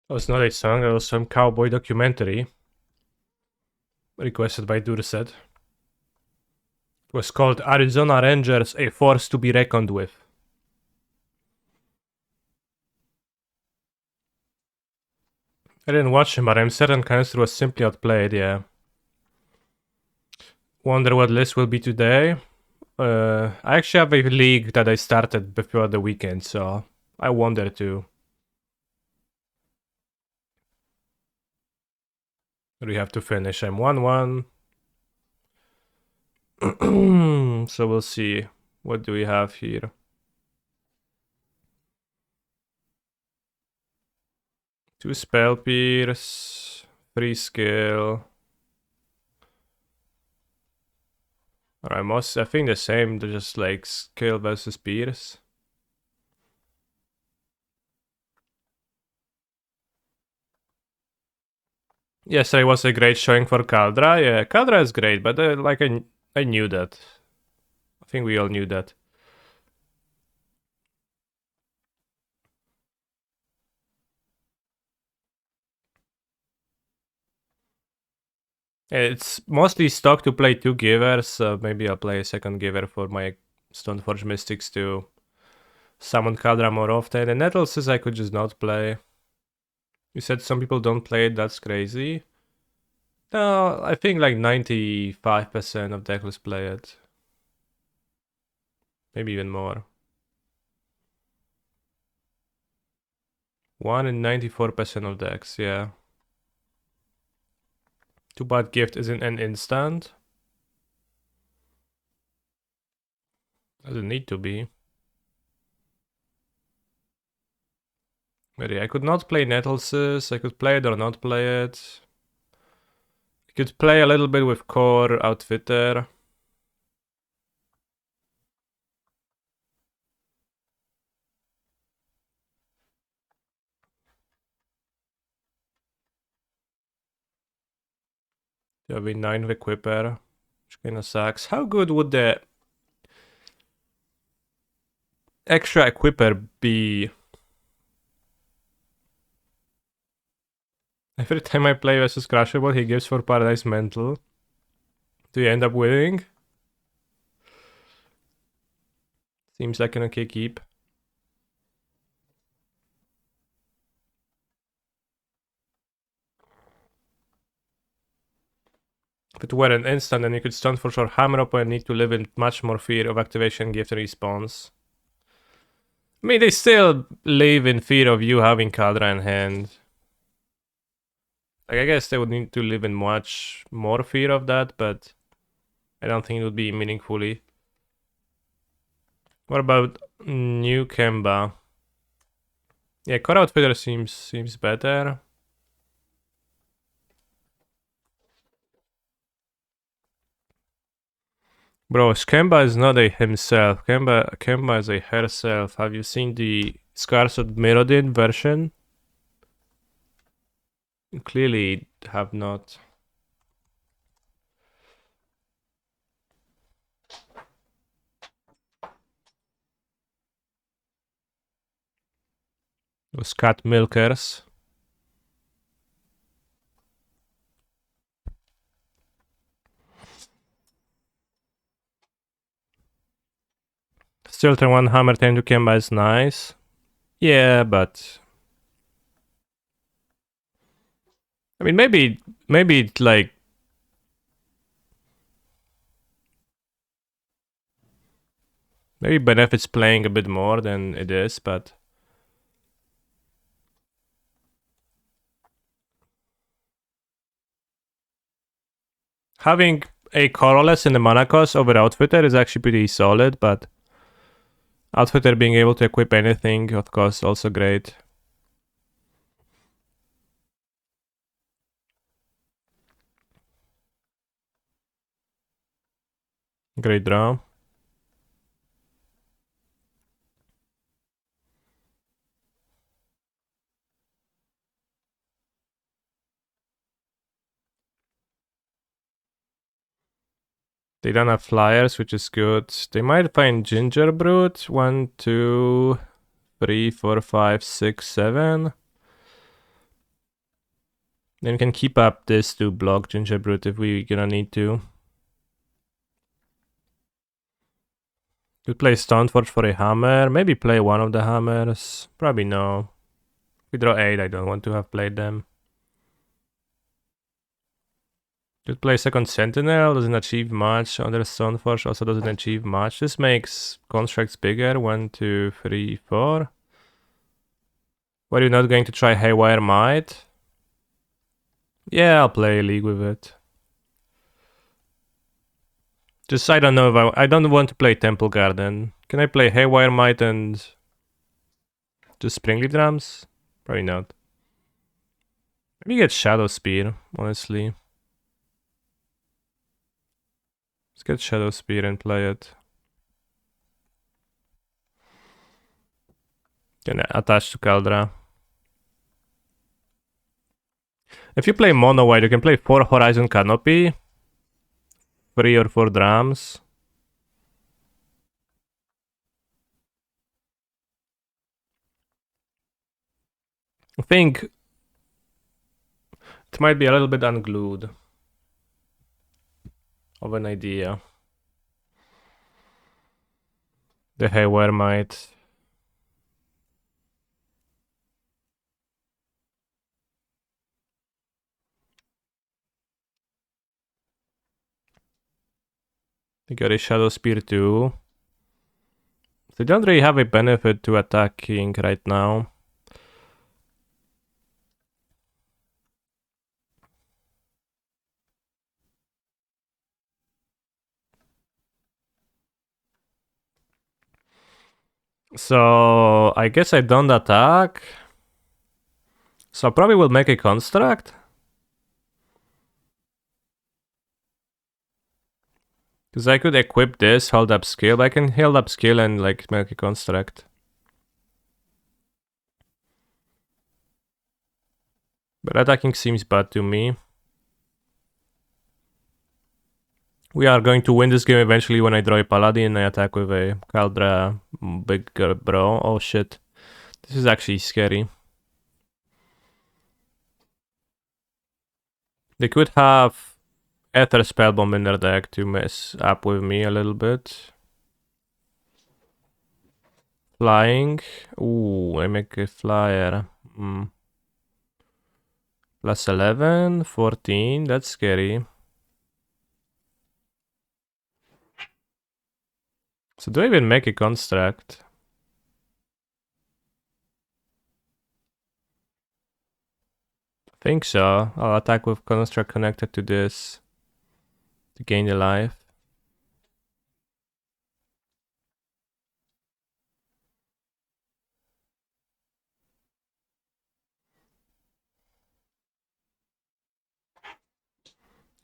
It was not a song, it was some cowboy documentary requested by Durset. It was called Arizona Rangers, a force to be reckoned with. I didn't watch him, but I'm certain Canister was simply outplayed, yeah. Wonder what list will be today. I actually have a league that I started before the weekend, so I wonder too. We have to finish. I'm 1-1. So we'll see. What do we have here? 2 spell pierce, 3 skill. I think the same, just like skill versus pierce. Yesterday was a great showing for Kaldra. Yeah, Kaldra is great, but like I knew that. I think we all knew that. It's mostly stock to play 2 givers, so maybe I'll play a second giver for my Stoneforge Mystics to summon Kaldra more often. And Nettles says I could just not play. You said some people don't play it, that's crazy. No, I think like 95% of deckless play it. Maybe even more. 1 in 94% of decks, yeah. Too bad gift isn't an instant. Doesn't need to be. But yeah, I could not play Nettleses. I could play it or not play it. I could play a little bit with Core Outfitter. You have a 9 Equipper, which kinda sucks. How good would the extra Equipper be? Every time I play versus Crushable, he gives for Paradise Mental. Do you end up winning? Seems like an okay keep. If it were an instant, then you could stun for sure Hammer Up and need to live in much more fear of activation gift response. I mean, they still live in fear of you having Kaldra in hand. Like, I guess they would need to live in much more fear of that, but I don't think it would be meaningfully. What about new Kemba? Yeah, Core Outfitter seems better. Bro, Kemba is not a himself. Kemba is a herself. Have you seen the Scars of Mirrodin version? Clearly have not. Those cat milkers. Still turn 1 Hammer 10 to Kemba is nice. Yeah, but I mean maybe like maybe benefits playing a bit more than it is, but having a Coroless in the mana cost over Outfitter is actually pretty solid, but Outfitter being able to equip anything, of course, also great. Great draw. They don't have flyers, which is good. They might find Gingerbrute. 1, 2, 3, 4, 5, 6, 7. Then we can keep up this to block Gingerbrute if we gonna need to. Could play Stoneforge for a hammer, maybe play one of the hammers. Probably no. If we draw 8, I don't want to have played them. Could play second Sentinel, doesn't achieve much. Other Stoneforge also doesn't achieve much. This makes constructs bigger. 1, 2, 3, 4. Were you not going to try Haywire Might? Yeah, I'll play a League with it. Just I don't know if I don't want to play Temple Garden. Can I play Haywire Might and just Springleaf Drums? Probably not. Maybe get Shadow Spear, honestly. Let's get Shadow Spear and play it. Can attach to Kaldra. If you play Mono White, you can play 4 Horizon Canopy. 3 or 4 drums. I think it might be a little bit unglued of an idea. The Haywire Might. They got a Shadow Spear too. They don't really have a benefit to attacking right now. So I guess I don't attack. So I probably will make a construct. Because I could equip this, hold up skill, but I can hold up skill and like make a construct. But attacking seems bad to me. We are going to win this game eventually when I draw a Paladin and I attack with a Kaldra big bro. Oh shit. This is actually scary. They could have Aether Spellbomb in their deck to mess up with me a little bit. Flying. Ooh, I make a flyer. Plus 11, 14, that's scary. So do I even make a construct? I think so. I'll attack with construct connected to this to gain the life.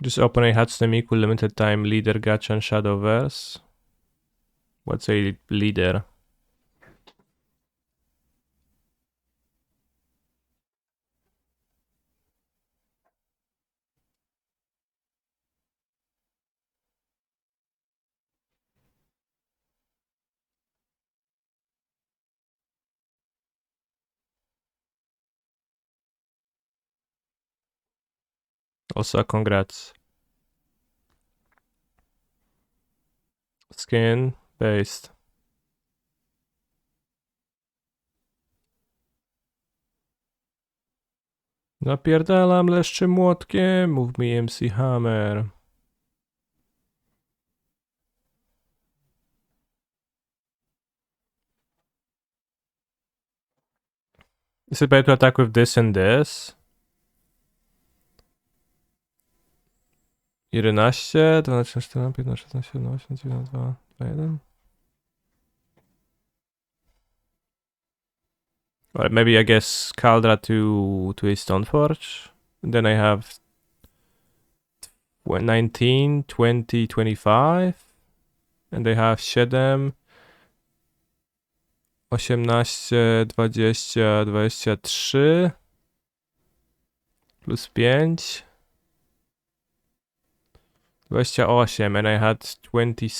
Just open a Hatsune Miku limited time leader gacha and Shadowverse. What's a leader? Also, congrats. Skin based. Napierdalam leszczym młotkiem, move me MC Hammer. Is it better to attack with this and this? 11, 12, 14, 15, 16, 17, 18, 19, 2, 2, 1. Or maybe I guess Kaldra to a Stoneforge. And then I have 19, 20, 25. And I have 7, 18, 20, 23. Plus 5. 28, and I had 20,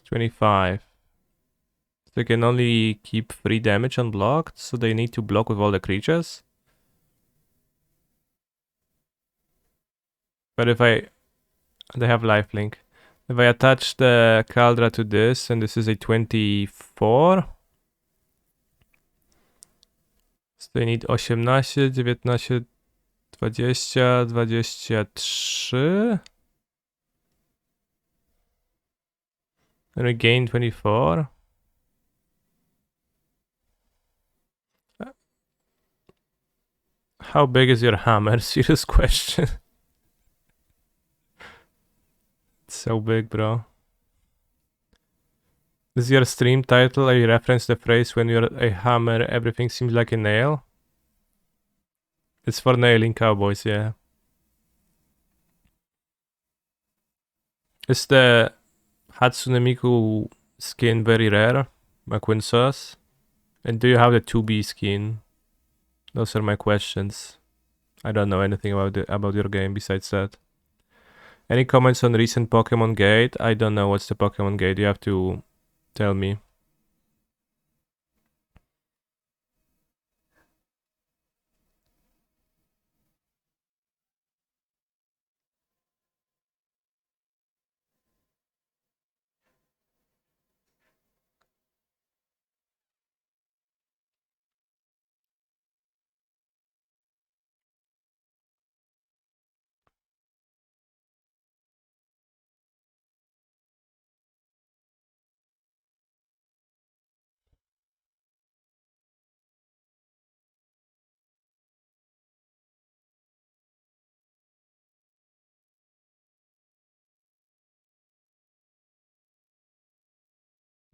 25. They can only keep 3 damage unblocked, so they need to block with all the creatures. But if they have lifelink. If I attach the Caldra to this, and this is a 24, so they need 18, 19, 20, 23. And we gain 24. How big is your hammer? Serious question. It's so big, bro. Is your stream title a reference to the phrase when you're a hammer, everything seems like a nail? It's for nailing cowboys, yeah. Is the Hatsune Miku skin very rare? Maquinsus? And do you have the 2B skin? Those are my questions. I don't know anything about your game besides that. Any comments on recent Pokemon Gate? I don't know what's the Pokemon Gate. You have to tell me.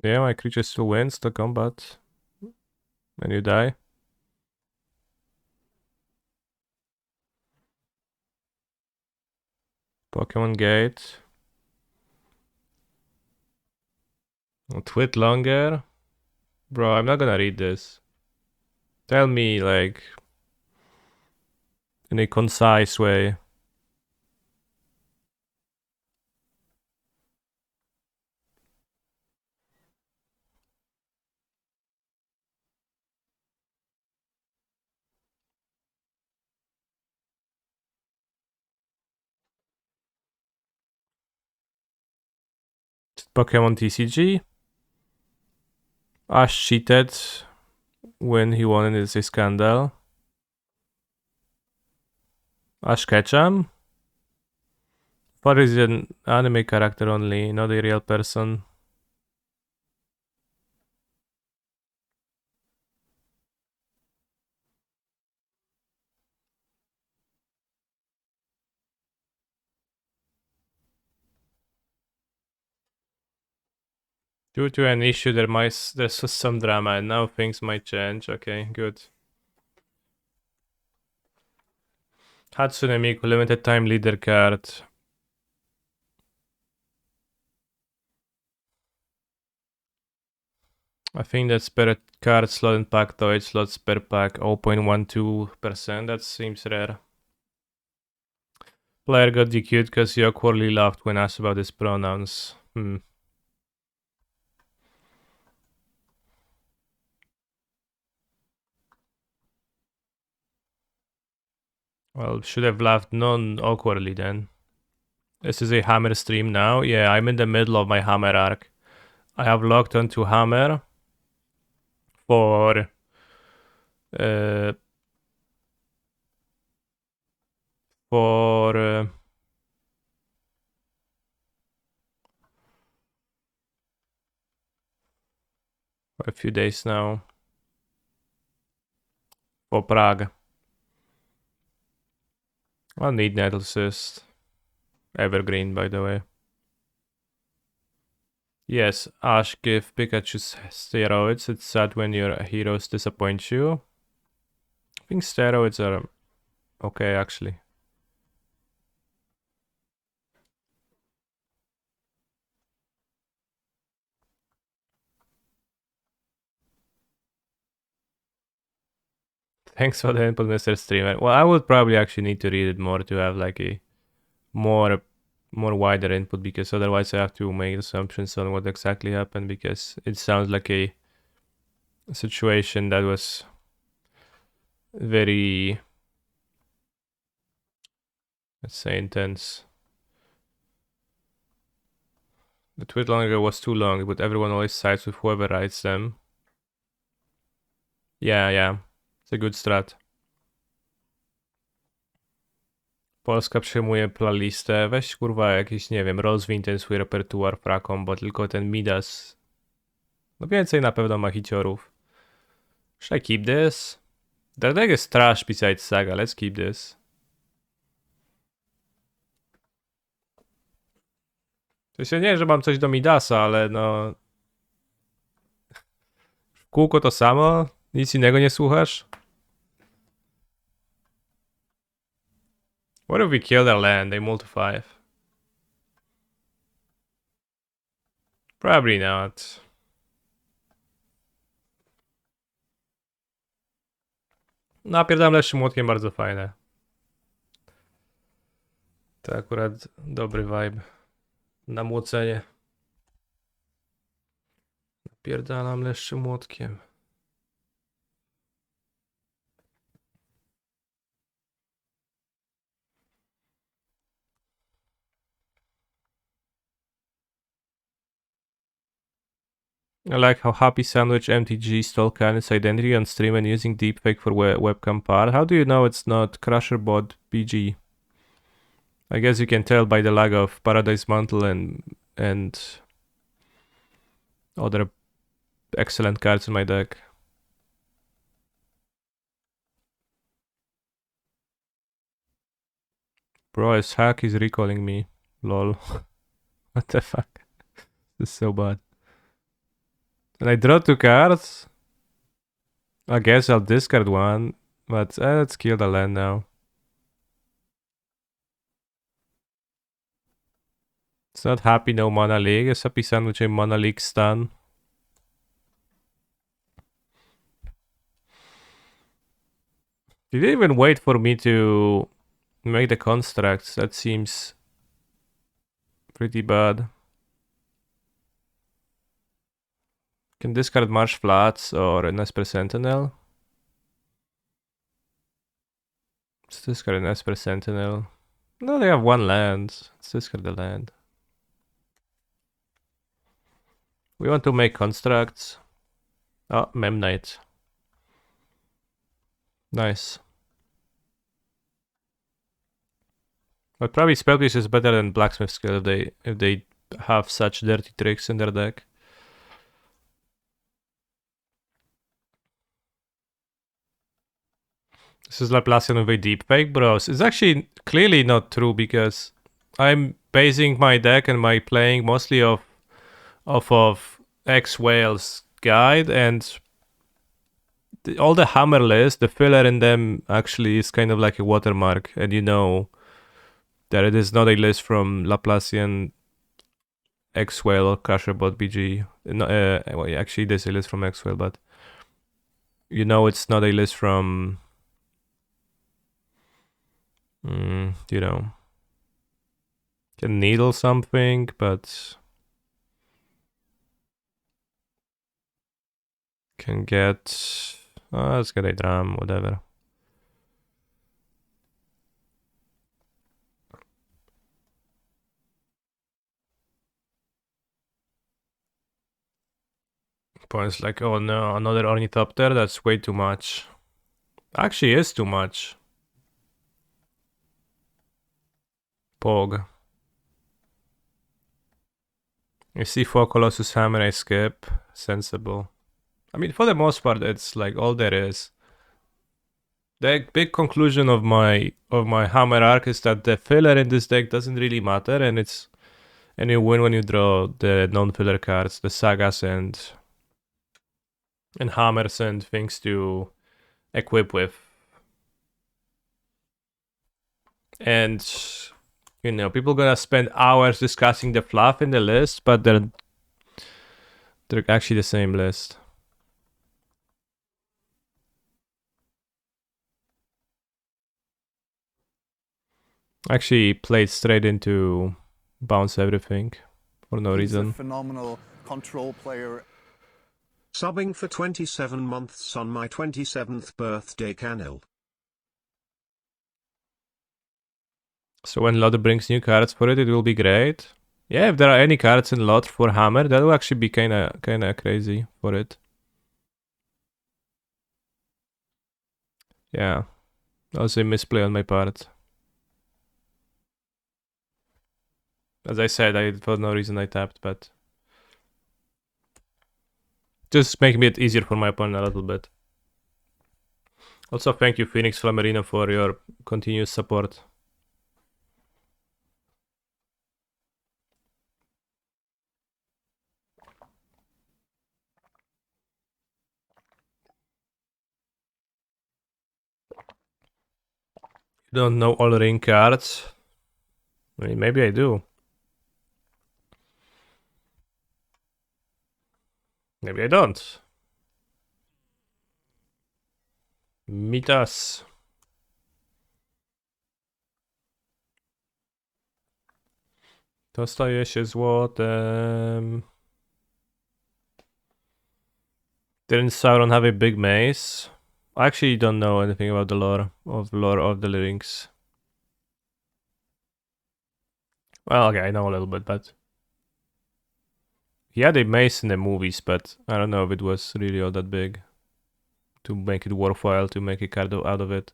Yeah, my creature still wins the combat. And you die. Pokemon Gate. Twit longer. Bro, I'm not gonna read this. Tell me, like, in a concise way. Pokemon TCG. Ash cheated when he won in his scandal. Ash Ketchum. What is an anime character only, not a real person? Due to an issue, there's some drama, and now things might change. Okay, good. Hatsune Miku limited time leader card. I think that's per card slot and Pactoid slots per pack 0.12%. That seems rare. Player got DQ'd because he awkwardly laughed when asked about his pronouns. Well, should have laughed non-awkwardly then. This is a Hammer stream now. Yeah, I'm in the middle of my Hammer arc. I have logged onto Hammer for a few days now. For Prague. I'll need Nettle Cyst. Evergreen, by the way. Yes, Ash give Pikachu steroids. It's sad when your heroes disappoint you. I think steroids are okay, actually. Thanks for the input, Mr. Streamer. Well, I would probably actually need to read it more to have like a more wider input, because otherwise I have to make assumptions on what exactly happened, because it sounds like a situation that was very Let's say intense. The tweet longer was too long, but everyone always sides with whoever writes them. Yeah. It's a good strat. Polska przyjmuje playlistę. Weź kurwa jakiś, nie wiem, rozwiń ten swój repertuar frakom, bo tylko ten Midas. No więcej na pewno ma hiciorów. Should I keep this? The deck is trash besides Saga, let's keep this. To się nie, że mam coś do Midasa, ale no... W kółko to samo? Nic innego nie słuchasz? What if we kill their land? They multi 5. Probably not. Napierdam lepszym młotkiem, bardzo fajne. To akurat dobry vibe. Na młocenie. Napierdalam leszczym młotkiem. I like how Happy Sandwich MTG stole Khan's identity on stream and using deepfake for webcam part. How do you know it's not CrusherBot BG? I guess you can tell by the lag of Paradise Mantle and other excellent cards in my deck. Bro, his hack is recalling me. Lol. What the fuck? This is so bad. And I draw 2 cards? I guess I'll discard one, but let's kill the land now. It's not Happy No Mana League, it's Happy Sandwich a Mana League stun. He didn't even wait for me to make the constructs. That seems pretty bad. Can discard Marsh Flats or an Esper Sentinel. Let's discard an Esper Sentinel. No, they have 1 land. Let's discard the land. We want to make constructs. Oh, Memnite. Nice. But probably Spellpiece is better than Blacksmith Skill if they have such dirty tricks in their deck. This is Laplacian with a deep fake, bros. It's actually clearly not true because I'm basing my deck and my playing mostly off of X Whale's guide, and all the hammer list, the filler in them actually is kind of like a watermark, and you know that it is not a list from Laplacian, X Whale, or CrusherBot BG. No, well, actually, there's a list from X Whale, but you know it's not a list from. You know, can needle something, but can get. Let's get a drum, whatever. Points like, oh no, another Ornithopter. That's way too much. Actually, is too much. Pog. You see 4 Colossus Hammer, I skip. Sensible. I mean, for the most part, it's like all there is. The big conclusion of my Hammer arc is that the filler in this deck doesn't really matter, and you win when you draw the non-filler cards, the Sagas and Hammers and things to equip with. And you know, people gonna spend hours discussing the fluff in the list, but they're actually the same list. Actually played straight into bounce everything for no reason. A phenomenal control player. Subbing for 27 months on my 27th birthday, Canil. So when Lot brings new cards for it, it will be great. Yeah, if there are any cards in Lot for Hammer, that will actually be kinda crazy for it. Yeah. That was a misplay on my part. As I said, for no reason I tapped, but just making it easier for my opponent a little bit. Also, thank you, Phoenix Flamerino, for your continuous support. You don't know all ring cards? I mean, maybe I do. Maybe I don't. Meet us. Dostaje się złotem. Didn't Sauron have a big mace? I actually don't know anything about the lore of the rings. Well, okay, I know a little bit, but he had a mace in the movies, but I don't know if it was really all that big to make it worthwhile to make a card out of it,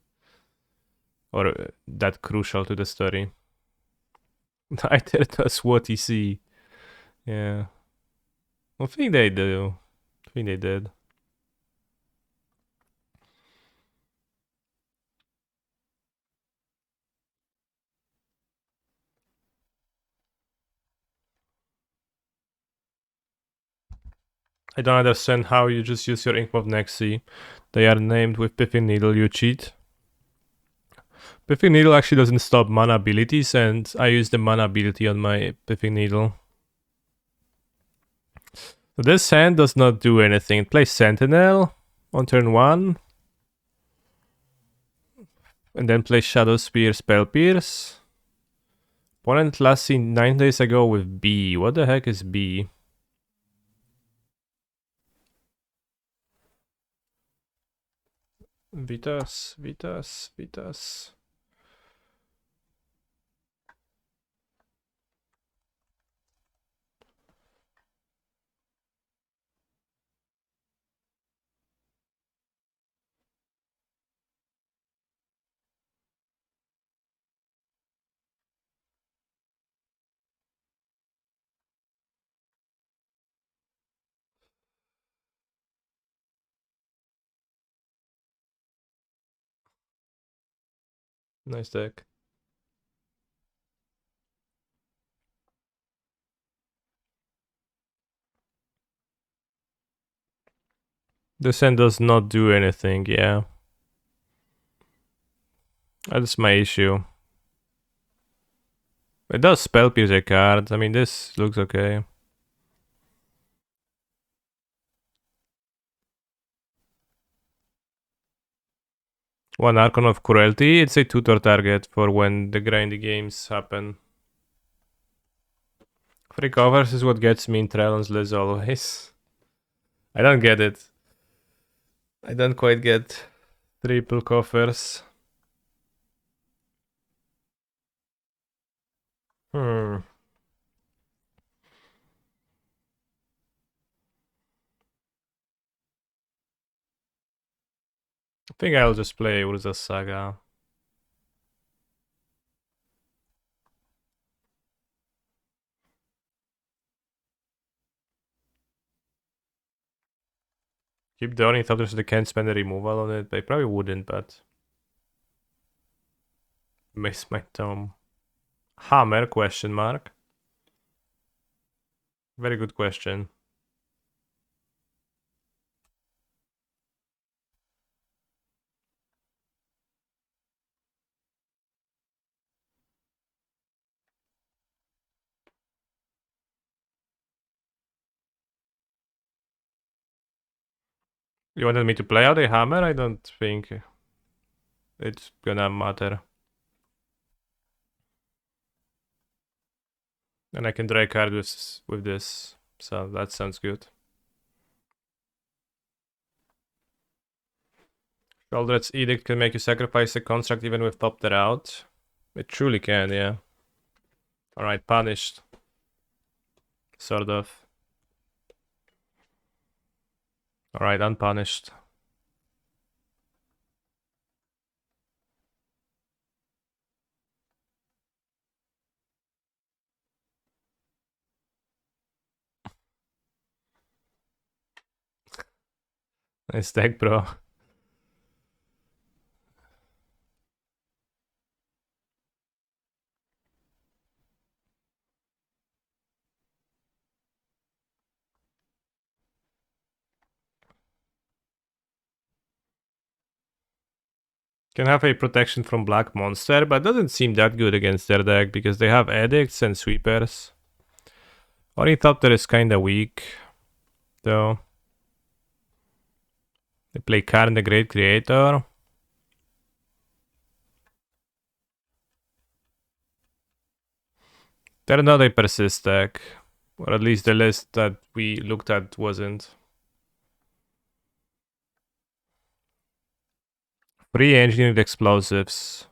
or that crucial to the story. Neither does what you see. Yeah, I think they do. I think they did. I don't understand how you just use your Inkmoth Nexi. They are named with Piffing Needle, you cheat. Piffing Needle actually doesn't stop mana abilities, and I use the mana ability on my Piffing Needle. So this hand does not do anything. It plays Sentinel on turn 1. And then plays Shadow Spear, Spell Pierce. Opponent last seen 9 days ago with B. What the heck is B? Vitas, Vitas, Vitas. Nice deck. This hand does not do anything, yeah. That's my issue. It does Spell Pierce a card. I mean, this looks okay. One Archon of Cruelty. It's a tutor target for when the grindy games happen. Free covers is what gets me in Trellon's Liz always. I don't get it. I don't quite get triple coffers. I think I'll just play Urza Saga. Keep the Ornithopters, they can't spend a removal on it. They probably wouldn't, but... Miss my tome. Hammer, question mark. Very good question. You wanted me to play out a hammer? I don't think it's gonna matter. And I can draw a card with this, so that sounds good. Sheoldred's Edict can make you sacrifice a construct even with Thopter out. It truly can, yeah. Alright, punished. Sort of. Alright, unpunished. Nice deck, bro. Can have a protection from Black Monster, but doesn't seem that good against their deck because they have Edicts and Sweepers. Ornithopter is kinda weak, though. They play Karn the Great Creator. They're not a persist deck. Or at least the list that we looked at wasn't. Free engineered explosives.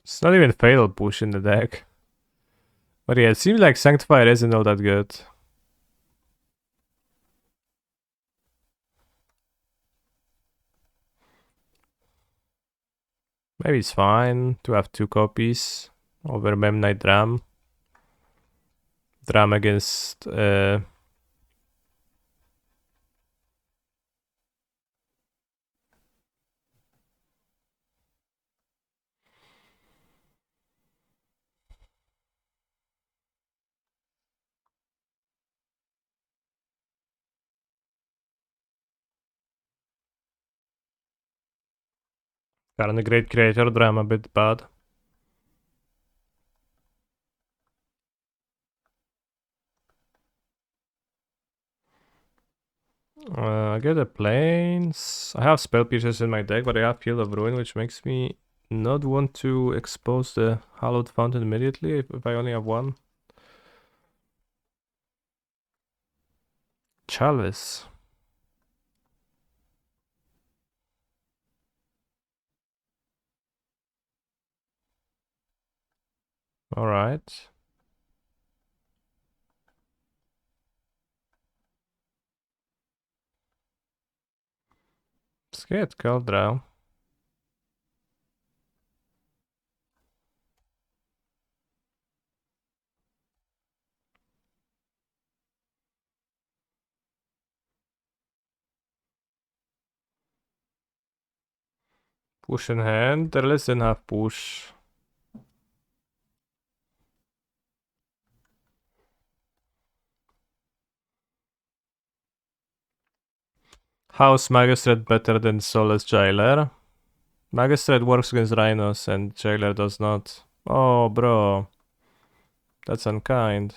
It's not even Fatal Push in the deck. But yeah, it seems like Sanctifier isn't all that good. Maybe it's fine to have 2 copies over Memnite Dram. Dram against Karn the Great Creator. Dram a bit bad. I get the planes. I have Spell Piercers in my deck, but I have Field of Ruin, which makes me not want to expose the Hallowed Fountain immediately if I only have one. Chalice. Alright. Let's get Kaldra. Push in hand. Their list didn't have push. How's Magistrate better than Soulless Jailer? Magistrate works against Rhinos and Jailer does not. Oh, bro. That's unkind.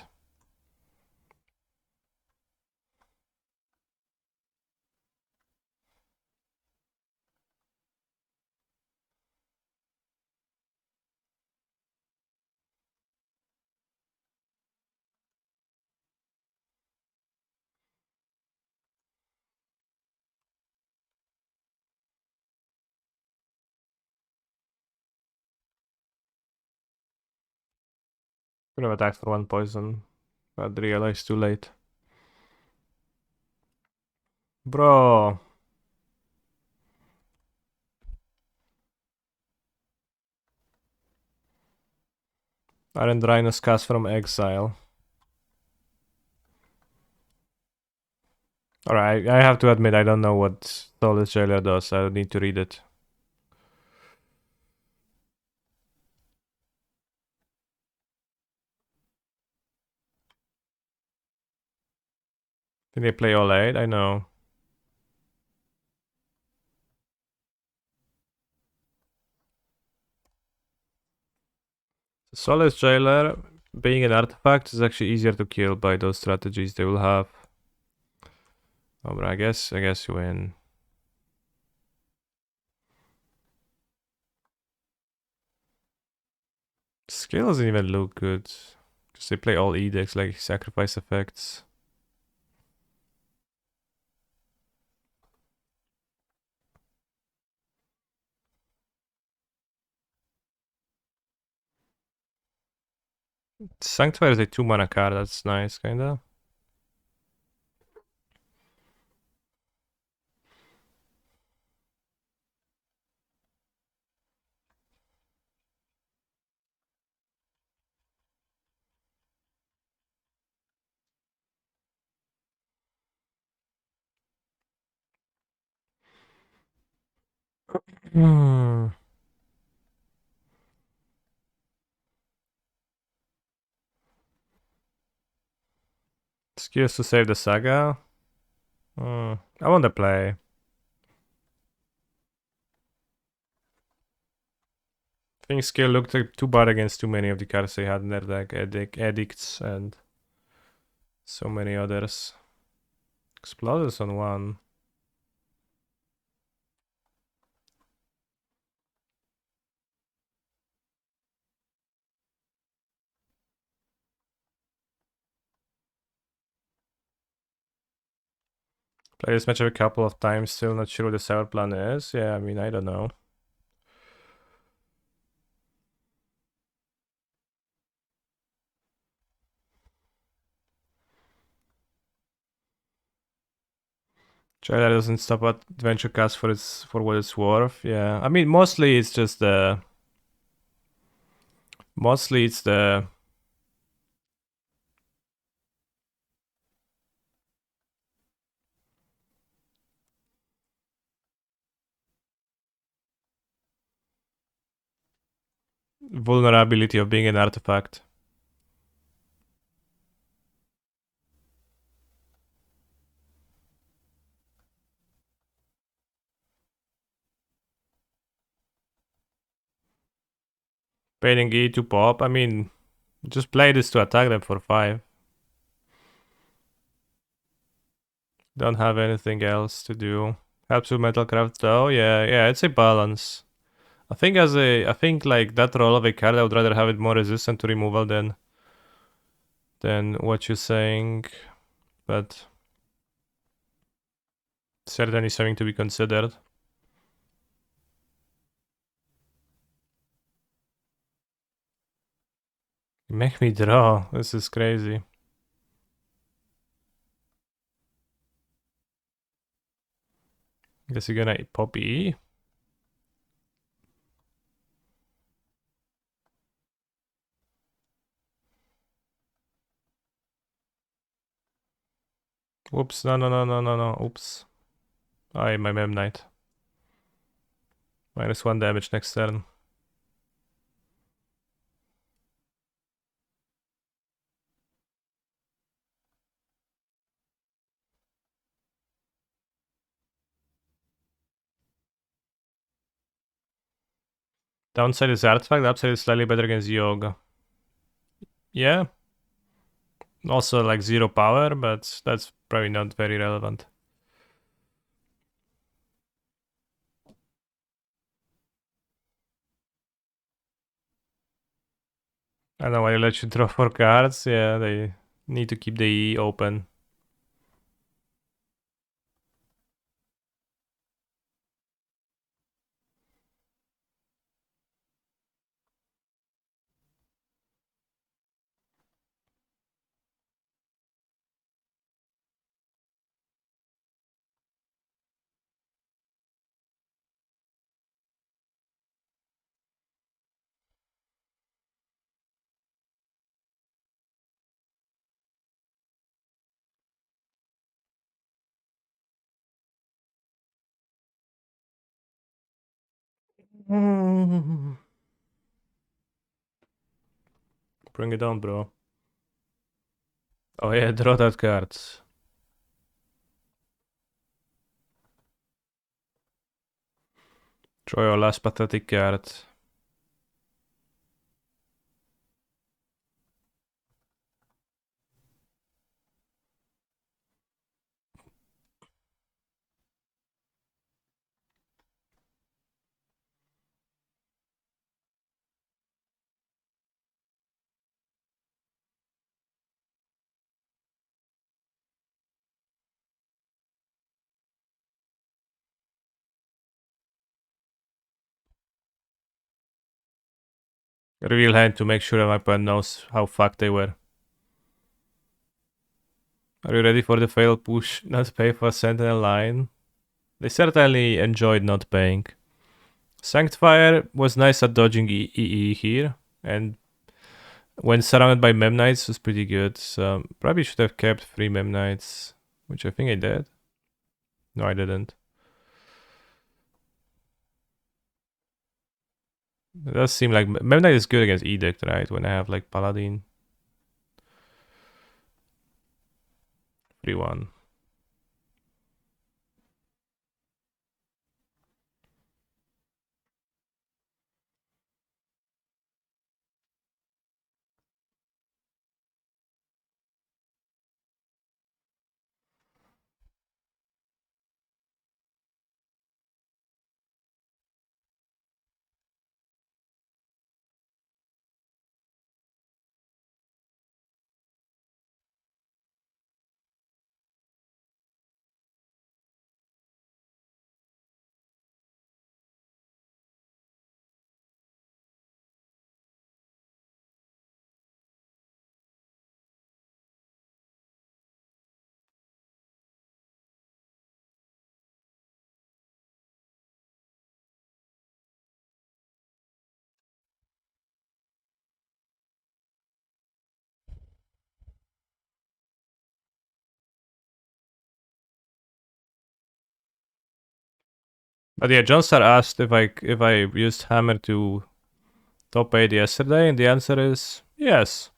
Could have attacked for 1 poison, but realized too late. Bro. Aren't Rhinos cast from exile? Alright, I have to admit I don't know what Soulless Jailer does. I need to read it. Did they play all 8? I know. Soulless Jailer, being an artifact, is actually easier to kill by those strategies they will have. Oh, but I guess you win. Skill doesn't even look good. Because they play all edicts like sacrifice effects. Sanctuary is a 2-mana card, that's nice, kinda. Hmm. Excuse to save the saga. I want to play. I think skill looked like too bad against too many of the cards they had in their deck. Edicts and so many others. Exploders on one. Play this matchup a couple of times, still not sure what the sour plan is. Yeah, I mean, I don't know. Trailer doesn't stop at Adventure Cast for what it's worth. Yeah, I mean, mostly it's just the vulnerability of being an artifact. Paying E to pop. I mean, just play this to attack them for 5. Don't have anything else to do. Helps with Metalcraft though. Yeah, it's a balance. I think like that roll of a card, I would rather have it more resistant to removal than what you're saying, but certainly something to be considered. Make me draw. This is crazy. Guess you're gonna pop E. Whoops, no. Oops. My Mem Knight. -1 damage next turn. Downside is Artifact, the upside is slightly better against Yoga. Yeah. Also like 0 power, but that's probably not very relevant. I don't know why they let you draw 4 cards. Yeah, they need to keep the E open. Bring it on, bro. Oh yeah, draw that card. Draw your last pathetic card. reveal hand to make sure my opponent knows how fucked they were. Are you ready for the fail push? Not pay for Sentinel line? They certainly enjoyed not paying. Sanctifier was nice at dodging EE here, and when surrounded by Mem Knights was pretty good, so probably should have kept 3 Mem Knights, which I think I did. No, I didn't. It does seem like Mem Knight is good against Edict, right? When I have like Paladin. 3-1. But yeah, Johnstar asked if I used Hammer to top 8 yesterday, and the answer is yes.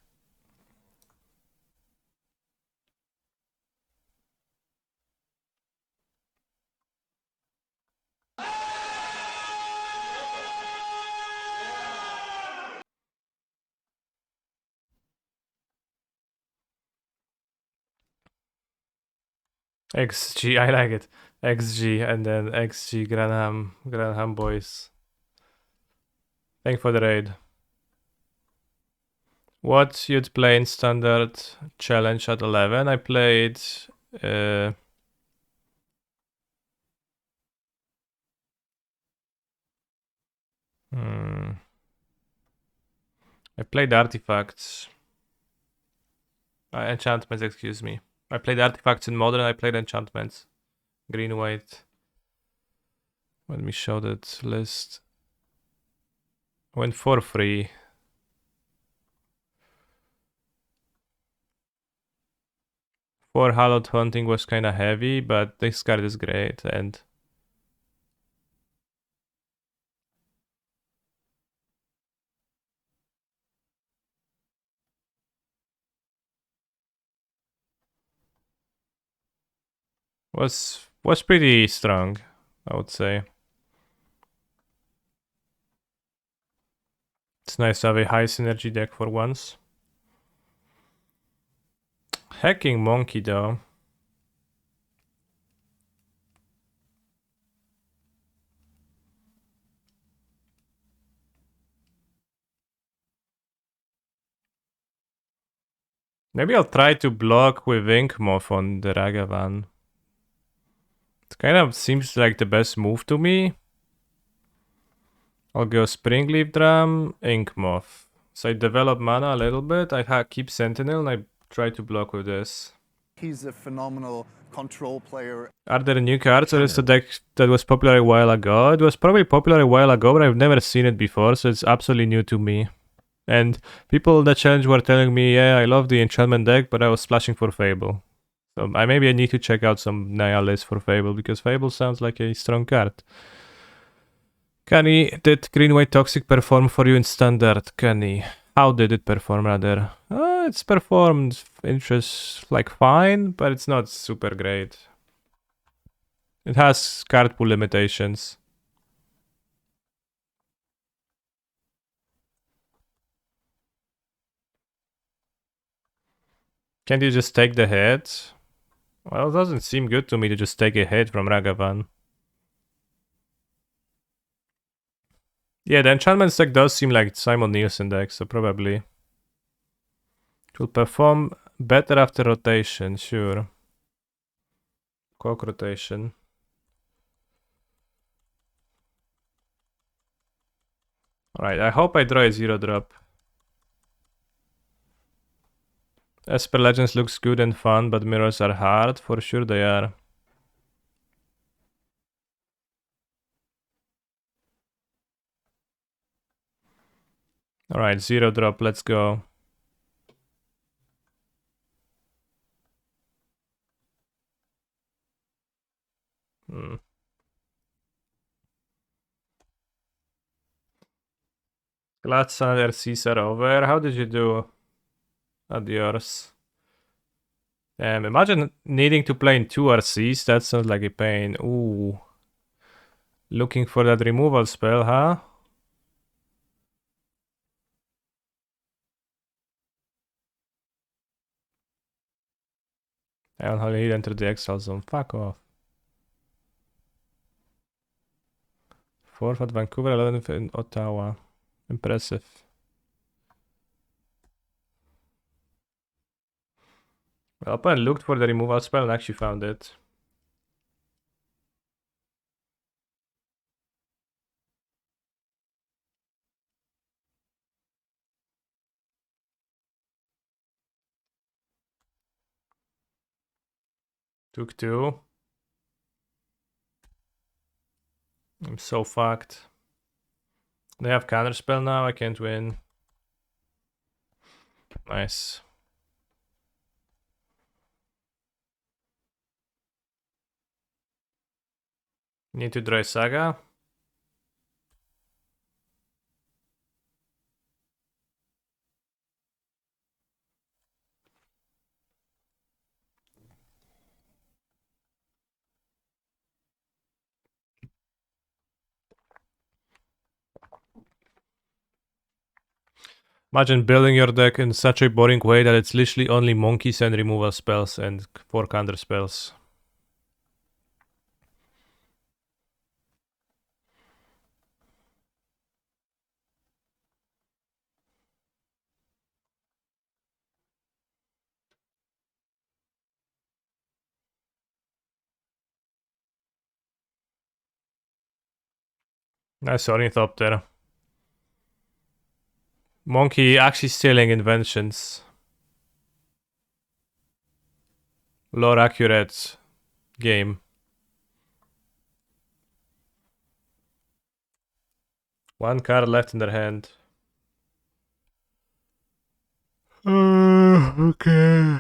XG, I like it. XG and then XG Granham boys. Thank you for the raid. What you'd play in standard challenge at 11? I played I played artifacts. Enchantments, excuse me. I played artifacts in modern, I played enchantments. Green, white. Let me show that list. Went for free. For Hallowed Hunting was kinda heavy, but this card is great, and was pretty strong, I would say. It's nice to have a high synergy deck for once. Hacking Monkey though. Maybe I'll try to block with Inkmoth on the Ragavan. It kind of seems like the best move to me. I'll go Springleaf Drum, Inkmoth. So I develop mana a little bit. I keep Sentinel and I try to block with this. He's a phenomenal control player. Are there new cards or is the deck that was popular a while ago? It was probably popular a while ago, but I've never seen it before, so it's absolutely new to me. And people in the challenge were telling me, yeah, I love the enchantment deck, but I was splashing for Fable. So maybe I need to check out some Naya lists for Fable, because Fable sounds like a strong card. Kenny, did Green White Toxic perform for you in Standard? Kenny, how did it perform rather? It's performed like fine, but it's not super great. It has card pool limitations. Can't you just take the hit? Well, it doesn't seem good to me to just take a hit from Ragavan. Yeah, the enchantment deck does seem like Simon Nielsen deck, so probably. It will perform better after rotation, sure. Cock rotation. Alright, I hope I draw a 0-drop. Esper Legends looks good and fun, but mirrors are hard. For sure they are. Alright, 0-drop, let's go. Glad some RCs are over. How did you do at yours? Imagine needing to play in 2 RCs. That sounds like a pain. Ooh. Looking for that removal spell, huh? And he entered the exile zone. Fuck off. 4th at Vancouver, 11th in Ottawa. Impressive. Well, opponent looked for the removal spell and actually found it. Took 2. I'm so fucked. They have counterspell now, I can't win. Nice. Need to draw a Saga. Imagine building your deck in such a boring way that it's literally only monkeys and removal spells and 4 counter spells. Nice Ornithopter. Monkey actually stealing inventions. Lore accurate game. One card left in their hand. Okay.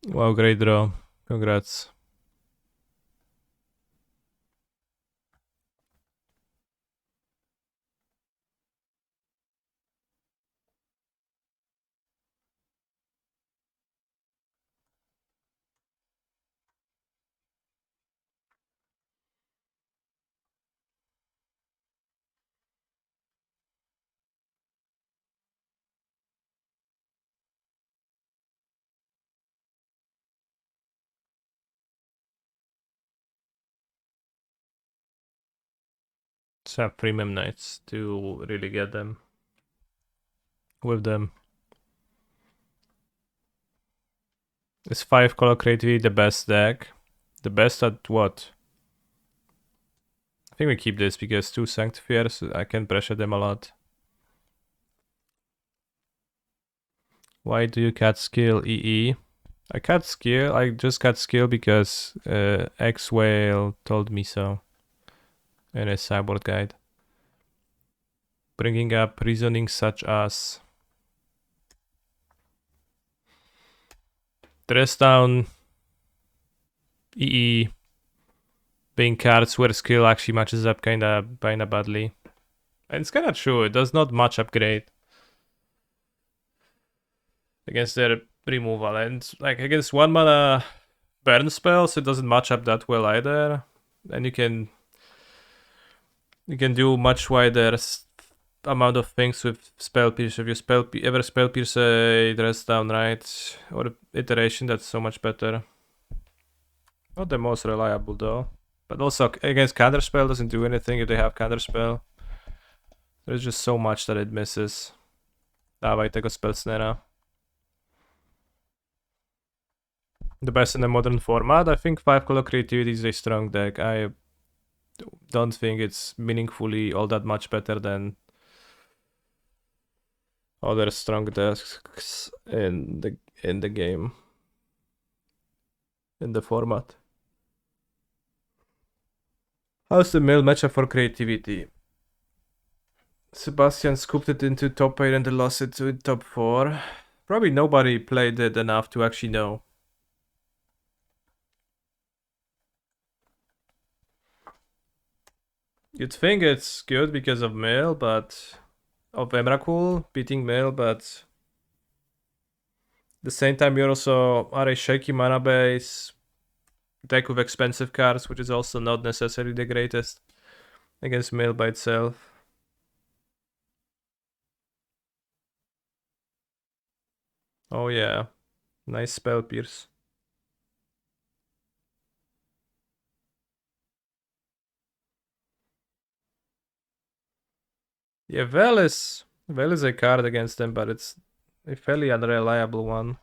Wow, great draw. Congrats. Let's have premium nights to really get them. With them. Is 5 color creativity the best deck? The best at what? I think we keep this because 2 Sanctifiers, I can pressure them a lot. Why do you cut skill EE? I just cut skill because X-Whale told me so in his sideboard guide. Bringing up reasoning such as dress down EE being cards where skill actually matches up kinda badly. And it's kinda true, it does not match up great against their removal, and like against 1 mana burn spells it doesn't match up that well either. And you can do much wider amount of things with Spell Pierce. If you ever Spell Pierce a dress down, right, or iteration, that's so much better. Not the most reliable though, but also against counterspell doesn't do anything if they have counterspell. There's just so much that it misses. Dawaj tego Spellsnera. The best in the modern format. I think 5 color creativity is a strong deck. don't think it's meaningfully all that much better than other strong decks in the game, in the format. How's the mill matchup for creativity? Sebastian scooped it into top 8 and then lost it to top 4. Probably nobody played it enough to actually know. You'd think it's good because of Mill, but of Emrakul beating Mill, but at the same time you also are a shaky mana base deck with expensive cards, which is also not necessarily the greatest against Mill by itself. Oh yeah, nice spell pierce. Yeah, Vel is a card against them, but it's a fairly unreliable one.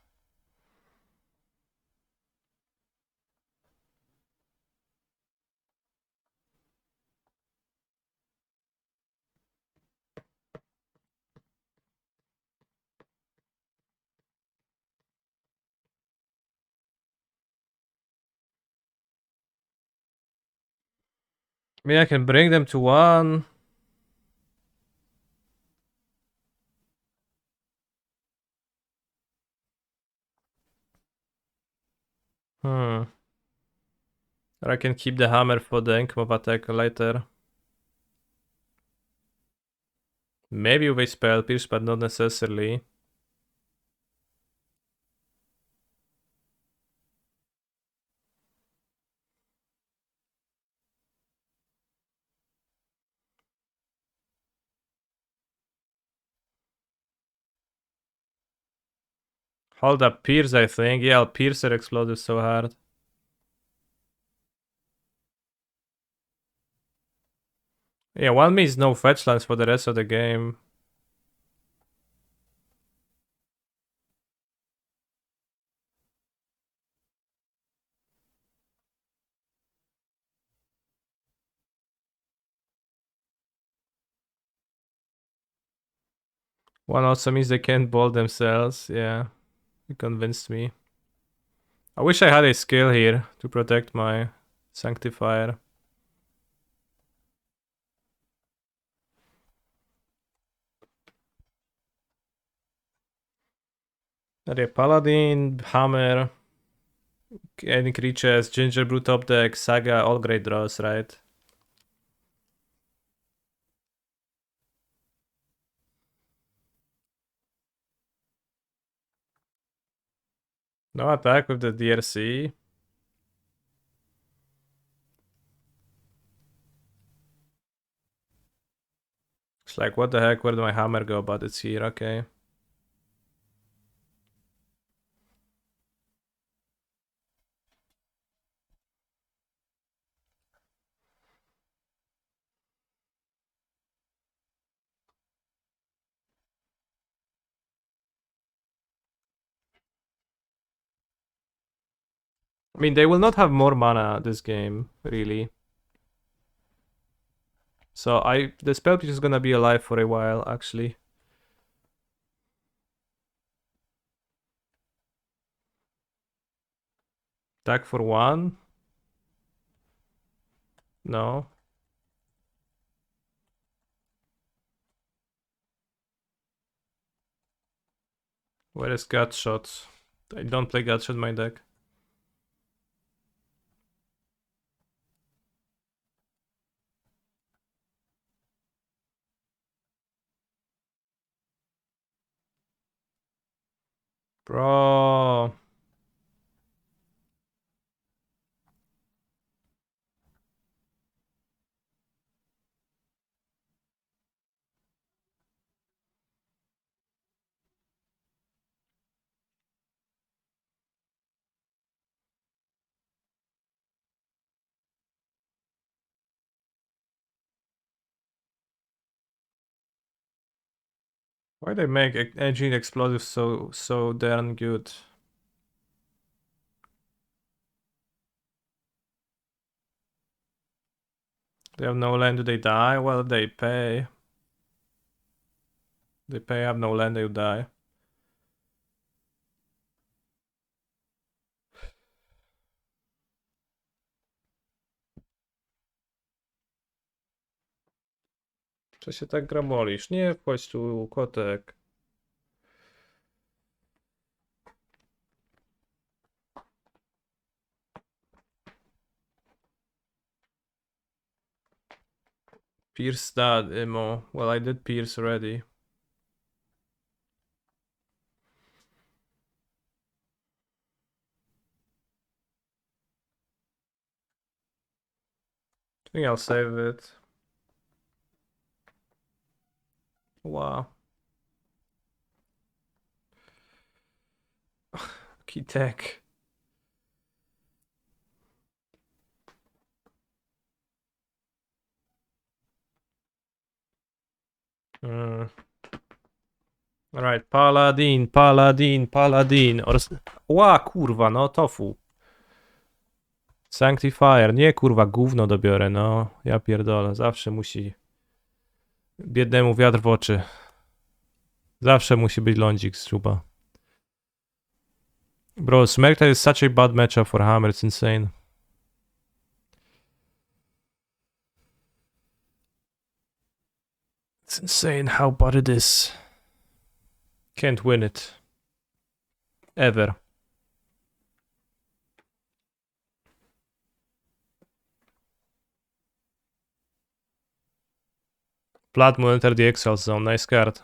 I mean, I can bring them to 1. Or I can keep the hammer for the Inkmoth attack later. Maybe with a spell pierce, but not necessarily. Hold up, pierce, I think. Yeah, I'll pierce her explosive so hard. Yeah, 1 means no fetch lands for the rest of the game. One also means they can't ball themselves. Yeah, you convinced me. I wish I had a skill here to protect my Sanctifier. Okay, Paladin, Hammer, any creatures, Gingerbrew top deck, Saga, all great draws, right? No attack with the DRC. It's like, what the heck, where did my hammer go? But it's here, okay. I mean, they will not have more mana this game, really. So the spell piece is gonna be alive for a while, actually. Attack for 1? No. Where is Gutshot? I don't play Gutshot in my deck. Bro. Why they make Edging Explosive so darn good? They have no land, do they die? Well, they pay. They pay, have no land, they die. Co się tak gramolisz? Nie wchodź tu, kotek. Pierce that, Imo. Well, I did Pierce already. I think I'll save it. Wow. Key tech. Alright, Paladin, Paladin, Paladin. Ła, kurwa, no tofu. Sanctifier, nie kurwa, gówno dobiorę, no. Ja pierdolę, zawsze musi... Biednemu wiatr w oczy. Zawsze musi być lądzik z czuba. Bro, Smekta is such a bad matchup for Hammer, it's insane. It's insane how bad it is. Can't win it. Ever. Blood Moon enter the Exile Zone, nice card.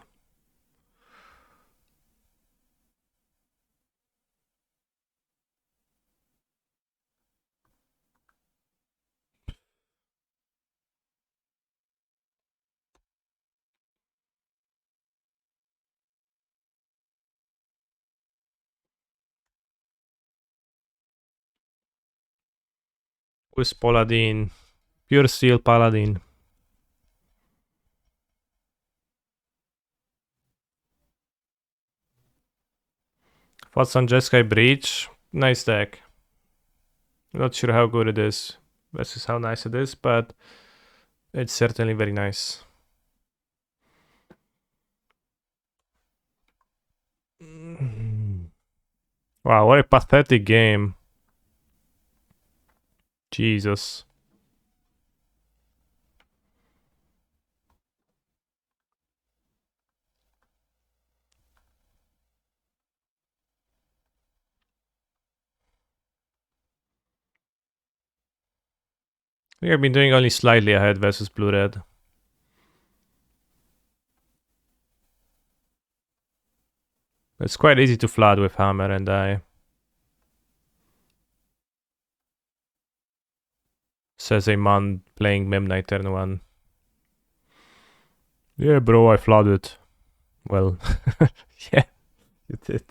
With Paladin. Pure Steel Paladin. Thoughts on Jeskai Breach? Nice deck. Not sure how good it is versus how nice it is, but it's certainly very nice. Wow, what a pathetic game. Jesus. I think I've been doing only slightly ahead versus blue-red. It's quite easy to flood with hammer and die. Says a man playing Memnite turn 1. Yeah, bro, I flooded. Well, yeah, you did.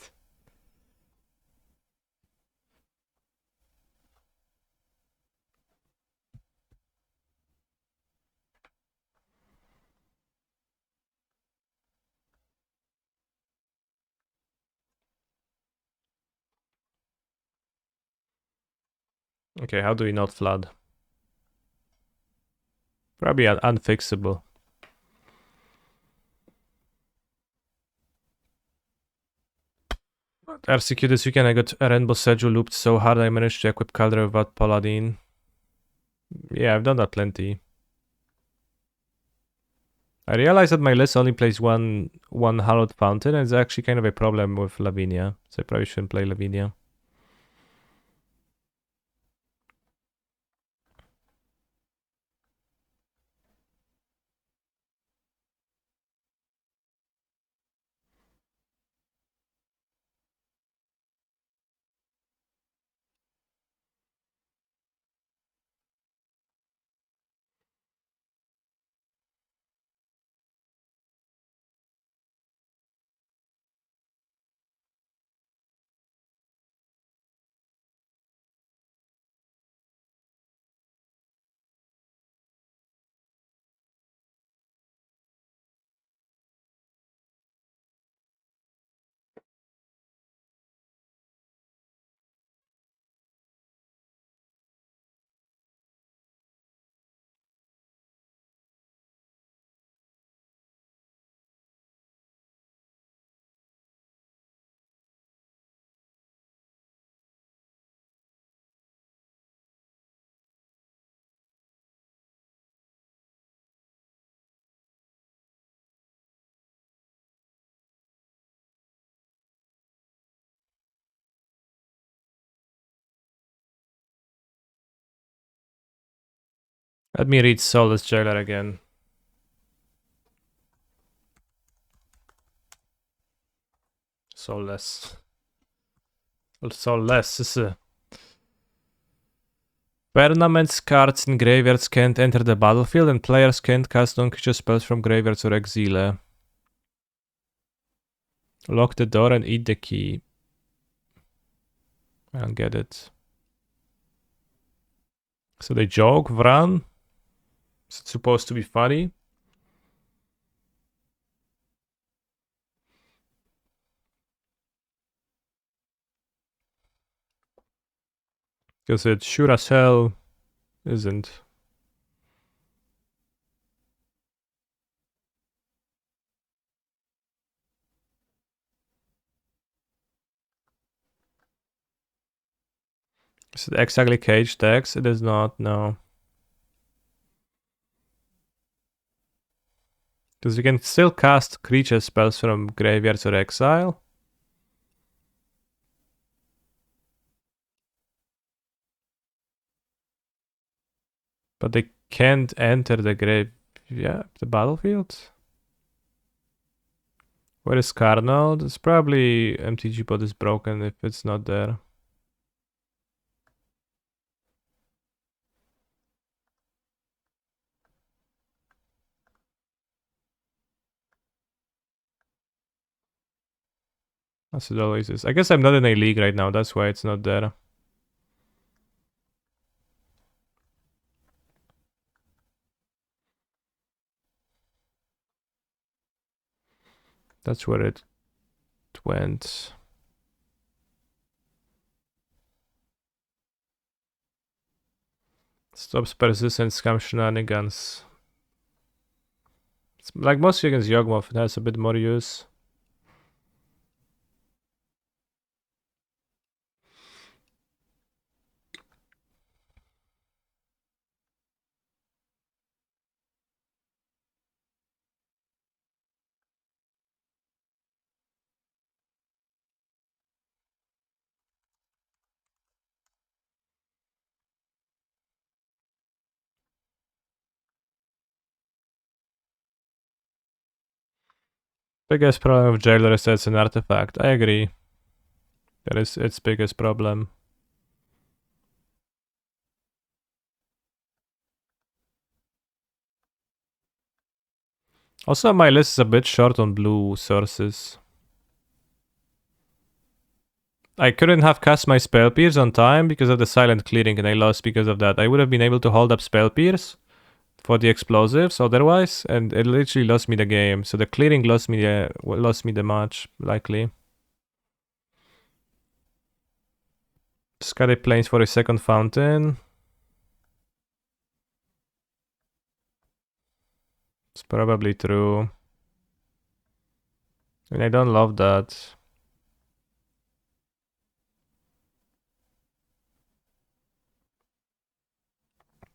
Okay, how do we not flood? Probably unfixable. At RCQ this weekend I got a Rainbow Sedge looped so hard I managed to equip Caldera without Paladin. Yeah, I've done that plenty. I realized that my list only plays one Hallowed Fountain, and it's actually kind of a problem with Lavinia, so I probably shouldn't play Lavinia. Let me read Soulless Jailer again. Soulless. Soulless. Permanent cards in graveyards can't enter the battlefield, and players can't cast non-creature spells from graveyards or exile. Lock the door and eat the key. I don't get it. So they joke, Vran? Is it supposed to be funny? Because it sure as hell isn't. Is it exactly cage decks? It is not, no. Because you can still cast creature spells from graveyards or exile. But they can't enter the the battlefield. Where is Carnal? It's probably MTG Pod is broken if it's not there. As it always is. I guess I'm not in a league right now, that's why it's not there. That's where it went. Stops persistent scam shenanigans. It's like mostly against Yawgmoth, it has a bit more use. Biggest problem of Jailer is that it's an artifact. I agree. That is its biggest problem. Also, my list is a bit short on blue sources. I couldn't have cast my Spell Pierce on time because of the silent clearing, and I lost because of that. I would have been able to hold up Spell Pierce for the explosives otherwise, and it literally lost me the game. So the clearing lost me the match, likely. Scatty Plains for a second fountain. It's probably true. And I don't love that.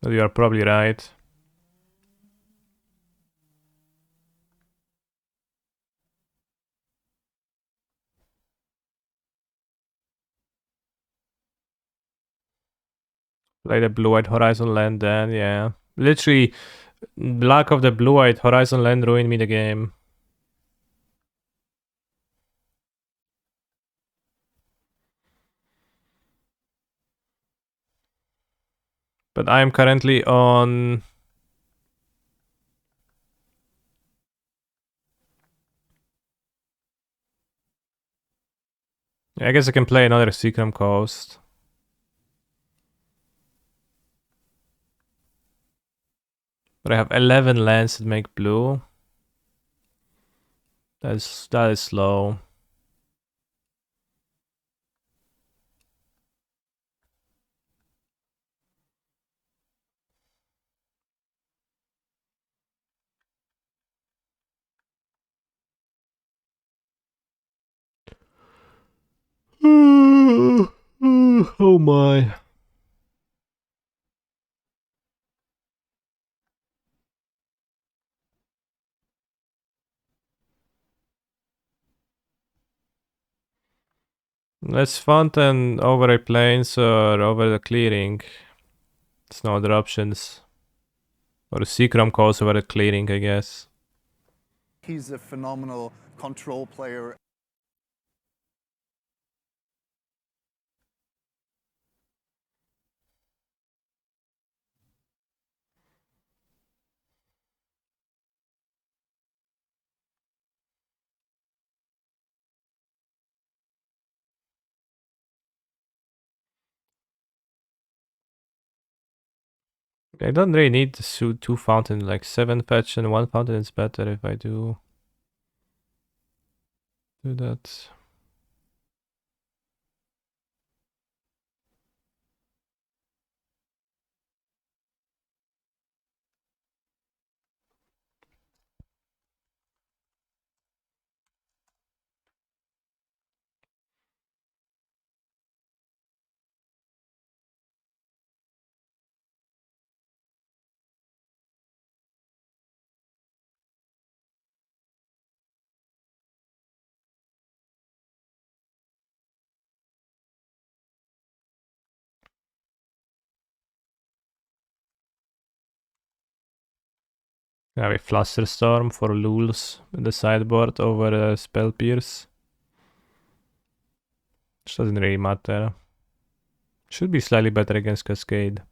But you are probably right. Play the blue-white Horizon land then, yeah. Literally, lack of the blue-white Horizon land ruined me the game. But I am currently on... I guess I can play another Seacram Coast. But I have 11 lands that make blue. That is slow. Oh my. Let's fountain over a plains or over the clearing. There's no other options. Or Seacrom calls over the clearing, I guess. He's a phenomenal control player. I don't really need to suit 2 fountain, like 7 fetch and 1 fountain is better if I do that. Yeah, we Flusterstorm for Lulz in the sideboard over Spell Pierce. Which doesn't really matter. Should be slightly better against Cascade.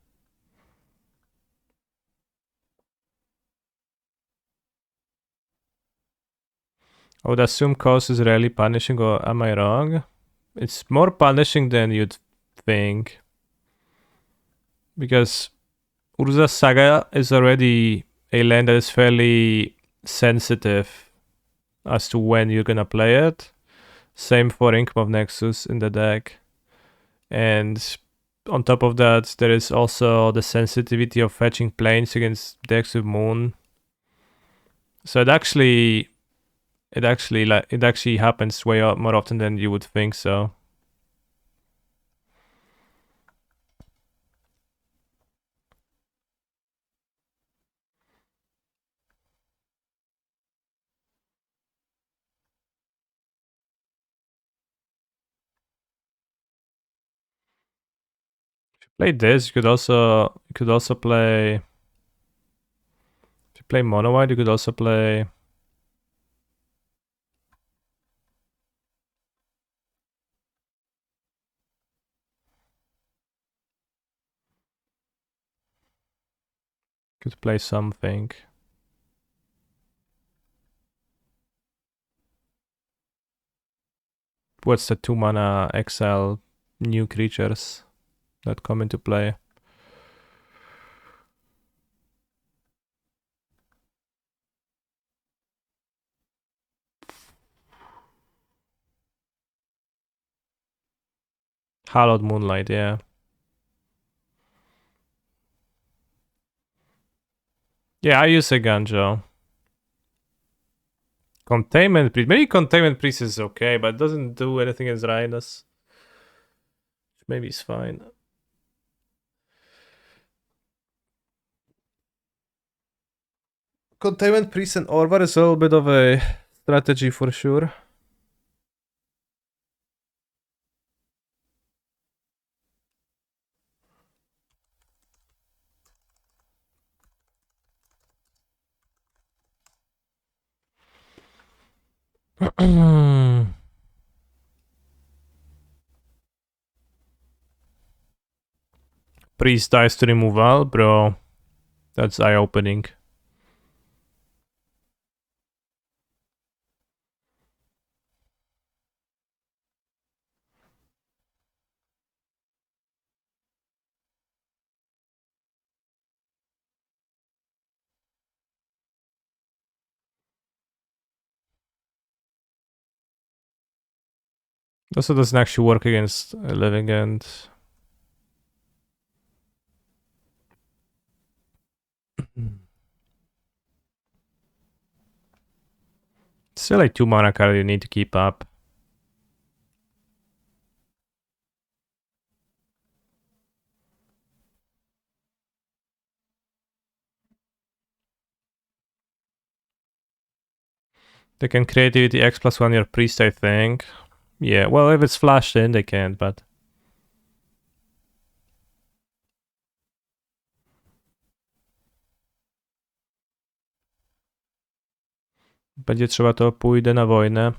I would assume Chaos is really punishing, or am I wrong? It's more punishing than you'd think. Because Urza Saga is already a land that is fairly sensitive as to when you're gonna play it. Same for Income of Nexus in the deck. And on top of that, there is also the sensitivity of fetching planes against decks with Moon. So it actually happens way more often than you would think. So play this. You could also play. If you play Mono White, you could also play. Could play something. What's the 2 mana exile new creatures that come into play? Hallowed Moonlight, yeah. Yeah, I use a Ganjo. Containment Priest. Maybe Containment Priest is okay, but it doesn't do anything as Rhinus. Maybe it's fine. Containment Priest and Orvar is a little bit of a strategy for sure. Priest dies to removal, bro. That's eye-opening. Also doesn't actually work against a Living End. Still like 2 mana card you need to keep up. They can creativity X+1 your priest, I think. Yeah, well, if it's flashed in, they can't, but... Będzie trzeba, to pójdę na wojnę.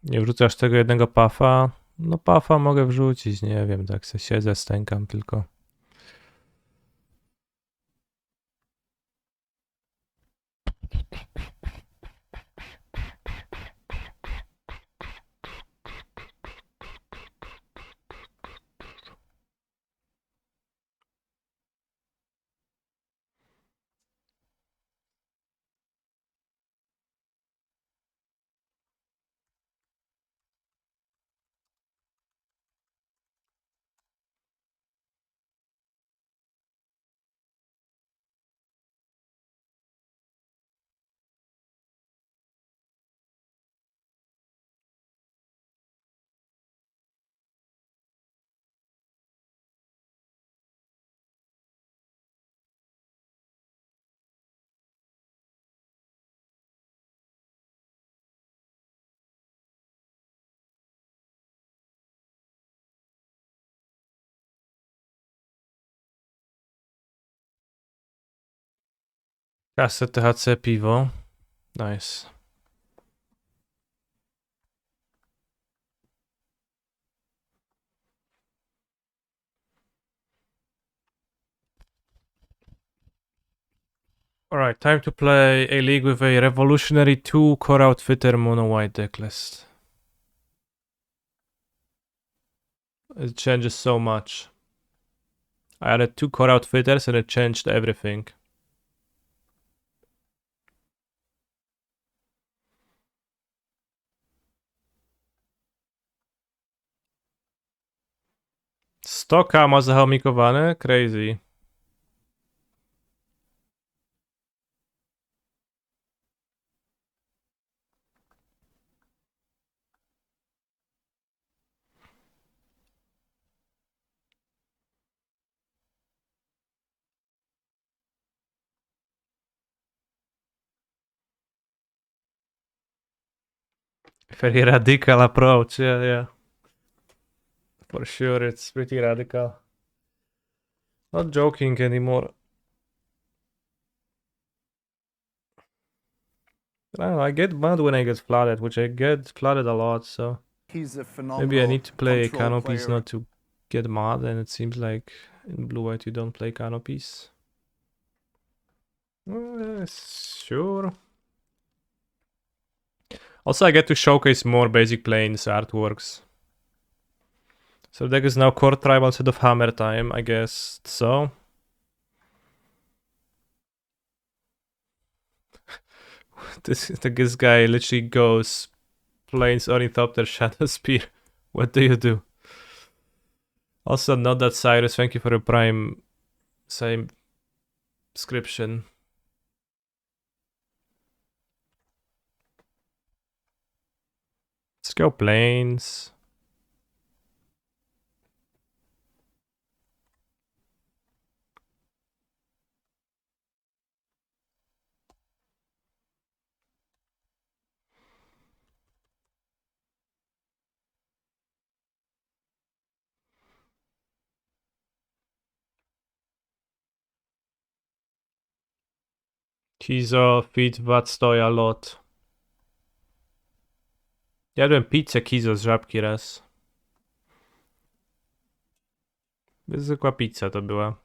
Nie wrzucasz tego jednego puffa? No puffa mogę wrzucić, nie wiem, tak se siedzę, stękam tylko. Kasę THC piwo. Nice. Alright, time to play a league with a revolutionary 2 core outfitter mono white decklist. It changes so much. I added 2 core outfitters and it changed everything. Stoka ma zahomikowane? Crazy. Very radical approach, yeah. For sure, it's pretty radical. Not joking anymore. I don't know, I get mad when I get flooded, which I get flooded a lot, so He's a phenomenal maybe I need to play control canopies player. not to get mad, and it seems like in blue-white you don't play canopies. Sure. Also, I get to showcase more basic planes artworks. So the deck is now core tribal instead of hammer time, I guess so. This guy literally goes planes Ornithopter Shadow Spear. What do you do? Also, not that Cyrus, thank you for your prime same description. Let's go planes. Kizo, feed, VAT stoi a lot. Jadłem pizzę Kizo z żabki raz. Zwykła pizza to była.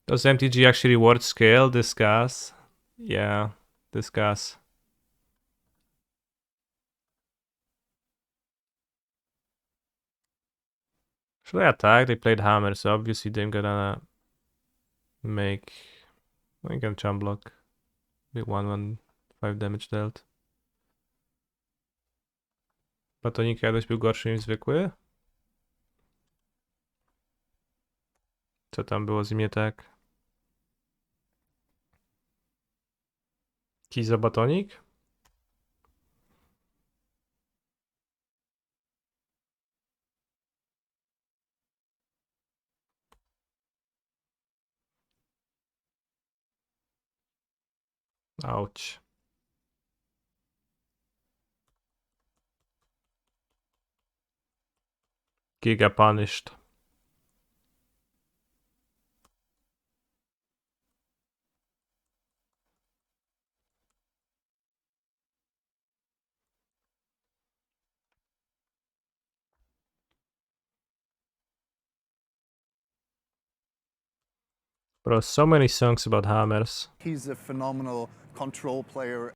Does MTG actually worth scale? Discuss. Yeah, discuss. Should I attack? They played hammer, so obviously they're gonna make... I can chum block. Be 1-1-5 damage dealt. Batonik jadłeś był gorszy niż zwykły? Co tam było z nim nie tak? Kiza Batonik? Ouch. Giga punished. Bro, so many songs about hammers. He's a phenomenal control player.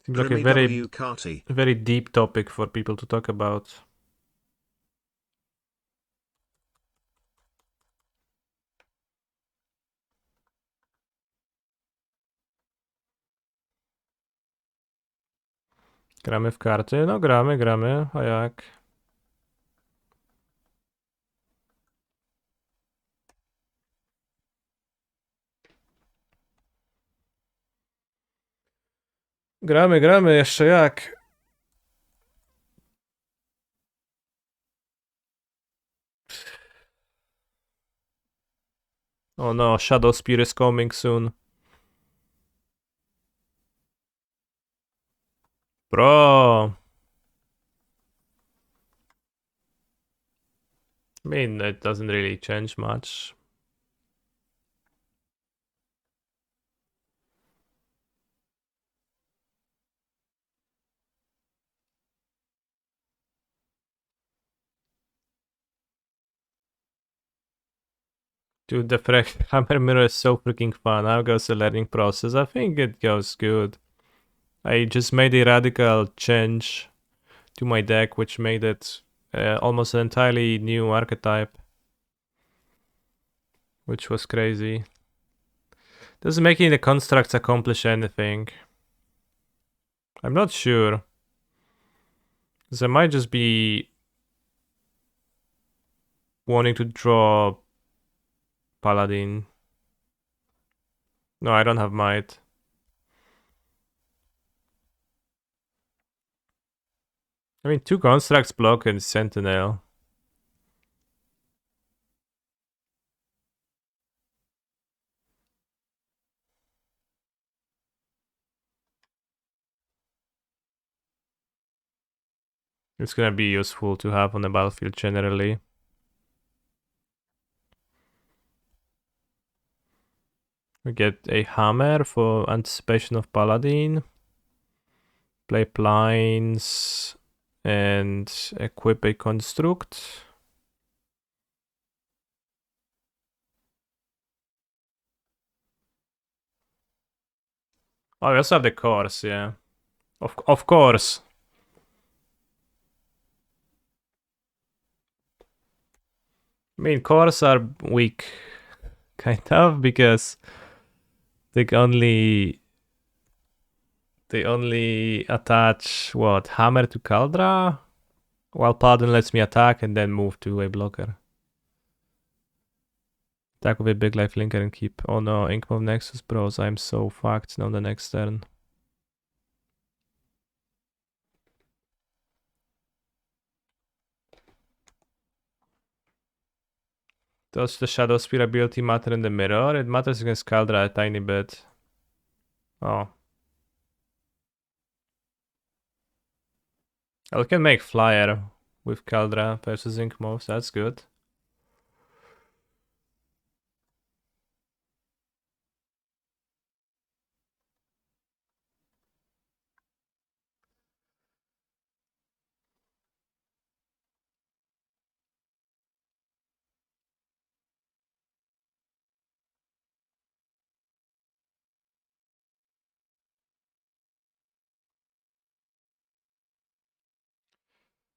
Seems like a Jimmy very, W. Carty. very deep topic for people to talk about. Gramy w karty? No gramy, a jak? Gramy, jeszcze jak? Oh no, Shadow Spear is coming soon. Bro! I mean, it doesn't really change much. Dude, the Hammer Mirror is so freaking fun. How goes the learning process? I think it goes good. I just made a radical change to my deck, which made it almost an entirely new archetype. Which was crazy. Doesn't making the constructs accomplish anything. I'm not sure. Because I might just be wanting to draw Paladin. No, I don't have Might. I mean, 2 constructs block and Sentinel. It's gonna be useful to have on the battlefield generally. We get a hammer for anticipation of Paladin. Play blinds and equip a construct. Oh, we also have the cores, yeah. Of course. I mean, cores are weak, kind of, because they only attach what, hammer to Kaldra, while Paladin lets me attack and then move to a blocker. Attack with a big life linker and keep. Oh no, Inkmoth Nexus Bros. I'm so fucked on the next turn. Does the Shadow Spear ability matter in the mirror? It matters against Kaldra a tiny bit. Oh. I can make Flyer with Kaldra versus Inkmoth, that's good.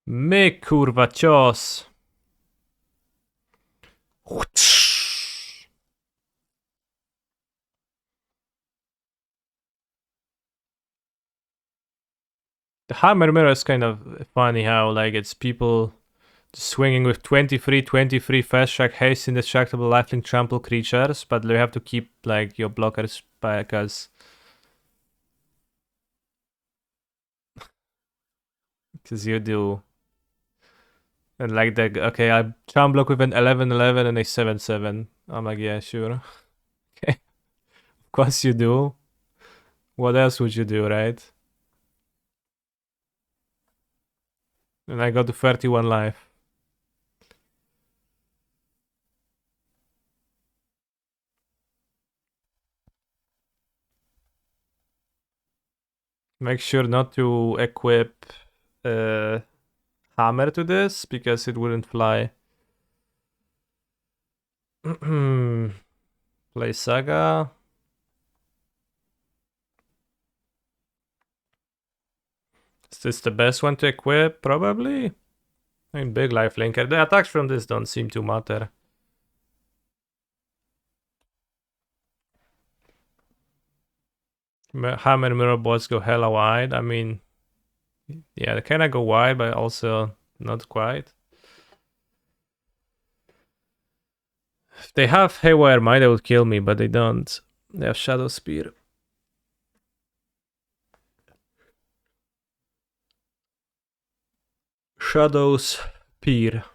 My kurwa cios. The Hammer Mirror is kind of funny how like it's people swinging with 23 fast track haste indestructible lifelink trample creatures, but you have to keep like your blockers because Because you do. And like the okay, I charm block with an 11-11 and a 7-7. I'm like, yeah, sure. Okay. Of course you do. What else would you do, right? And I got to 31 life. Make sure not to equip hammer to this because it wouldn't fly. Play Saga. Is this the best one to equip? Probably. I mean, big life linker. The attacks from this don't seem to matter. Hammer mirror bots go hella wide. I mean, yeah, they kind of go wide, but also not quite. If they have Haywire Might, they would kill me, but they don't. They have Shadow Spear. Shadow Spear.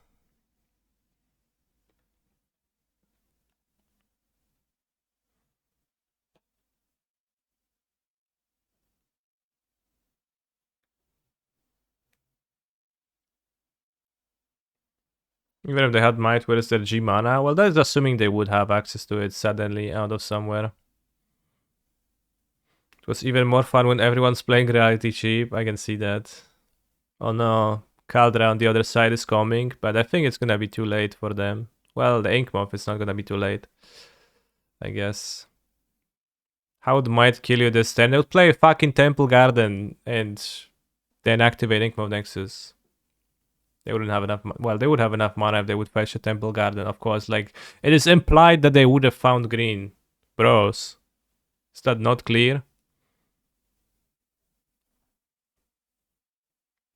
Even if they had Might, where is their G mana? Well, that is assuming they would have access to it suddenly out of somewhere. It was even more fun when everyone's playing Reality Cheap. I can see that. Oh no, Kaldra on the other side is coming, but I think it's gonna be too late for them. Well, the Ink Moth is not gonna be too late, I guess. How would Might kill you this turn? They would play fucking Temple Garden and then activate Ink Moth Nexus. They wouldn't have enough. Well, they would have enough mana if they would fetch a Temple Garden, of course. Like, it is implied that they would have found green. Bros. Is that not clear?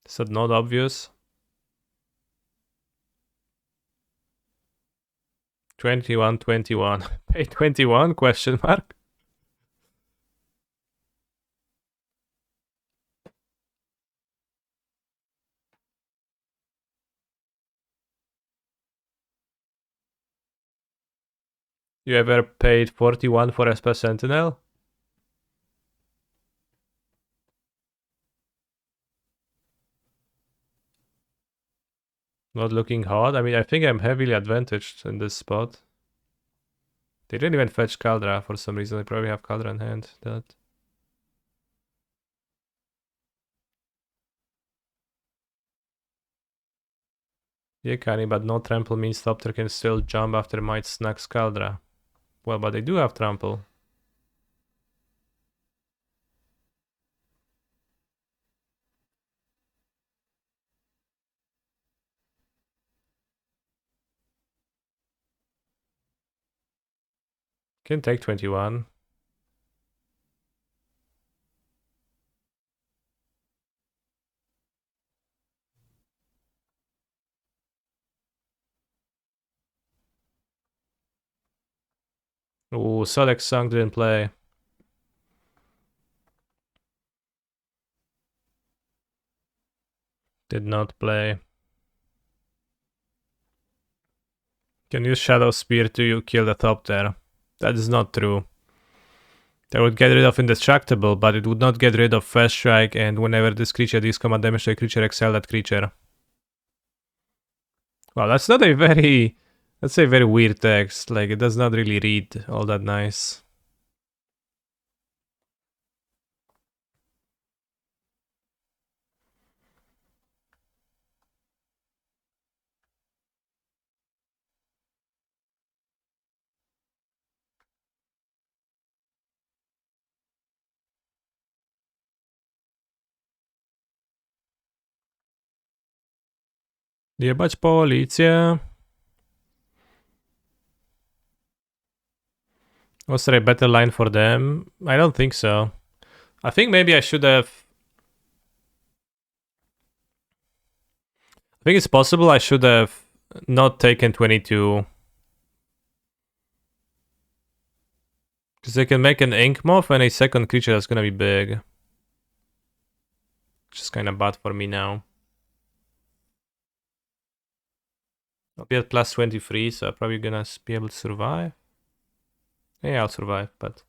Is that not obvious? 21-21. Pay 21? Question mark. You ever paid 41 for Esper Sentinel? Not looking hot. I mean, I think I'm heavily advantaged in this spot. They didn't even fetch Kaldra for some reason. They probably have Kaldra in hand. That. Yeah, Kani, but no trample means Thopter can still jump after Might snacks Kaldra. Well, but they do have trample. Can take 21. Ooh, Sodex Song didn't play. Did not play. Can use Shadow Spear to kill the Thopter. That is not true. That would get rid of Indestructible, but it would not get rid of First Strike, and whenever this creature deals command damage to a creature, exile that creature. Well, that's not a very... That's a very weird text. Like, it does not really read all that nice. Jebać policję. Was there a better line for them? I don't think so. I think maybe I should have... I think it's possible I should have not taken 22. Because they can make an Ink Moth and a second creature that's gonna be big. Which is kind of bad for me now. I'll be at plus 23, so I'm probably gonna be able to survive. Yeah, I'll survive, but...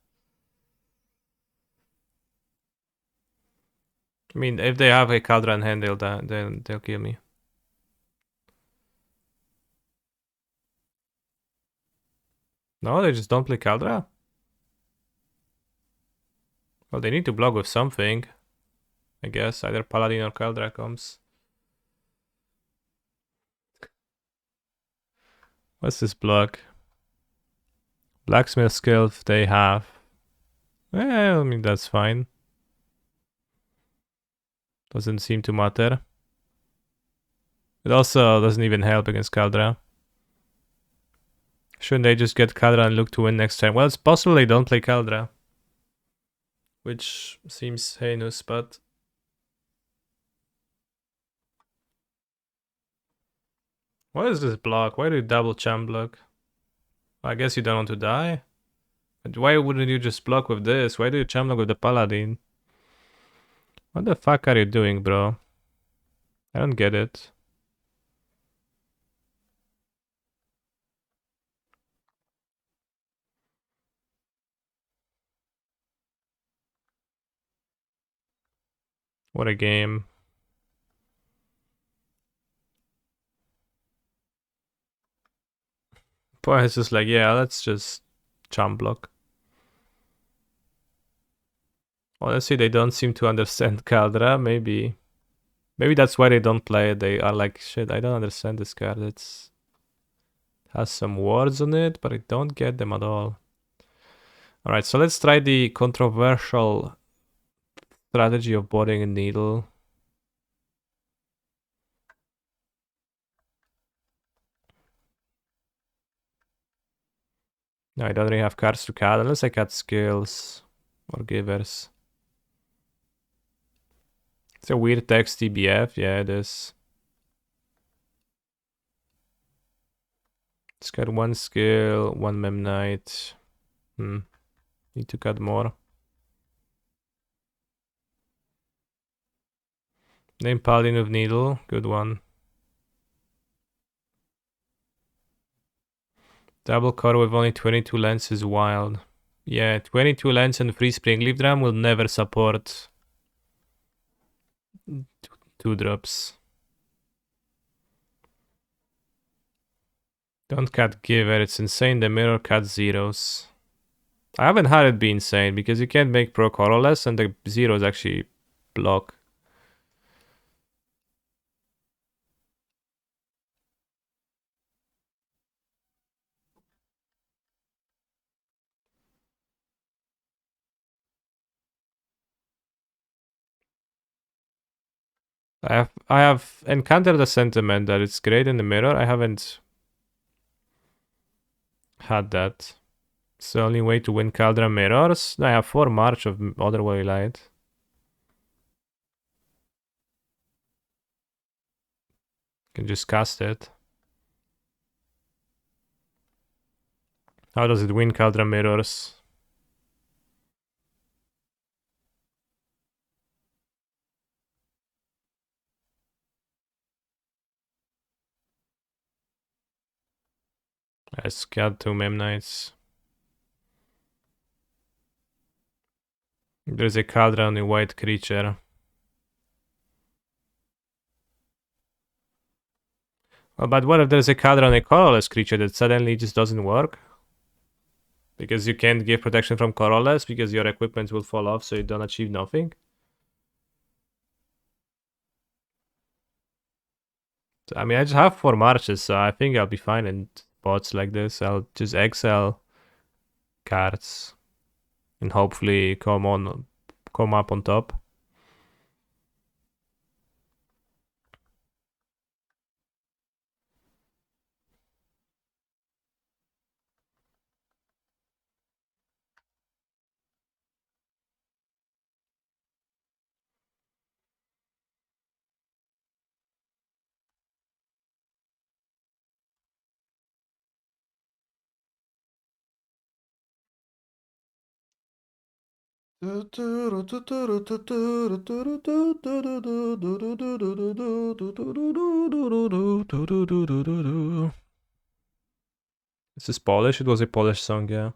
I mean, if they have a Kaldra in hand, they'll die, then they'll kill me. No, they just don't play Kaldra? Well, they need to block with something. I guess either Paladin or Kaldra comes. What's this block? Blacksmith skill they have. Well, I mean, that's fine. Doesn't seem to matter. It also doesn't even help against Kaldra. Shouldn't they just get Kaldra and look to win next time? Well, it's possible they don't play Kaldra. Which seems heinous, but... What is this block? Why do you double champ block? I guess you don't want to die? But why wouldn't you just block with this? Why do you champ block with the Paladin? What the fuck are you doing, bro? I don't get it. What a game. Boy, it's just like, yeah, let's just champ block. Honestly, they don't seem to understand Kaldra. Maybe that's why they don't play it. They are like, shit, I don't understand this card. It has some words on it, but I don't get them at all. Alright, so let's try the controversial strategy of boarding a needle. No, I don't really have cards to cut unless I cut skills or givers. It's a weird text TBF, yeah, it is. It's got one skill, one Memnite. Need to cut more. Name Paladin of Needle, good one. Double core with only 22 lens is wild. Yeah, 22 lens and free Springleaf Drum will never support 2 drops. Don't cut Giver, it's insane. The mirror cuts zeros. I haven't had it be insane because you can't make pro colorless and the zeros actually block. I have encountered the sentiment that it's great in the mirror. I haven't had that. It's the only way to win Caldra mirrors. I have 4 March of Otherworldly Light. Can just cast it. How does it win Caldra mirrors? I scaled 2 Memnites. There's a Caldra on a white creature. Well, but what if there's a Caldra on a colorless creature that suddenly just doesn't work? Because you can't give protection from colorless because your equipment will fall off so you don't achieve nothing? I mean, I just have 4 marches, so I think I'll be fine in spots like this. I'll just exile cards and hopefully come up on top. This is Polish? It was a Polish song, yeah.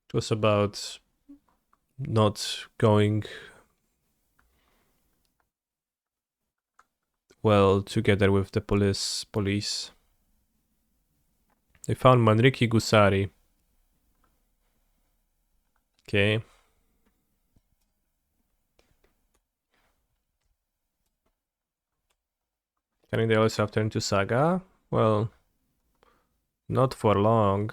It was about not going well together with the police. They found Manriki Gusari. Okay. Can they also have turned to Saga? Well, not for long.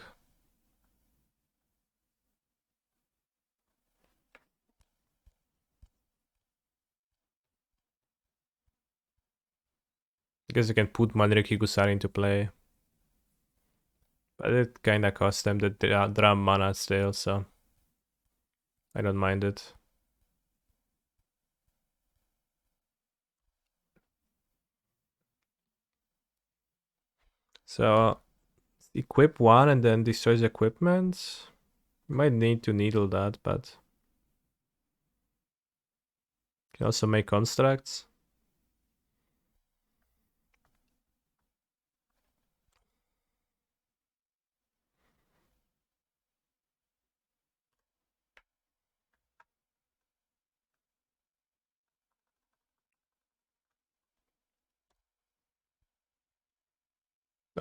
I guess you can put Manriki Gusari into play. But it kinda cost them the drum mana still, so I don't mind it. So equip one and then destroys equipment. You might need to needle that, but you can also make constructs.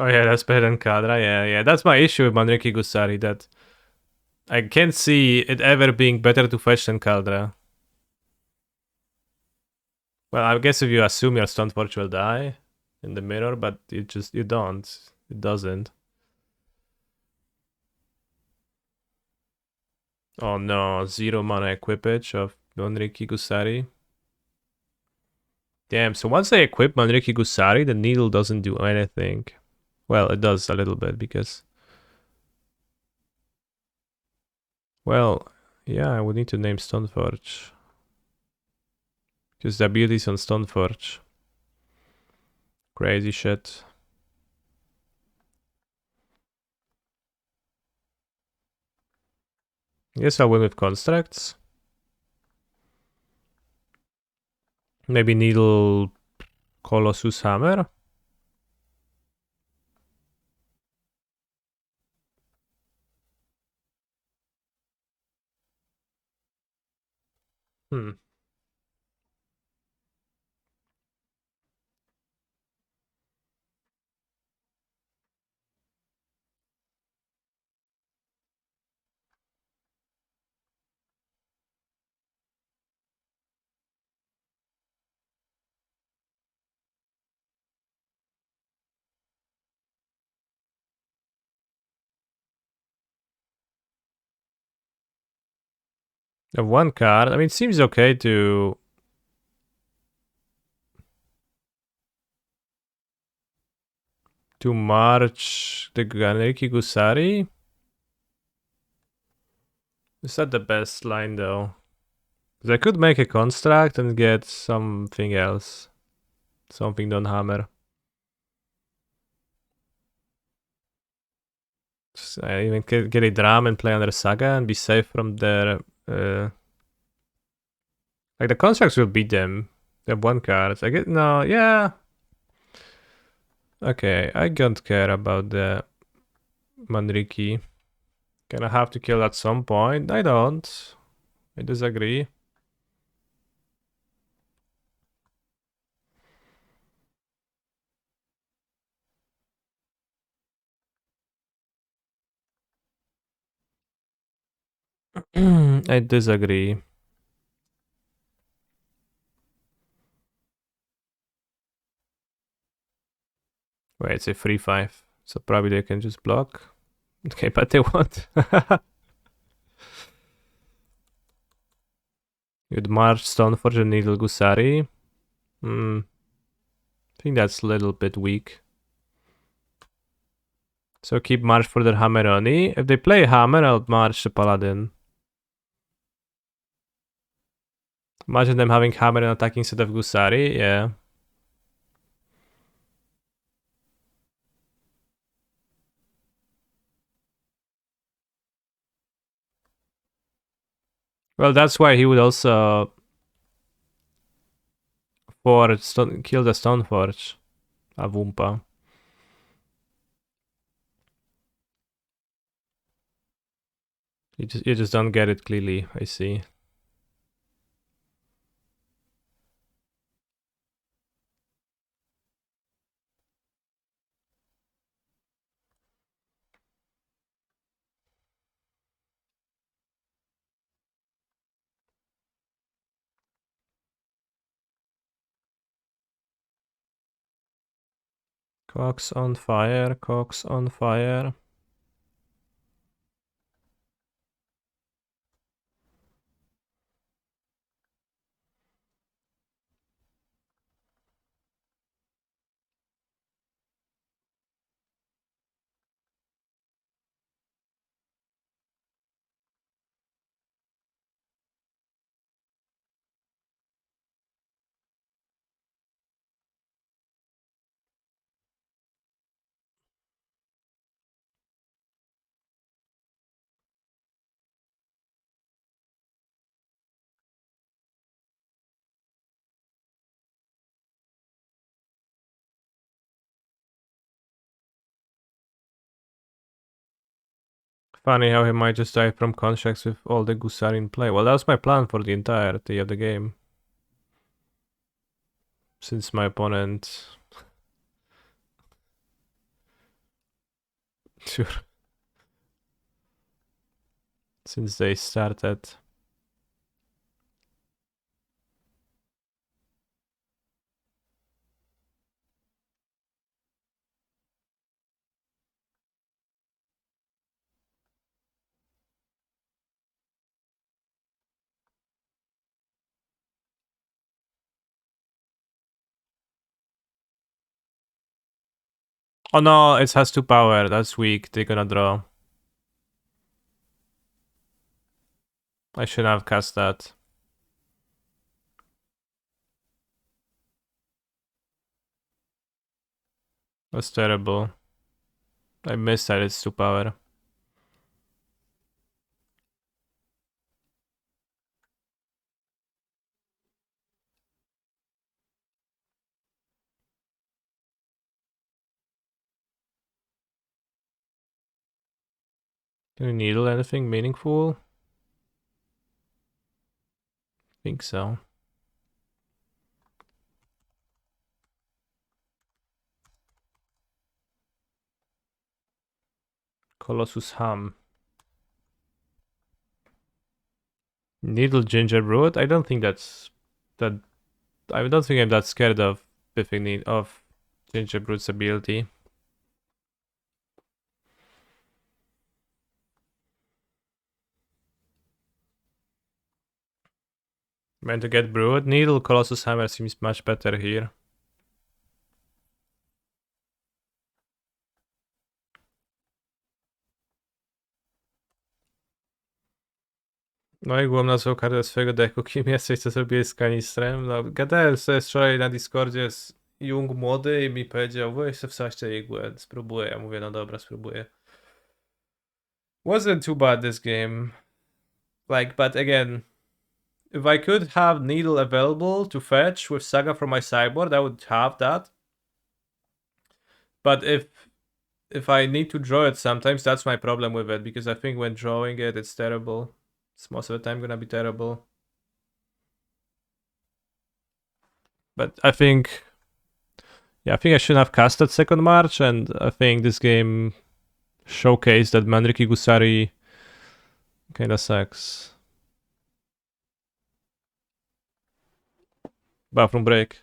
Oh yeah, that's better than Kadra. Yeah. That's my issue with Manriki Gusari, that I can't see it ever being better to fetch than Kaldra. Well, I guess if you assume your Stoneforge will die in the mirror, but you don't. It doesn't. Oh no, 0 mana equipage of Manriki Gusari. Damn, so once I equip Manriki Gusari, the needle doesn't do anything. Well, it does a little bit because... Well, yeah, I would need to name Stoneforge. Because the abilities on Stoneforge. Crazy shit. Yes, I'll win with constructs. Maybe needle Colossus Hammer. Hmm. Of one card. I mean, it seems okay to march the Manriki Gusari. Is that the best line though? Because I could make a construct and get something else. Something done hammer. I even get a drum and play under Saga and be safe from their... like the constructs will beat them. They have one card. I get... No, yeah. Okay, I don't care about the Manriki. Gonna have to kill at some point. I don't. I disagree. I disagree. Wait, it's a 3-5. So probably they can just block. Okay, but they won't. You'd march Stoneforge and Needle Gusari. I think that's a little bit weak. So keep march for their Hammeroni. If they play Hammer, I'll march the Paladin. Imagine them having Hammer and attacking instead of Gusari, yeah. Well, that's why he would also kill the Stoneforge, a Wumpa. You just don't get it clearly, I see. Cox on fire, Cox on fire. Funny how he might just die from contracts with all the Gusari in play. Well, that was my plan for the entirety of the game. Since my opponent... Sure. Since they started. Oh no, it has 2 power. That's weak. They're gonna draw. I shouldn't have cast that. That's terrible. I missed that it's 2 power. Can you needle anything meaningful? Think so. Colossus Ham. Needle Gingerbread? I don't think that's that. I don't think I'm that scared of biffing of Gingerbread's ability. Meant to get Brood. Needle Colossus Hammer seems much better here. No i główna kartę swojego decku, kim jesteś, co zrobiłeś z kanistrem? No, gadałem sobie wczoraj na Discordzie z Jung młody i mi powiedział, weź sobie wsadź tę igłę, spróbuję. Ja mówię, no dobra, spróbuję. Wasn't too bad this game. Like, but again, if I could have Needle available to fetch with Saga from my sideboard, I would have that. But if I need to draw it sometimes, that's my problem with it, because I think when drawing it, it's terrible. It's most of the time gonna be terrible. But I think, yeah, I think I shouldn't have casted second March, and I think this game showcased that Manriki Gusari kinda sucks. Bathroom break.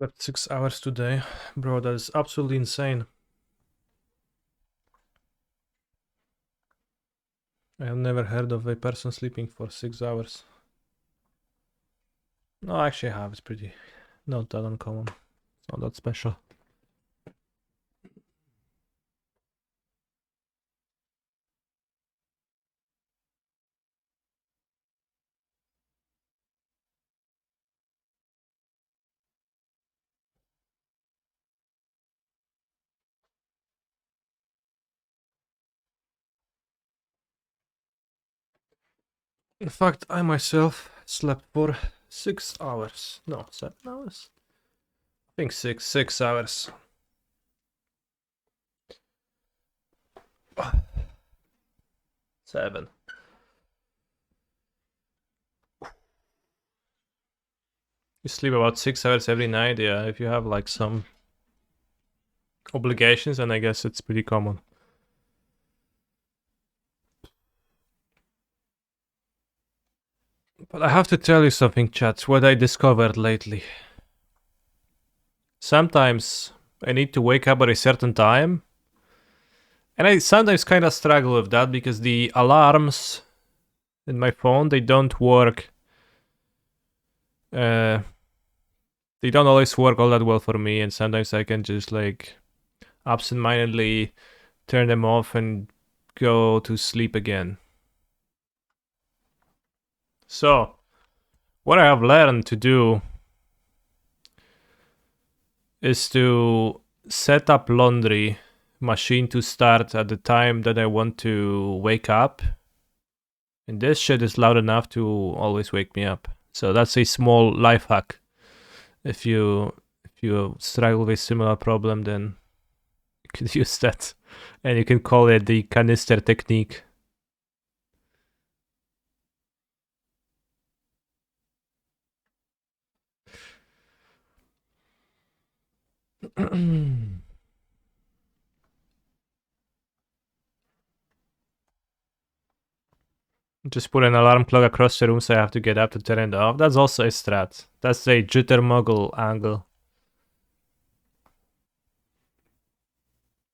Slept 6 hours today. Bro, that is absolutely insane. I have never heard of a person sleeping for 6 hours. No, actually I have. It's pretty not that uncommon. It's not that special. In fact, I myself slept for 6 hours. No, 7 hours? I think 6 hours. Seven. You sleep about 6 hours every night, yeah. If you have like some obligations, and I guess it's pretty common. But I have to tell you something, chat, what I discovered lately. Sometimes I need to wake up at a certain time. And I sometimes kind of struggle with that because the alarms in my phone, they don't work. They don't always work all that well for me, and sometimes I can just like absentmindedly turn them off and go to sleep again. So, what I have learned to do is to set up laundry machine to start at the time that I want to wake up. And this shit is loud enough to always wake me up. So that's a small life hack. If you struggle with a similar problem, then you could use that. And you can call it the canister technique. Just put an alarm clock across the room so I have to get up to turn it off. That's also a strat. That's a jitter mogul angle.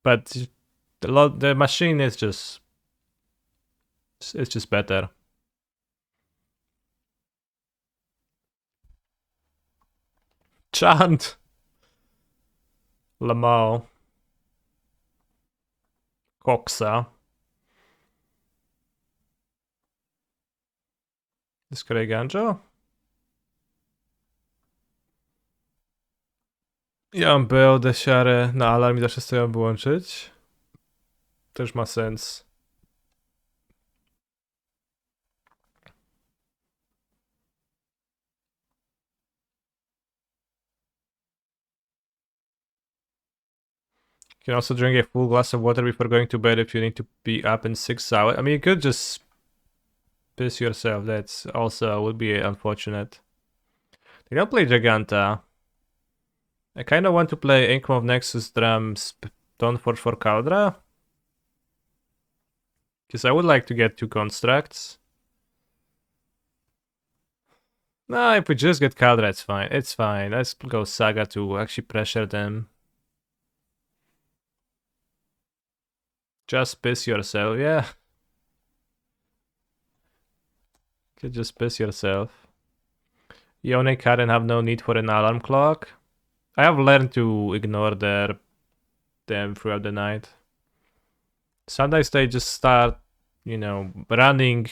But the machine is just... it's just better. Chant! Lamau. Coxa. Discreet Ganjo? Ja mam bełdę siarę na alarm i zawsze chcę ją wyłączyć. Też ma sens. You can also drink a full glass of water before going to bed if you need to be up in 6 hours. I mean, you could just piss yourself. That's also would be unfortunate. They don't play Giganta. I kind of want to play Income of Nexus Drums Stoneforge for Caldra. Because I would like to get 2 constructs. No, if we just get Caldra, it's fine. It's fine. Let's go Saga to actually pressure them. Just piss yourself, yeah. You could just piss yourself. Yone Karen have no need for an alarm clock. I have learned to ignore them throughout the night. Sometimes they just start, you know, running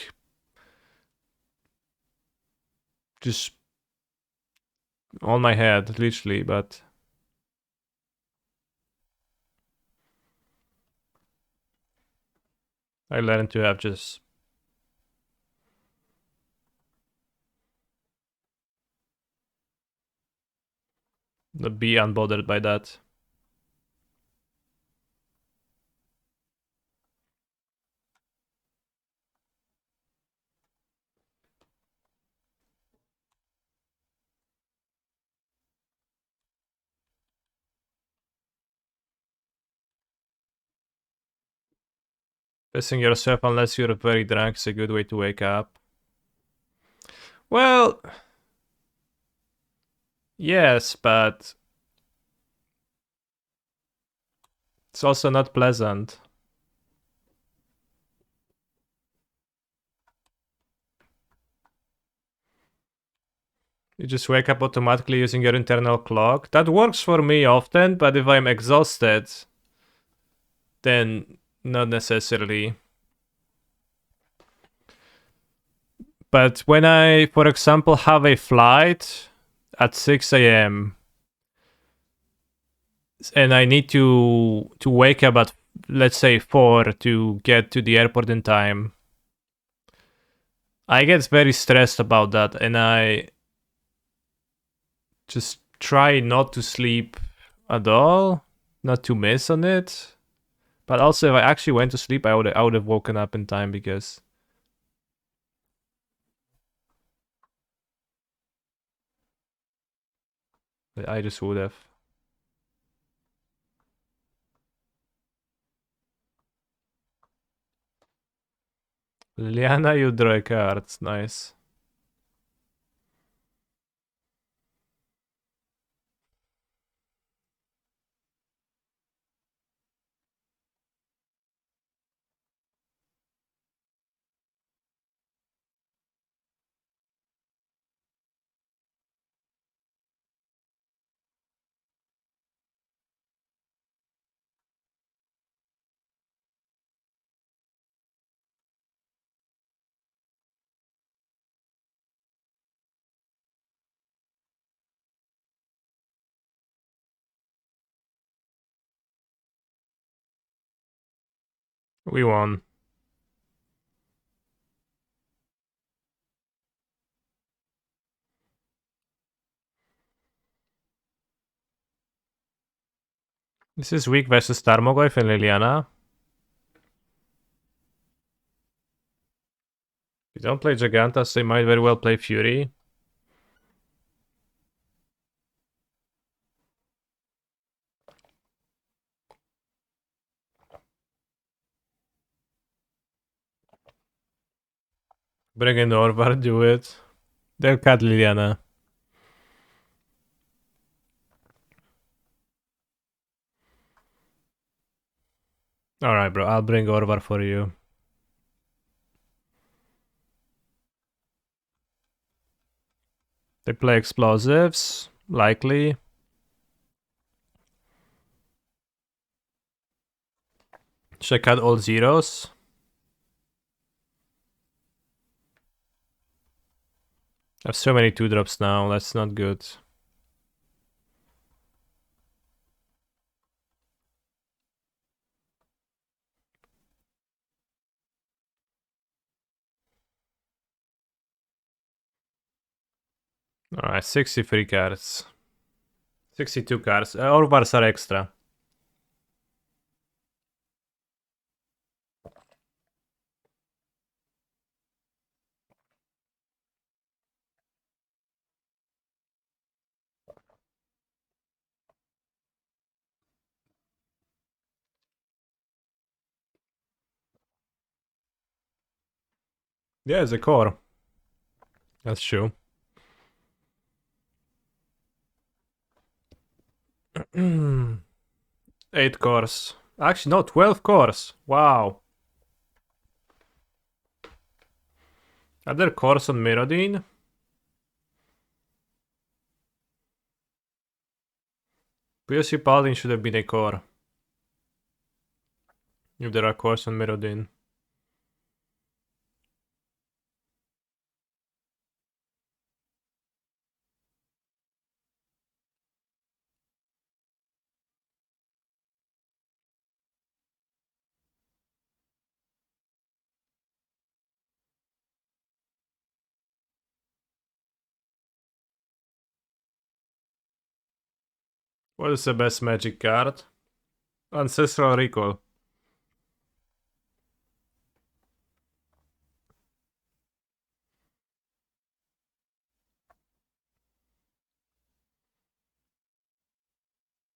just on my head, literally, but I learned to have just be unbothered by that. Pissing yourself unless you're very drunk is a good way to wake up. Well, yes, but It's also not pleasant. You just wake up automatically using your internal clock. That works for me often, but if I'm exhausted, then not necessarily. But when I, for example, have a flight at 6 a.m. and I need to wake up at, let's say, 4 to get to the airport in time, I get very stressed about that, and I just try not to sleep at all, not to miss on it. But also, if I actually went to sleep, I would have woken up in time because I just would have. Liliana, you draw a card. Nice. We won. This is weak versus Tarmogoyf and Liliana. If you don't play Gigantas, they might very well play Fury. Bring in Orvar, do it. They'll cut Liliana. Alright, bro, I'll bring Orvar for you. They play explosives, likely. Check out all zeros. I have so many 2-drops now, that's not good. Alright, 63 cards. 62 cards. Orvars are extra. Yeah, it's a core. That's true. 8 cores. Actually, no, 12 cores. Wow. Are there cores on Mirrodin? PSU Paladin should have been a core. If there are cores on Mirrodin. What is the best magic card? Ancestral Recall.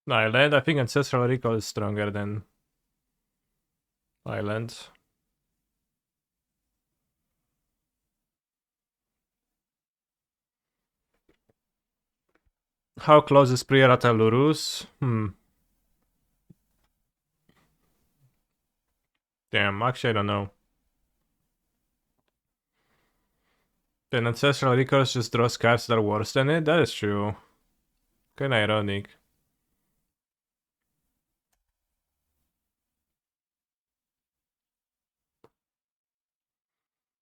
Island. I think Ancestral Recall is stronger than Island. How close is Priorata Lurus? Damn, actually I don't know. Then Ancestral Recourse just draws cards that are worse than it? That is true. Kinda ironic.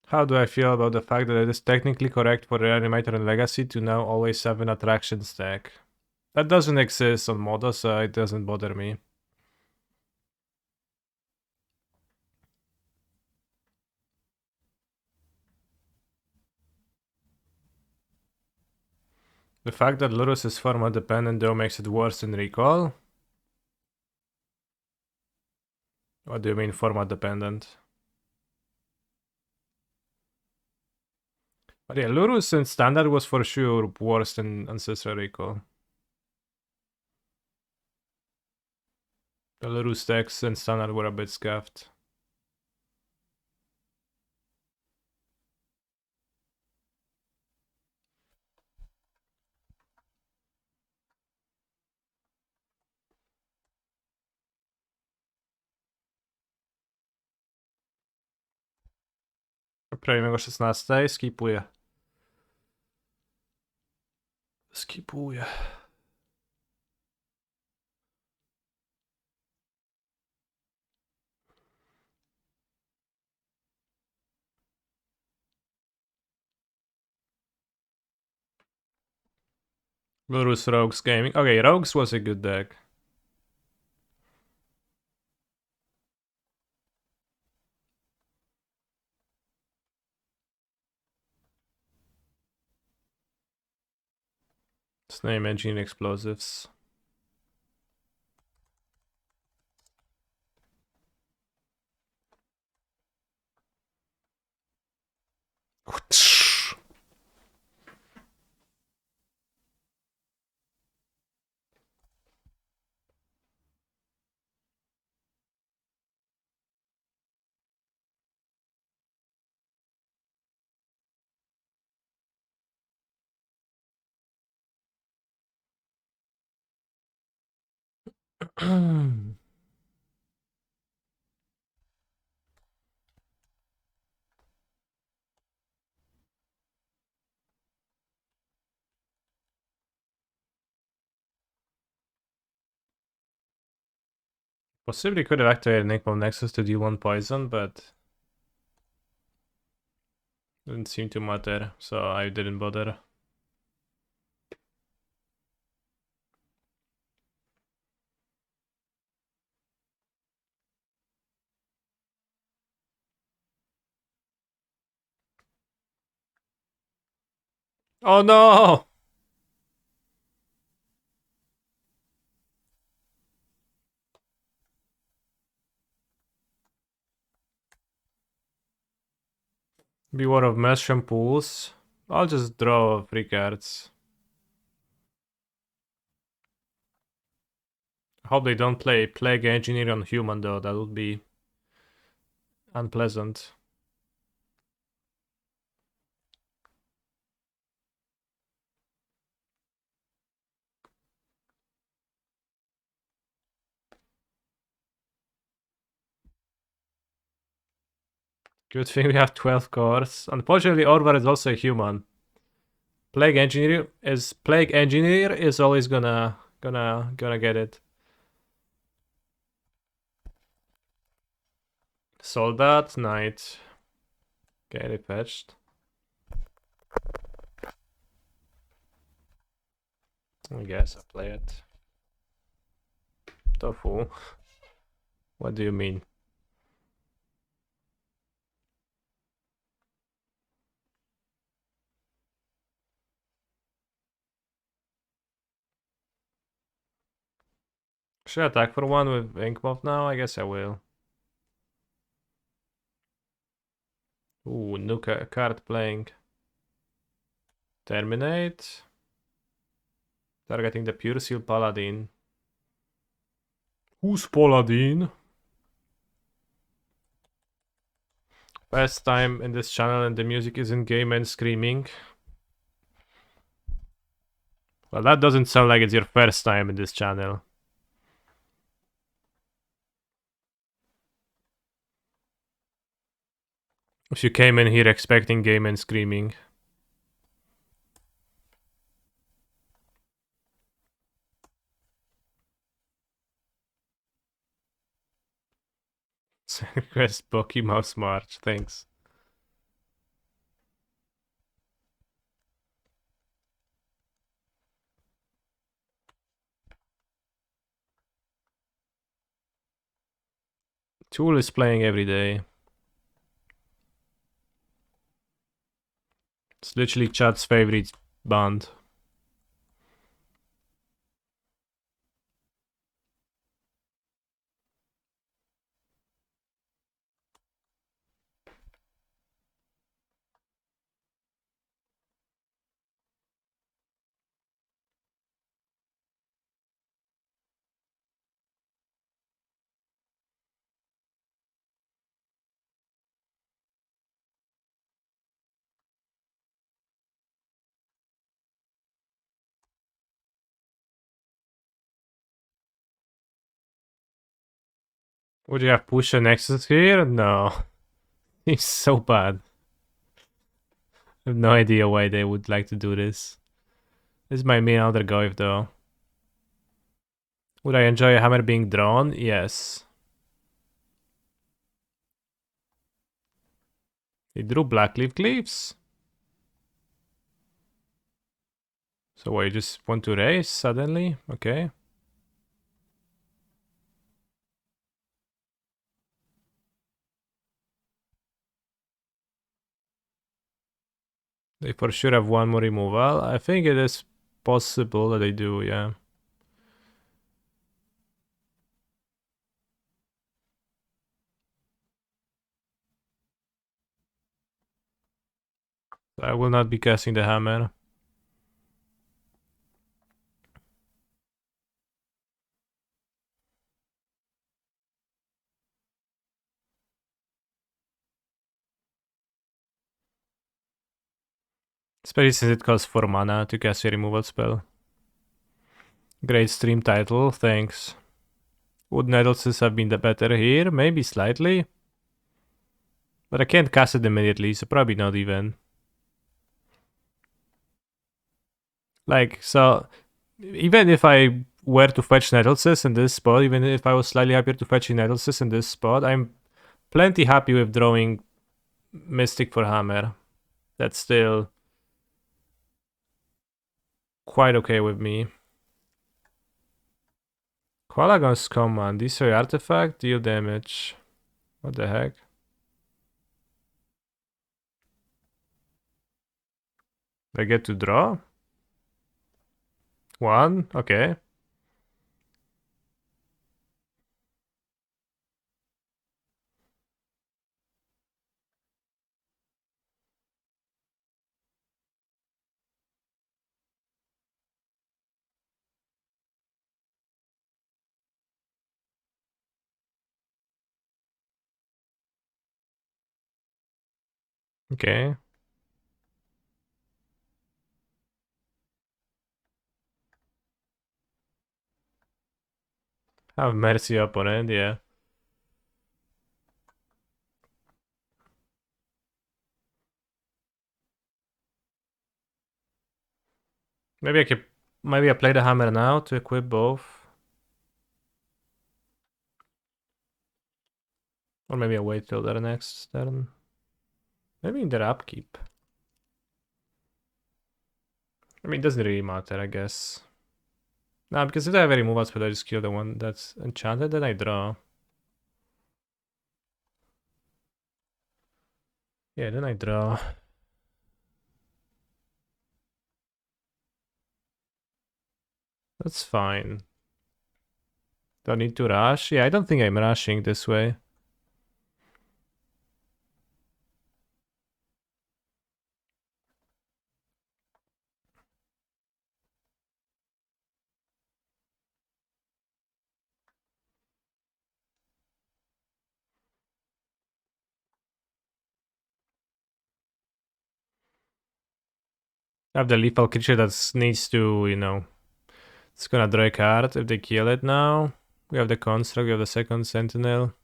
How do I feel about the fact that it is technically correct for Reanimator and Legacy to now always have an attraction stack? That doesn't exist on Moda, so it doesn't bother me. The fact that Lurrus is format dependent though makes it worse in Recall? What do you mean format dependent? But yeah, Lurrus in Standard was for sure worse than Ancestral Recall. The Lurrus decks in Standard were a bit scuffed. Prawie go 16, skipuję. Skipuję. Lurrus Rogues Gaming. Okay, Rogues was a good deck. Snake Engine Explosives. Possibly could have activated Nikmo Nexus to deal 1 poison, but didn't seem to matter, so I didn't bother. Oh no! Beware of Mushroom Pools. I'll just draw 3 cards. I hope they don't play Plague Engineer on human though, that would be unpleasant. Good thing we have 12 cards. Unfortunately, Orvar is also a human. Plague Engineer is always gonna get it. Soldat, Knight. Okay, they fetched. I guess I play it. Tofu. What do you mean? Should I attack for 1 with Inkmoth now? I guess I will. Ooh, new card playing. Terminate. Targeting the Pure Seal Paladin. Who's Paladin? Best time in this channel and the music isn't gay men screaming. Well, that doesn't sound like it's your first time in this channel. If you came in here expecting game and screaming. Request Pokemon March, thanks. Tool is playing every day. It's literally chat's favorite band. Would you have push a Nexus here? No. He's so bad. I have no idea why they would like to do this. This might be another Goif though. Would I enjoy a hammer being drawn? Yes. He drew Blackleaf Glyphs. So what, you just want to race suddenly? Okay. They for sure have one more removal. I think it is possible that they do, yeah. I will not be casting the hammer. Especially since it costs 4 mana to cast a removal spell. Great stream title, thanks. Would Nettlesis have been the better here? Maybe slightly. But I can't cast it immediately, so probably not even. Like, so even if I were to fetch Nettlesis in this spot, even if I was slightly happier to fetch Nettlesis in this spot, I'm plenty happy with drawing Mystic for Hammer. That's still quite okay with me. Qualagon's command, destroy artifact, deal damage. What the heck? I get to draw? 1, okay. Okay. Have mercy opponent, yeah. Maybe I play the hammer now to equip both. Or maybe I wait till their next turn. Maybe in their upkeep. I mean, it doesn't really matter, I guess. Nah, because if I have a removal spell, I just kill the one that's enchanted, then I draw. Yeah, then I draw. That's fine. Don't need to rush. Yeah, I don't think I'm rushing this way. I have the lethal creature that needs to, you know, it's gonna draw a card if they kill it now. We have the construct, we have the second sentinel.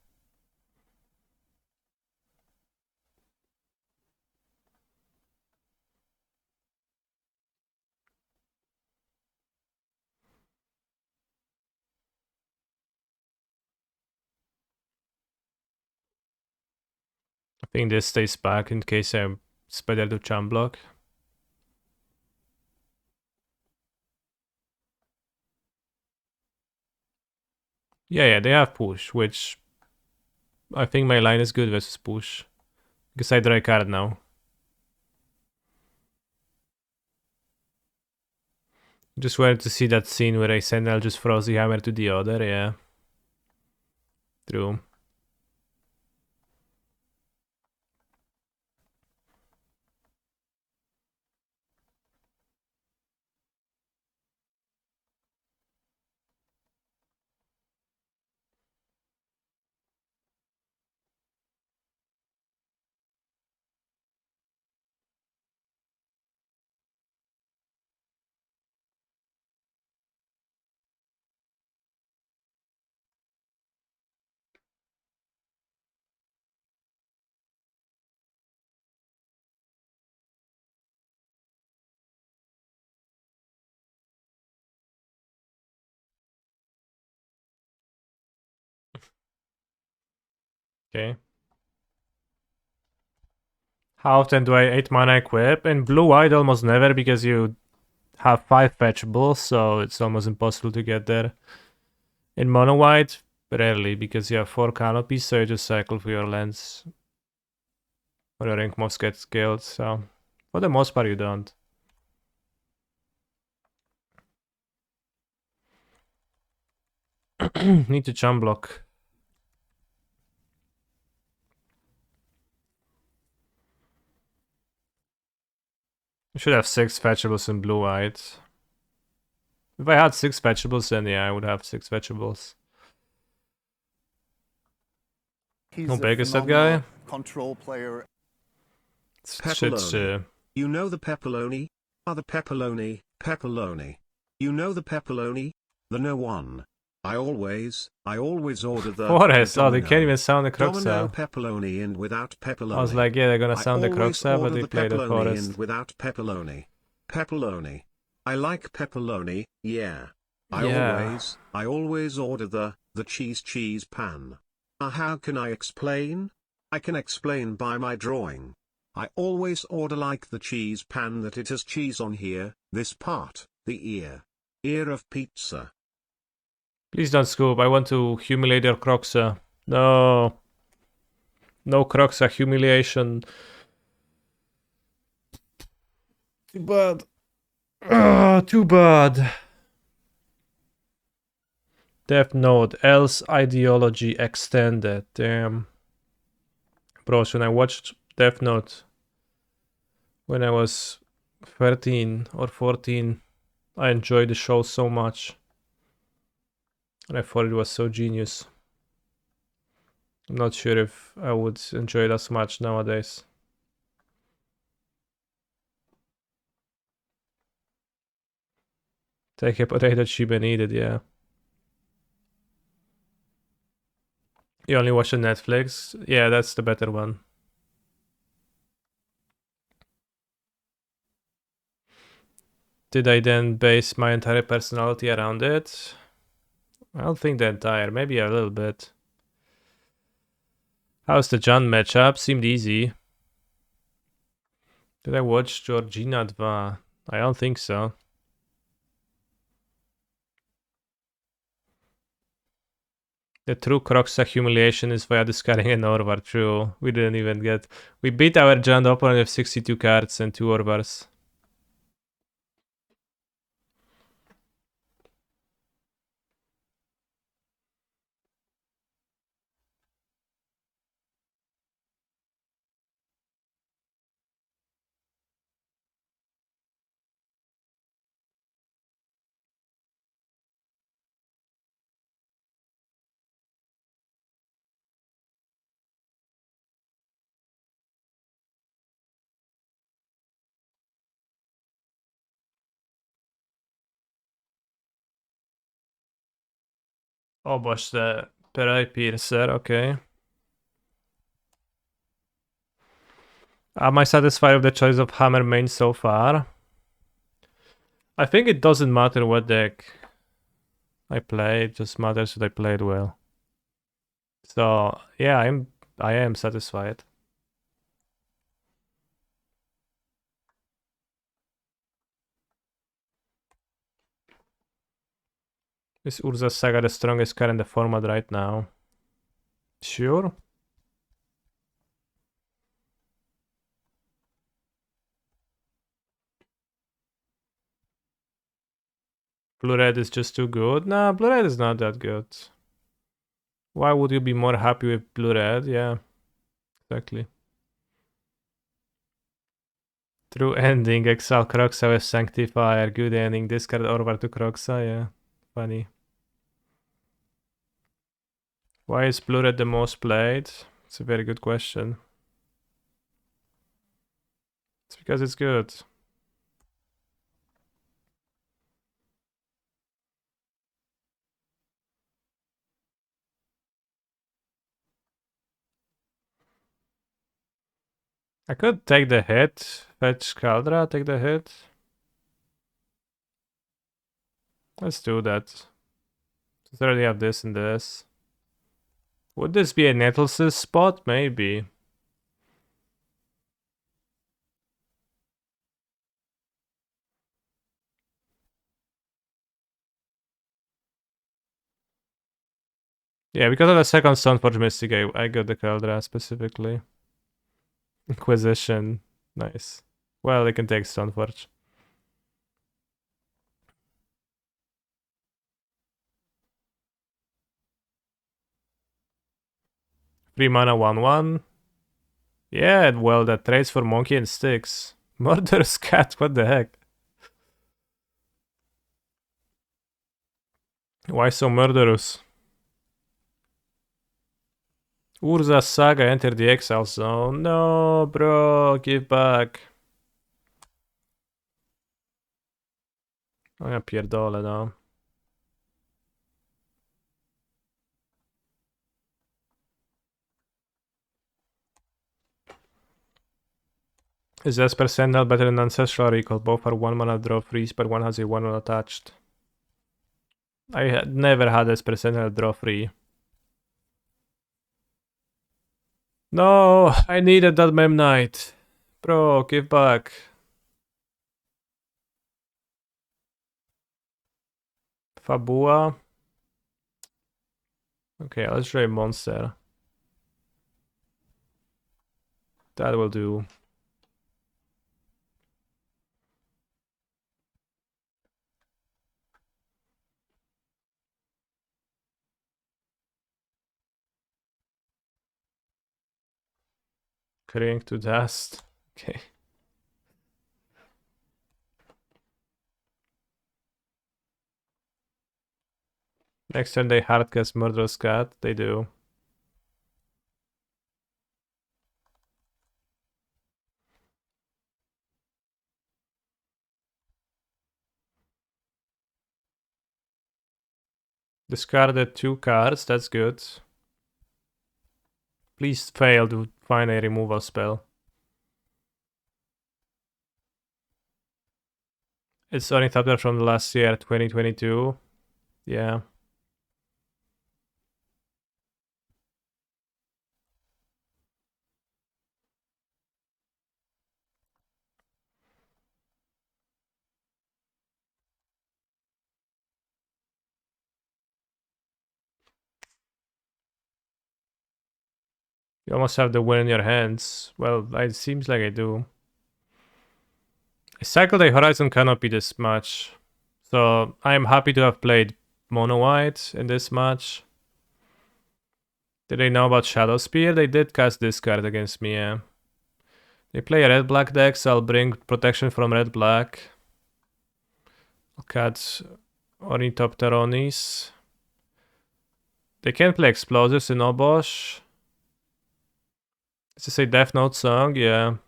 I think this stays back in case it's better to jump block. Yeah, they have push, which I think my line is good versus push. Because I draw a card now. Just wanted to see that scene where I Sentinel just throws the hammer to the other, yeah. True. Okay. How often do I 8 mana equip? In blue-white, almost never, because you have 5 fetchables, so it's almost impossible to get there. In mono-white, rarely, because you have 4 canopies, so you just cycle for your lands. Or your rank most gets killed, so for the most part you don't. Need to jump block. I should have 6 fetchables in blue-white. If I had 6 fetchables, then yeah, I would have 6 fetchables. He's How a big is that phenomenal guy? control player. Pepperoni. You know the pepperoni? The pepperoni, pepperoni. You know the pepperoni? The no one. I always order the Forest, oh, they domino. can't even sound the Domino Kroxa. pepperoni and without pepperoni. I was like, yeah, they're gonna sound the Kroxa, but they played the pepperoni Forest. and without pepperoni. Pepperoni. I like pepperoni, yeah. I always order the cheese pan. How can I explain? I can explain by my drawing. I always order like the cheese pan that it has cheese on here, this part, the ear of pizza. Please don't scoop, I want to humiliate your Kroxa. No. No Kroxa humiliation. Too bad. Too bad. Death Note, else ideology extended. Damn. Bros, when I watched Death Note when I was 13 or 14, I enjoyed the show so much. And I thought it was so genius. I'm not sure if I would enjoy it as much nowadays. Take a potato chip and eat it, yeah. You only watch on Netflix? Yeah, that's the better one. Did I then base my entire personality around it? I don't think the entire, maybe a little bit. How's the John matchup? Seemed easy. Did I watch Georgina 2? I don't think so. The true Kroxa humiliation is via discarding an Orvar. True. We didn't even get... We beat our giant opponent with 62 cards and 2 Orvars. Oh, bosh, the Perai Piercer, okay. Am I satisfied with the choice of Hammer main so far? I think it doesn't matter what deck I play, it just matters that I played well. So, yeah, I am satisfied. Is Urza Saga the strongest card in the format right now? Sure. Blue Red is just too good? Nah, Blue Red is not that good. Why would you be more happy with Blue Red? Yeah, exactly. True ending, exile Kroxa with Sanctifier. Good ending, discard Orvar to Kroxa, yeah. Funny. Why is Blue Red the most played? It's a very good question. It's because it's good. I could take the hit. Fetch Kaldra, take the hit. Let's do that. Just already have this and this. Would this be a Nettles' spot? Maybe. Yeah, because of the second Stoneforge Mystic, I got the Kaldra specifically. Inquisition. Nice. Well, they can take Stoneforge. Free mana 1/1. Yeah, well, that trades for Monkey and Sticks. Murderous Cat, what the heck? Why so murderous? Urza Saga entered the exile zone. No, bro, give back. Oh ja pierdolę, no. Is Esper Sentinel better than Ancestral Recall? Both are 1 mana draw freeze, but one has a 1/1 attached. I had never had Esper Sentinel draw free. No, I needed that Mem Knight. Bro, give back. Fabua. Okay, let's try Monster. That will do. Cring to dust. Okay. Next turn they hardcast Murderous Cat. They do. Discarded 2 cards. That's good. Please fail to find a removal spell. It's Ornithopter from the last year, 2022. Yeah. You almost have the win in your hands. Well, it seems like I do. I cycled a Horizon Canopy this match, so I am happy to have played Mono White in this match. Did they know about Shadow Spear? They did cast this card against me, yeah. They play a red-black deck, so I'll bring protection from red-black. I'll catch Ornithopteronis. They can play Explosives in Obosh. Is this a Death Note song? Yeah.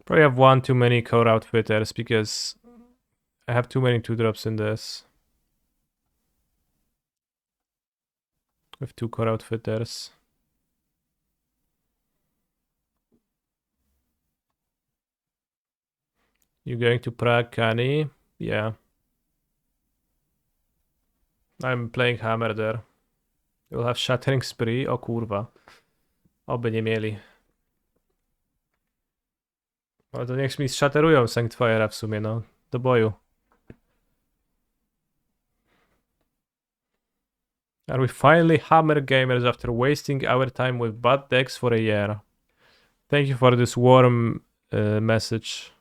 Probably have one too many Core Outfitters because I have too many 2-drops in this. With 2 Core Outfitters. You going to Prague, Kani? Yeah. I'm playing Hammer there. You'll have Shattering Spree, o kurwa. Oby nie mieli. No to niech mi zshaterują Sanctifiera w sumie, no. Do boju. Are we finally Hammer gamers after wasting our time with bad decks for a year? Thank you for this warm message,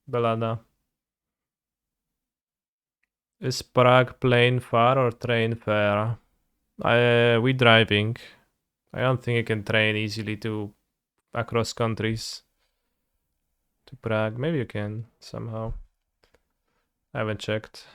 Belana. Is Prague plane far or train fair? We driving. I don't think you can train easily to across countries to Prague. Maybe you can somehow. I haven't checked.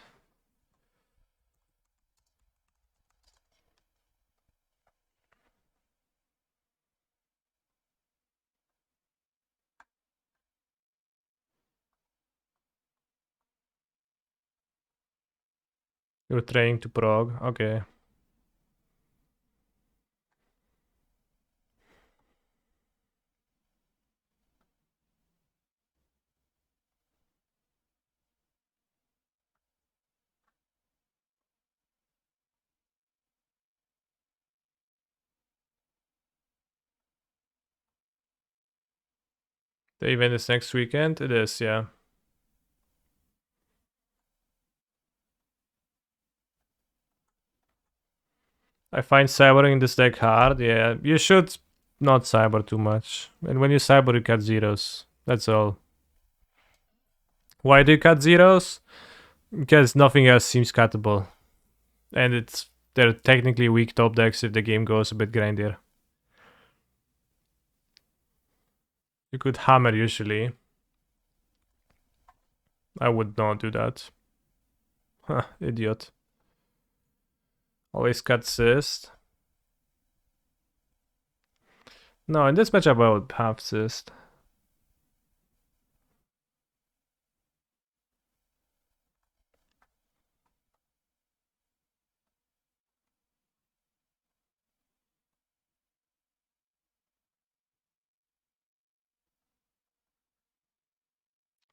You're training to Prague. Okay. The event is next weekend? It is, yeah. I find cybering this deck hard. Yeah, you should not cyber too much. And when you cyber, you cut zeros. That's all. Why do you cut zeros? Because nothing else seems cuttable. And they're technically weak top decks if the game goes a bit grindier. You could hammer usually. I would not do that. Huh, idiot. Always cut cyst. No, in this matchup I would have cyst.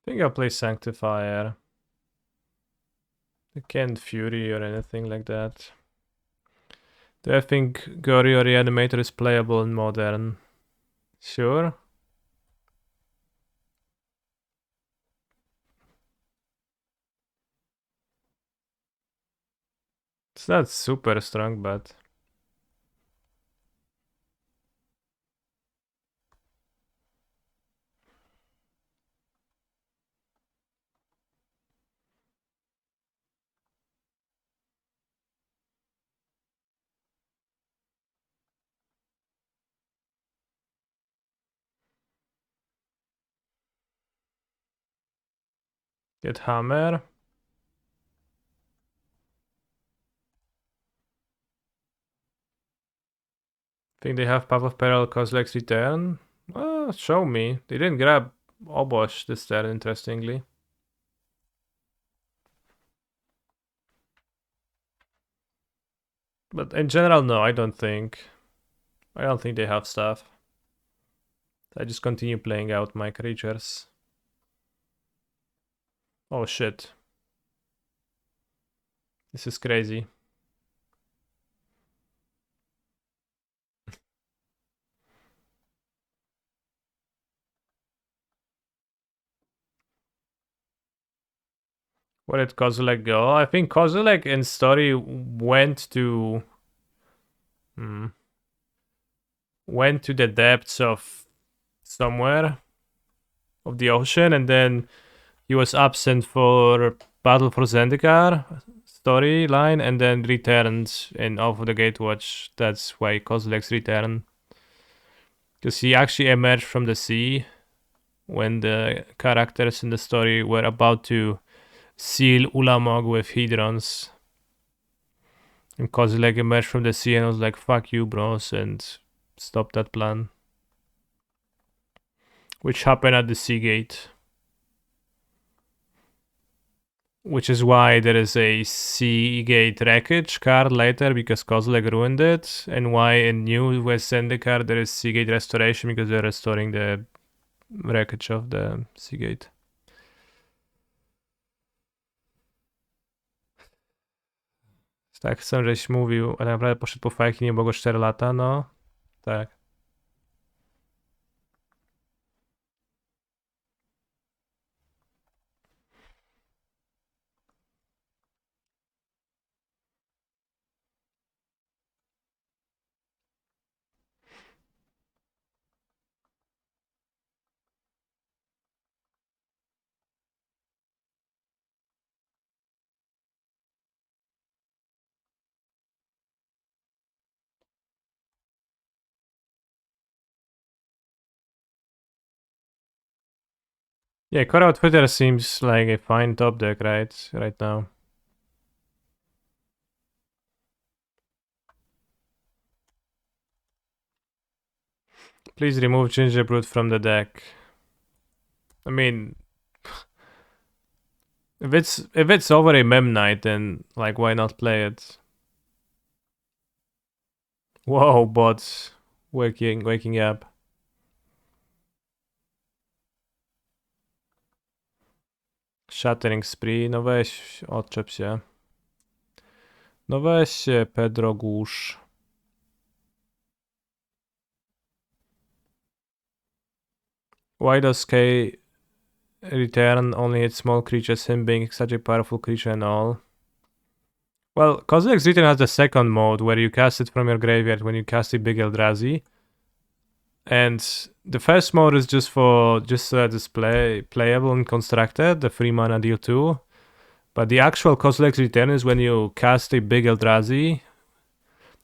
I think I'll play Sanctifier. I can't Fury or anything like that. Do I think Gory or Reanimator is playable in Modern? Sure. It's not super strong, but... Get Hammer. Think they have Path of Peril, Kozilek's Return? Show me. They didn't grab Obosh this turn, interestingly. But in general, no, I don't think. I don't think they have stuff. I just continue playing out my creatures. Oh shit. This is crazy. Where did Kozilek go? I think Kozilek in story went to... went to the depths of somewhere of the ocean, and then he was absent for Battle for Zendikar storyline, and then returned in Off of the Gatewatch. That's why Kozilek's return. Because he actually emerged from the sea when the characters in the story were about to seal Ulamog with Hedrons. And Kozilek emerged from the sea and was like, fuck you, bros, and stopped that plan. Which happened at the Seagate. Which is why there is a Seagate wreckage card later, because Kozilek ruined it. And why in New West Zendikar there is Seagate restoration, because they're restoring the wreckage of the Seagate. Tak chcę, żeś mówił, a tak naprawdę poszedł po fajki, nie było go 4 lata, no. Tak. Yeah, Coral Twitter seems like a fine top deck, right now. Please remove Gingerbrute from the deck. I mean, if it's over a Mem Knight, then like why not play it? Whoa, bots waking up. Shattering Spree, no weź, odczep się. No weź się, Pedro Głusz. Why does K return only hit small creatures, him being such a powerful creature and all? Well, Kozilek's Return has the second mode where you cast it from your graveyard when you cast a big Eldrazi. And the first mode is just display playable and constructed, the 3 mana deal 2. But the actual Kozilek's Return is when you cast a big Eldrazi,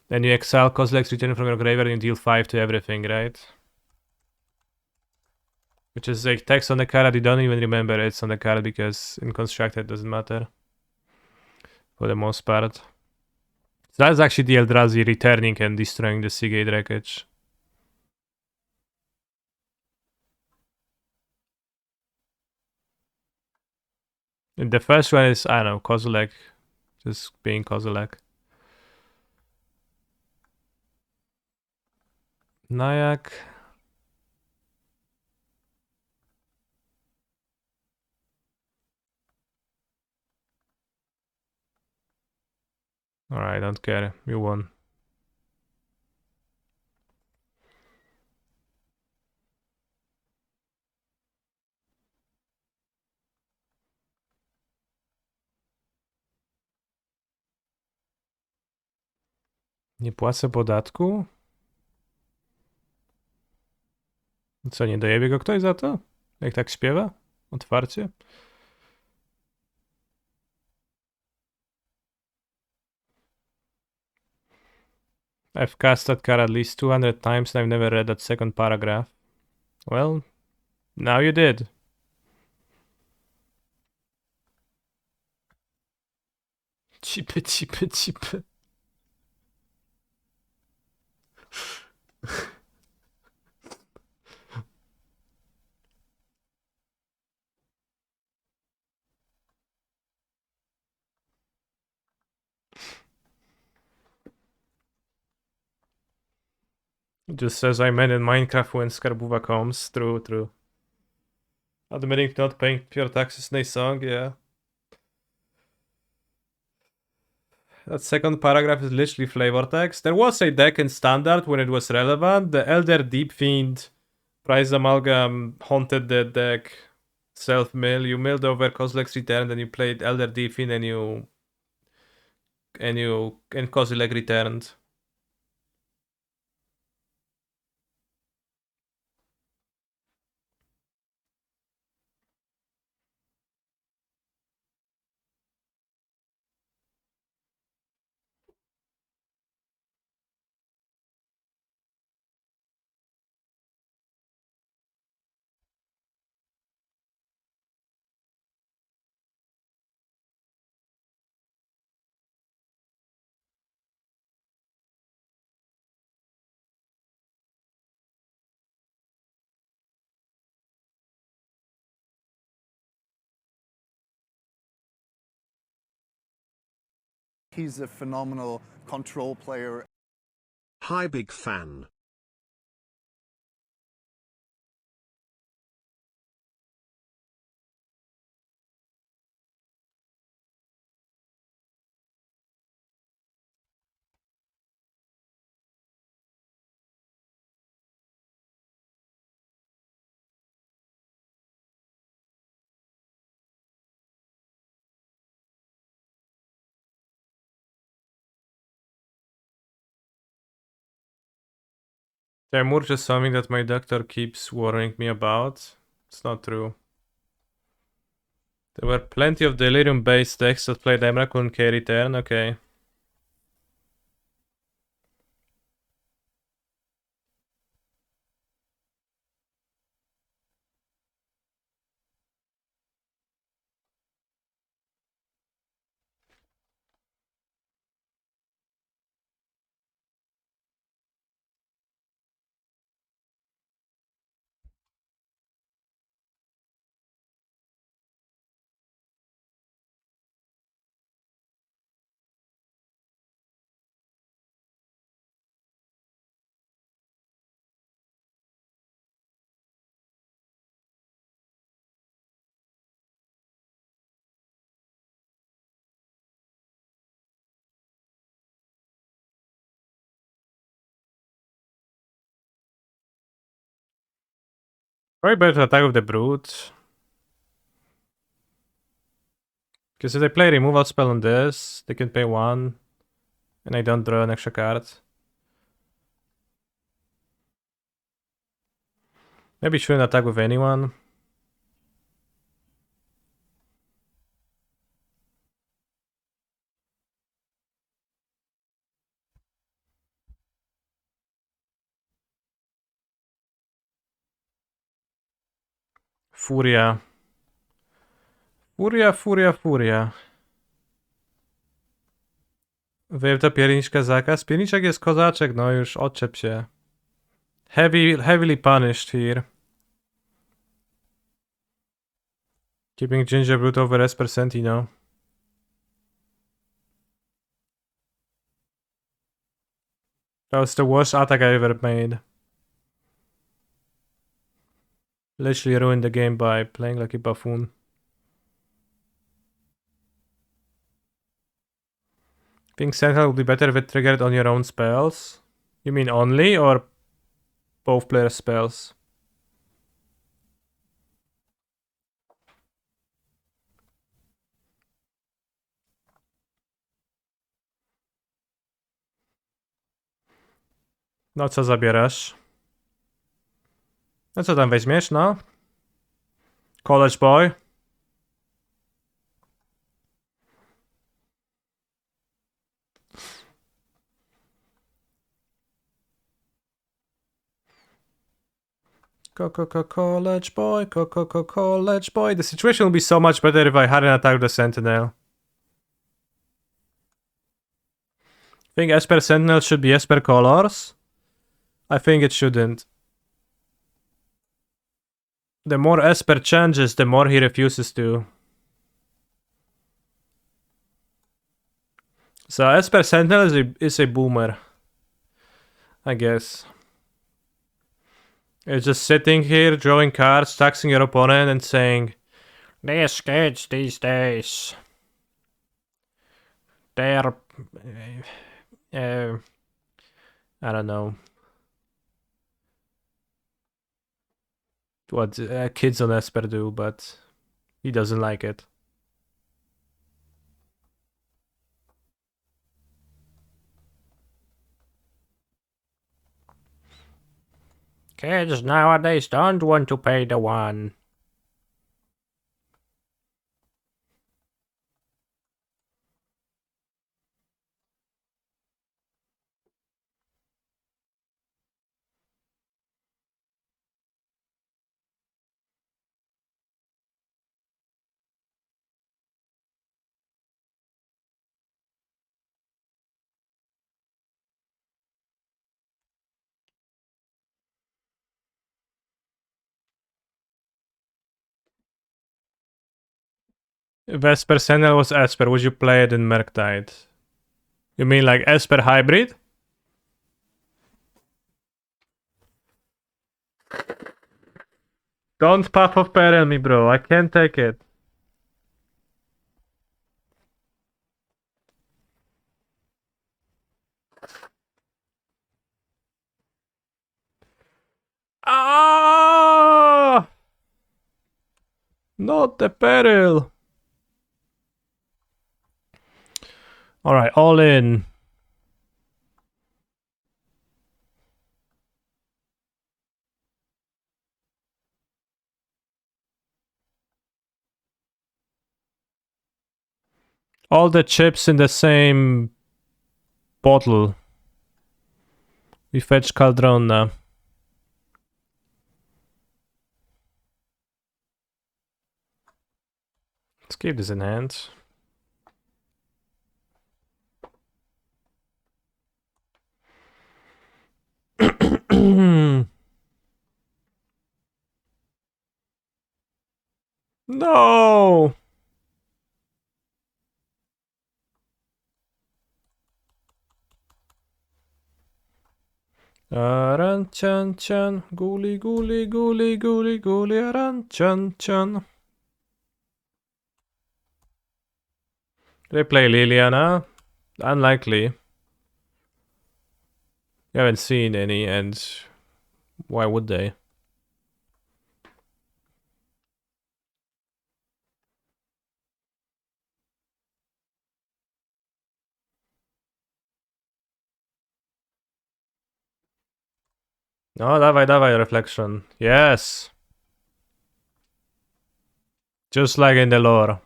then you exile Kozilek's Return from your graveyard and you deal 5 to everything, right? Which is like text on the card, you don't even remember it's on the card because in constructed it doesn't matter. For the most part. So that's actually the Eldrazi returning and destroying the Seagate wreckage. And the first one is, I don't know, Kozilek. Just being Kozilek. Nyack. Alright, don't care. You won. Nie płacę podatku? Co, nie dojebie go ktoś za to? Jak tak śpiewa? Otwarcie? I've cast that card at least 200 times and I've never read that second paragraph. Well, now you did. Cipy, cipy, cipy. Just says I meant in Minecraft when Skarbuwa comes. True, true. Admitting to not paying pure taxes in a song, yeah. That second paragraph is literally flavor text. There was a deck in standard when it was relevant. The Elder Deep Fiend Prize Amalgam haunted the deck. Self-mill. You milled over Kozilek's Return, then you played Elder Deep Fiend and Kozilek returned. He's a phenomenal control player. Hi, big fan. Temur just something that my doctor keeps worrying me about. It's not true. There were plenty of Delirium-based decks that played Emrakul and carry turn, okay. Probably better to attack with the Brute. Because if they play removal spell on this, they can pay 1. And I don't draw an extra card. Maybe shouldn't attack with anyone. Furia. Furia. Wyjeb ta pierniczka zakaz. Pierniczek jest kozaczek, no już odczep się. Heavily punished here. Keeping Ginger Brute over S%, you know. That was the worst attack I ever made. Literally ruined the game by playing like a buffoon. Think Sentinel would be better if it triggered on your own spells? You mean only, or both players' spells? No co zabierasz? No co tam weźmiesz, no? College Boy? College Boy, College Boy. The situation would be so much better if I hadn't attacked the Sentinel. Think Esper Sentinel should be Esper Colors? I think it shouldn't. The more Esper changes, the more he refuses to. So Esper Sentinel is a boomer, I guess. It's just sitting here, drawing cards, taxing your opponent and saying, these kids these days, they're... I don't know. What kids on Esper do, but he doesn't like it. Kids nowadays don't want to pay the 1. If Esper Sentinel was Esper, would you play it in Murktide? You mean like Esper Hybrid? Don't Path of Peril me, bro. I can't take it. Ah! Not the peril. Alright, all in. All the chips in the same bottle. We fetch Caldron now. Let's keep this in hand. No! Aran chan chan, guli guli guli guli guli aran chan chan. They play Liliana? Unlikely. You haven't seen any, and why would they? No, dawaj, dawaj, reflection. Yes! Just like in the lore.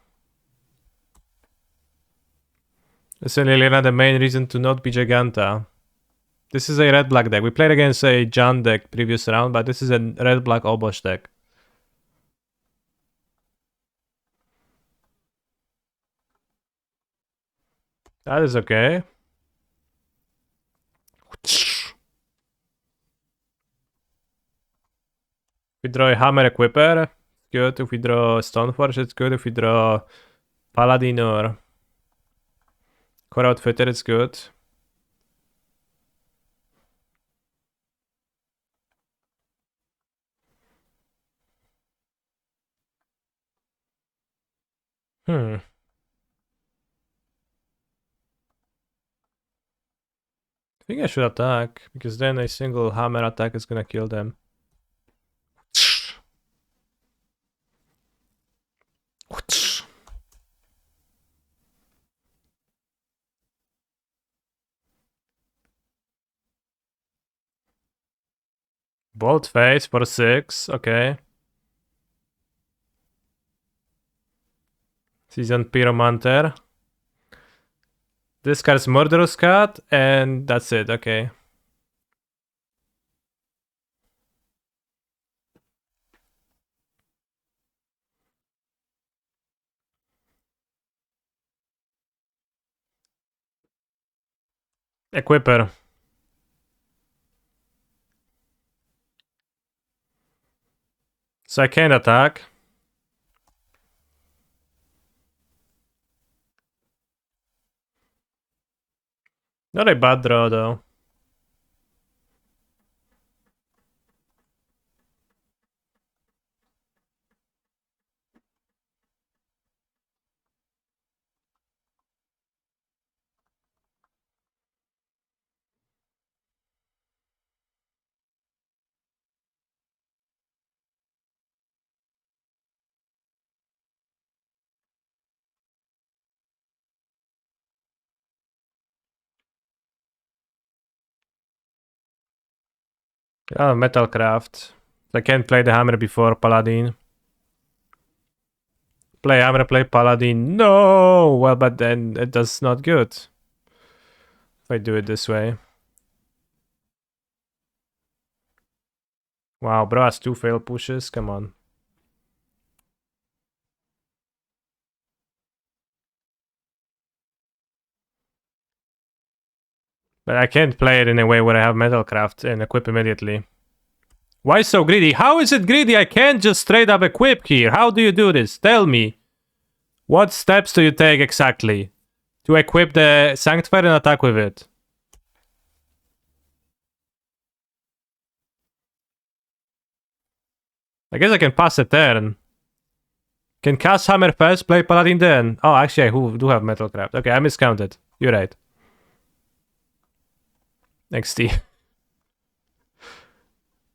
Isn't Liliana the main reason to not be Giganta? This is a red-black deck. We played against a Jan deck previous round, but this is a red-black Obosh deck. That is okay. If we draw a Hammer Equipper, it's good. If we draw Stoneforge, it's good. If we draw Paladin or Core Outfitter, it's good. I think I should attack, because then a single hammer attack is gonna kill them. Bolt Face for 6, okay. Season Pyromancer. Discards Murderous Cat, and that's it, okay. Equipper. So I can't attack. Not a bad draw though. Oh, Metalcraft. I can't play the hammer before Paladin. Play hammer, play Paladin. No! Well, but then it does not good. If I do it this way. Wow, bro has 2 fail pushes. Come on. But I can't play it in a way where I have Metalcraft and equip immediately. Why so greedy? How is it greedy? I can't just straight up equip here. How do you do this? Tell me. What steps do you take exactly to equip the Sanctifier and attack with it? I guess I can pass a turn. Can cast Hammer first, play Paladin then. Oh, actually I do have Metalcraft. Okay, I miscounted. You're right. XT.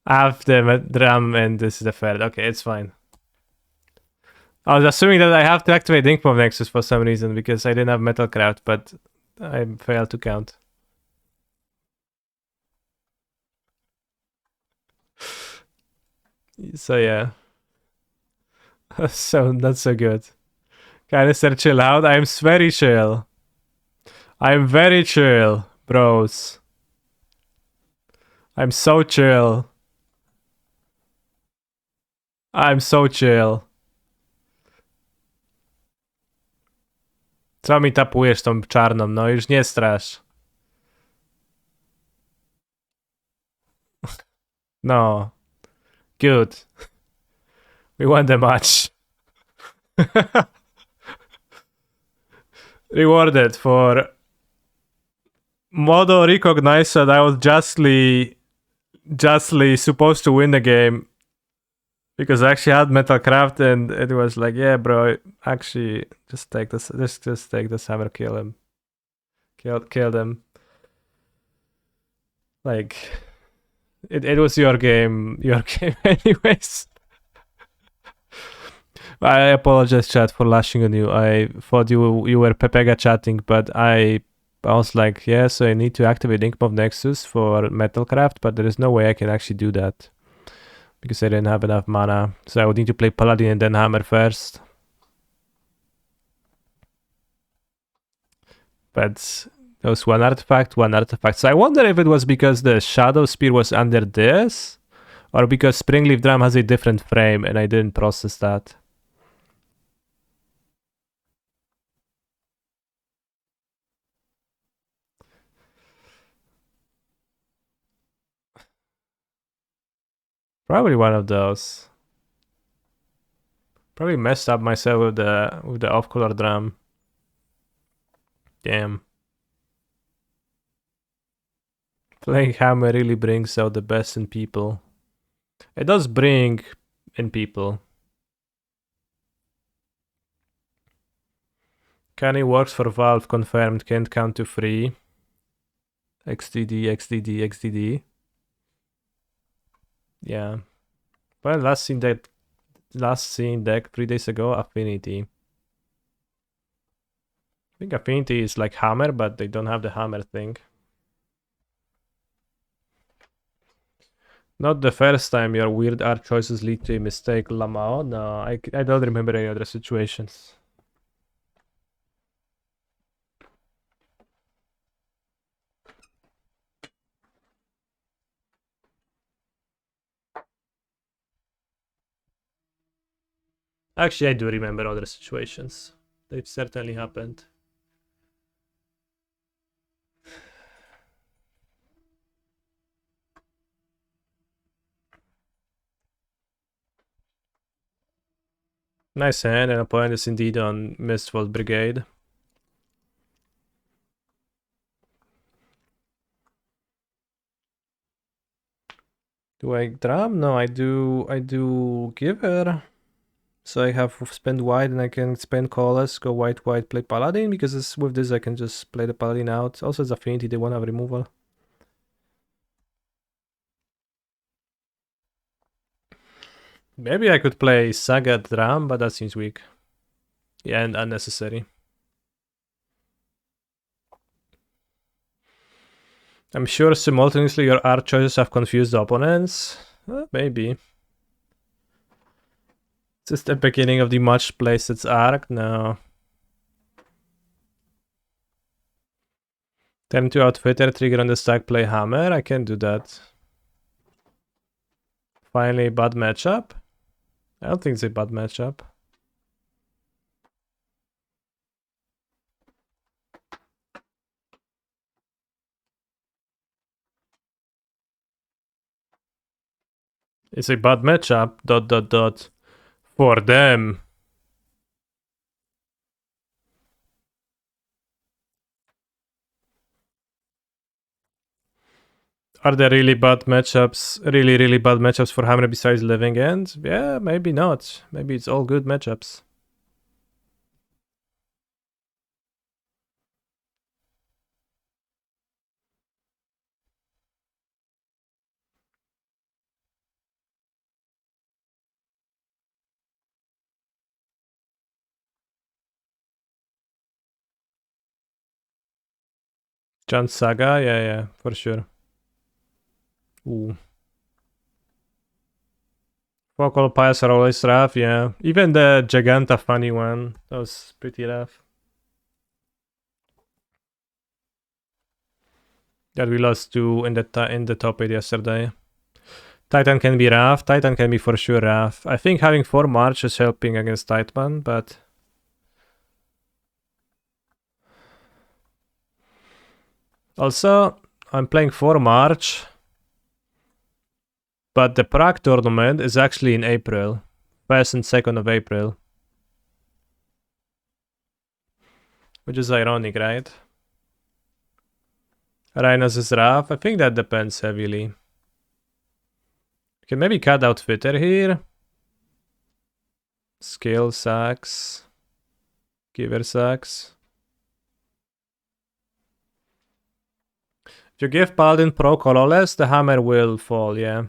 I have the drum and this is the third. Okay, it's fine. I was assuming that I have to activate Inkmoth Nexus for some reason because I didn't have Metalcraft, but I failed to count. So yeah. So not so good. Canister, chill out. I'm very chill. I'm very chill, bros. I'm so chill. I'm so chill. Co mi tapujesz tą czarną? No już nie strasz. No. Good. We won the match. Rewarded for Modo recognized that I was justly supposed to win the game because I actually had Metalcraft and it was like, yeah, bro, actually just take this, just take this hammer, kill him, kill them. Like, it was your game anyways. I apologize, chat, for lashing on you. I thought you were Pepega chatting, but I was like, yeah, so I need to activate Inkmob Nexus for Metalcraft, but there is no way I can actually do that because I didn't have enough mana. So I would need to play Paladin and then Hammer first. But that was one artifact. So I wonder if it was because the Shadow Spear was under this, or because Springleaf Drum has a different frame and I didn't process that. Probably one of those. Probably messed up myself with the off-color drum. Damn. Playing Hammer really brings out the best in people. It does bring in people. Kenny works for Valve, confirmed, can't count to 3. XDD. Yeah. Well, last seen deck 3 days ago, Affinity. I think Affinity is like Hammer, but they don't have the Hammer thing. Not the first time your weird art choices lead to a mistake, Lamao. No, I don't remember any other situations. Actually, I do remember other situations. They've certainly happened. Nice hand, and a point is indeed on Mistfall Brigade. Do I drum? No, I do Giver. So I have spend white and I can spend colorless, go white, play Paladin, because with this I can just play the Paladin out. Also it's Affinity, they won't have removal. Maybe I could play Saga Drum, but that seems weak. Yeah, and unnecessary. I'm sure simultaneously your art choices have confused the opponents. Maybe. Is this the beginning of the much playset's arc? No. Turn to Outfitter, trigger on the stack, play Hammer. I can do that. Finally, bad matchup. I don't think it's a bad matchup. It's a bad matchup. ... For them. Are there really bad matchups? Really bad matchups for Hammer besides Living End? Yeah, maybe not. Maybe it's all good matchups. John Saga? Yeah, for sure. Ooh. Focal piles are always rough, yeah. Even the Giganta funny one, that was pretty rough. That we lost to in the top 8 yesterday. Titan can be rough. Titan can be for sure rough. I think having 4 March is helping against Titan, but... Also, I'm playing 4 March, but the Prague tournament is actually in April. 1st and 2nd of April. Which is ironic, right? Rhinos is rough. I think that depends heavily. We can maybe cut out Fitter here. Skill sucks. Giver sucks. If you give Paladin Pro colorless, the hammer will fall, yeah.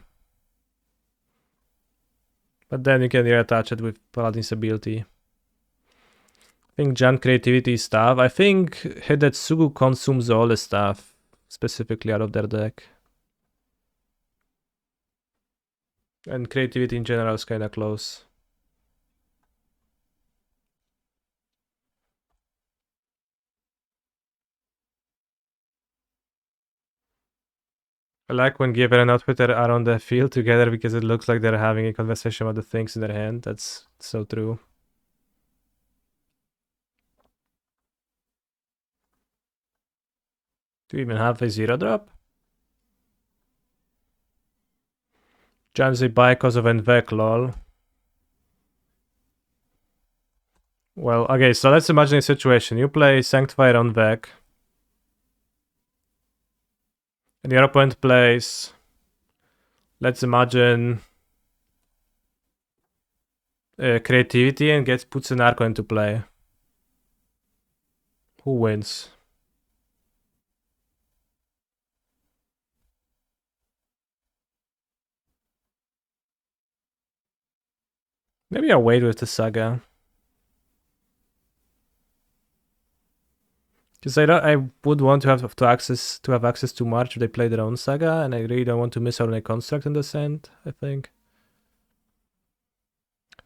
But then you can reattach it with Paladin's ability. I think Junk creativity stuff. I think Hidetsugu consumes all the stuff, specifically out of their deck. And creativity in general is kinda close. I like when Giver and Outfitter are on the field together because it looks like they're having a conversation about the things in their hand. That's so true. Do you even have a 0-drop? Janzi buy because of Envek, lol. Well, okay, so let's imagine a situation. You play Sanctifier on Vec. And your opponent plays... Let's imagine... creativity and puts an Arco into play. Who wins? Maybe I'll wait with the Saga. Because I would want to have access to March if they play their own Saga, and I really don't want to miss out on a construct in the Descent, I think.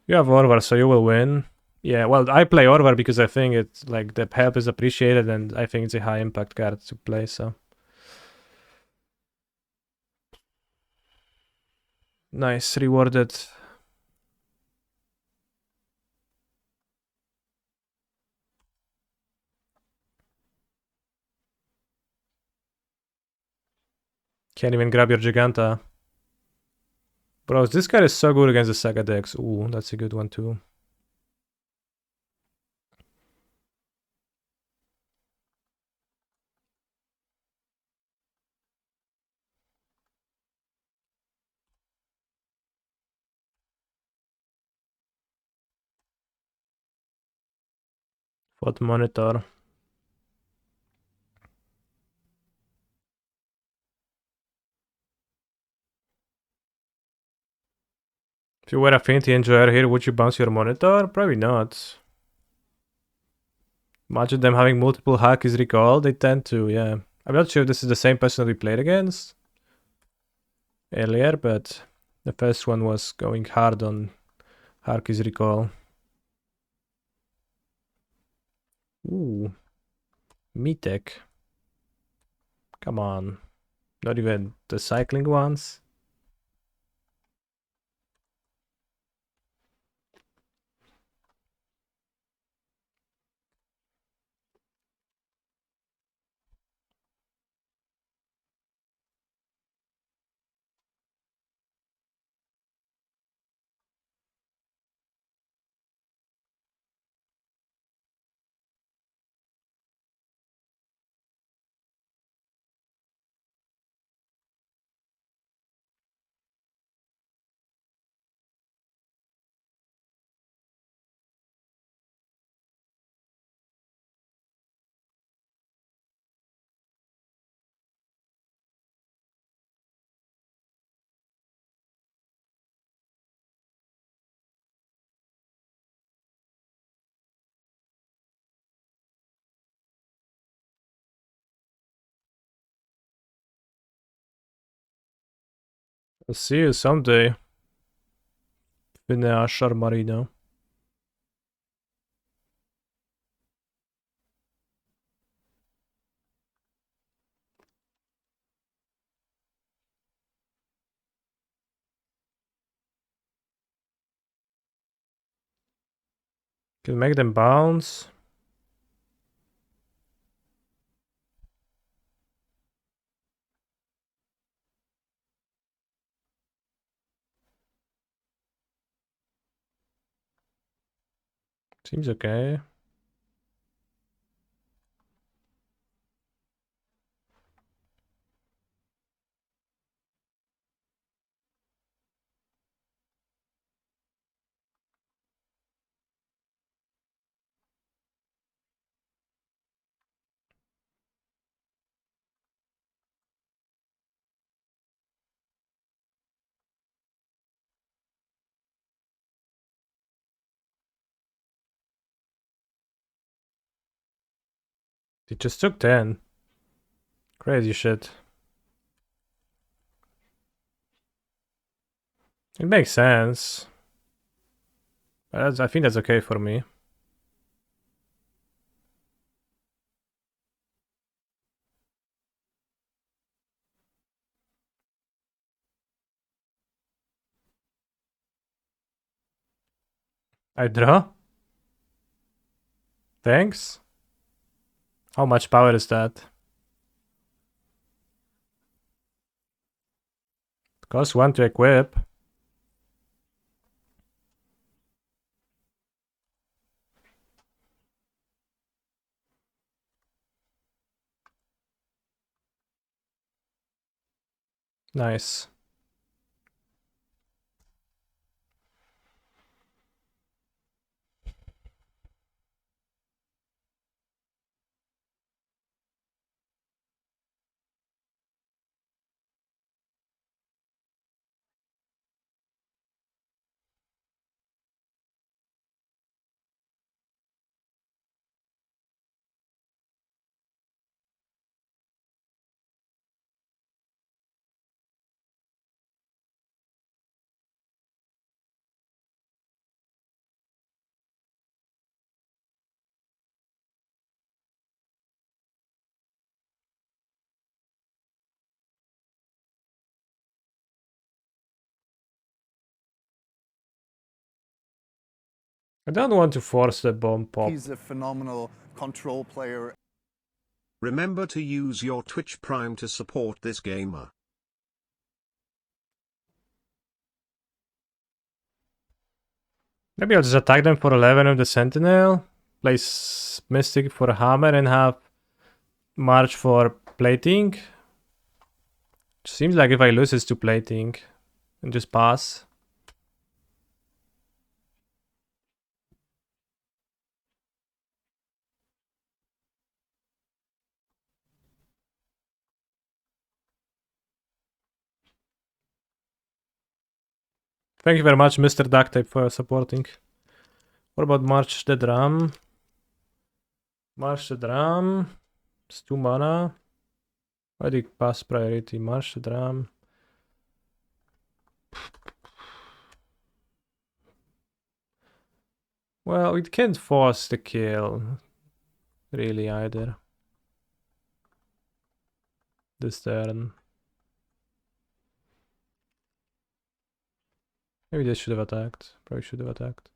You have Orvar, so you will win. Yeah, well, I play Orvar because I think it's like the help is appreciated, and I think it's a high impact card to play, so. Nice, rewarded. Can't even grab your Giganta. Bros, this card is so good against the Saga decks. Ooh, that's a good one too. What monitor? If you were Affinity Enjoyer here, would you bounce your monitor? Probably not. Imagine them having multiple Harky's Recall. They tend to, yeah. I'm not sure if this is the same person that we played against earlier, but the first one was going hard on Harky's Recall. Ooh. Mitek. Come on. Not even the cycling ones. I'll see you someday. بين 10 مريضة. Can make them bounce. Seems okay. It just took 10. Crazy shit. It makes sense. I think that's okay for me. I draw? Thanks. How much power is that? It costs 1 to equip. Nice. I don't want to force the bomb pop. He's a phenomenal control player. Remember to use your Twitch Prime to support this gamer. Maybe I'll just attack them for 11 with the Sentinel, place Mystic for a hammer, and have March for plating. Seems like if I lose it's to plating, and just pass. Thank you very much, Mr. Ducktape, for supporting. What about March the Drum? March the Drum. It's 2 mana. Why did pass priority? March the Drum. Well, it can't force the kill. Really, either. This turn. Maybe they should have attacked. Probably should have attacked.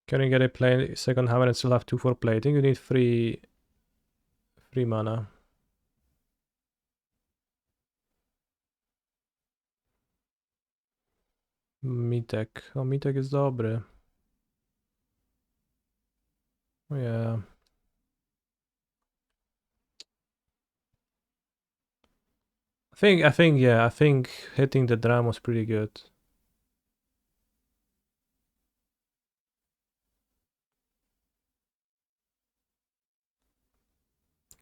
Can you get a play second hammer and still have 2 for plating? You need 3 mana. Mitek. O, Mitek jest dobry. Oh yeah. I think hitting the drum was pretty good.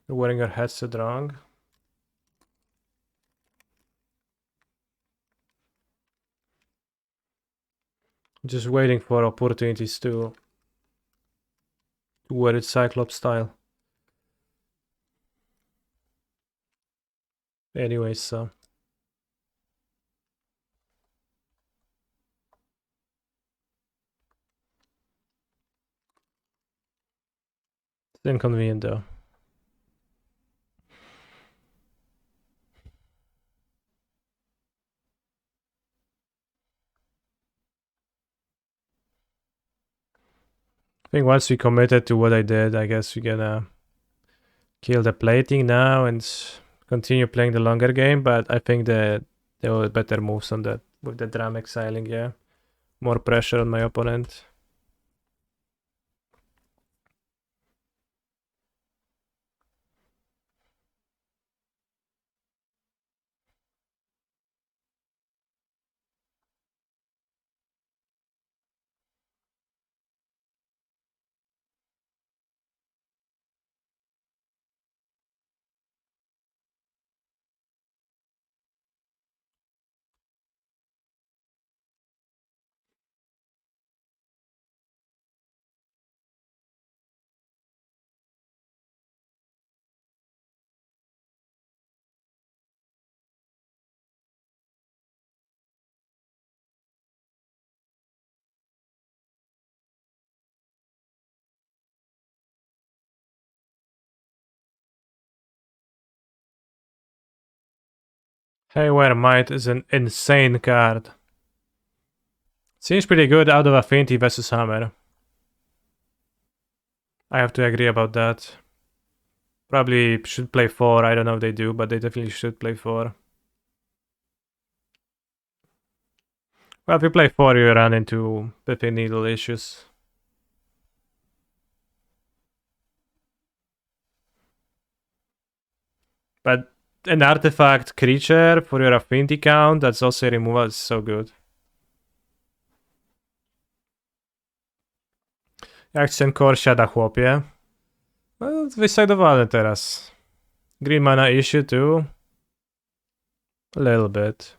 You're wearing your headset wrong. Just waiting for opportunities to wear it Cyclops style. Anyways, so. It's inconvenient though. I think once we committed to what I did, I guess we're gonna kill the plating now and continue playing the longer game, but I think that there were better moves on that with the Dram exiling, yeah. More pressure on my opponent. Haywire Might is an insane card. Seems pretty good out of Affinity versus Hammer. I have to agree about that. Probably should play 4, I don't know if they do, but they definitely should play 4. Well, if you play 4, you run into Pippin Needle issues. But an artifact creature for your affinity count, that's also a removal, is so good. Jak ten core siada, chłopie. No, wysidowany teraz. Green mana issue too. A little bit.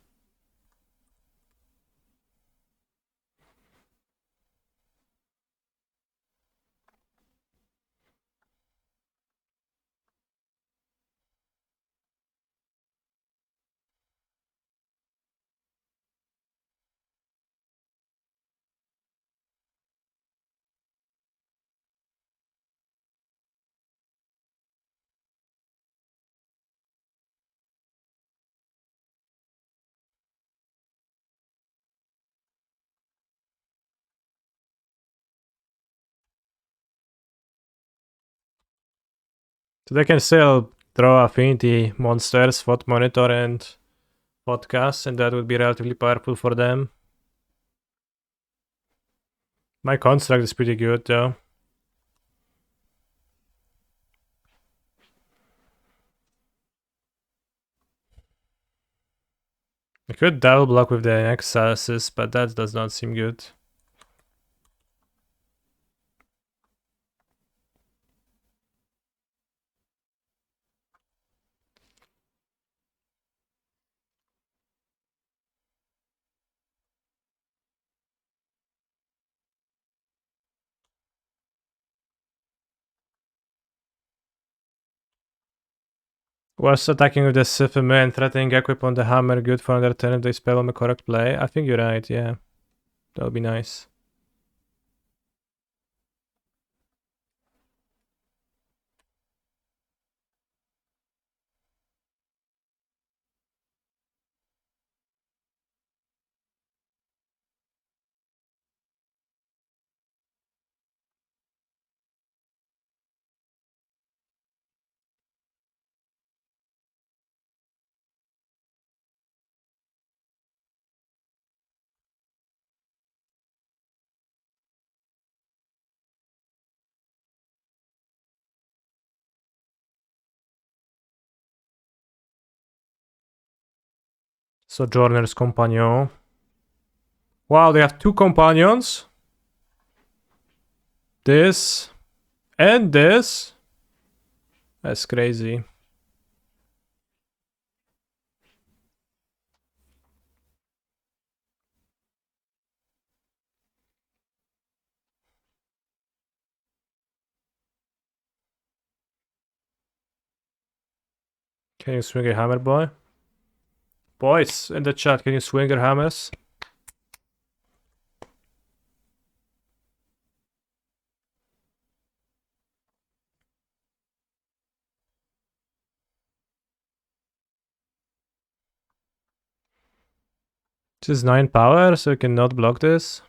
So they can still draw affinity monsters, Thought Monitor and Podcast, and that would be relatively powerful for them. My construct is pretty good though. I could double block with the Nexuses, but that does not seem good. Was attacking with the Sifime and threatening equip on the hammer good for another turn if they spell on the correct play? I think you're right, yeah. That would be nice. Sojourner's Companion. Wow, they have 2 companions. This and this. That's crazy. Can you swing a hammer, boy? Boys, in the chat, can you swing your hammers? This is 9 power, so you cannot block this.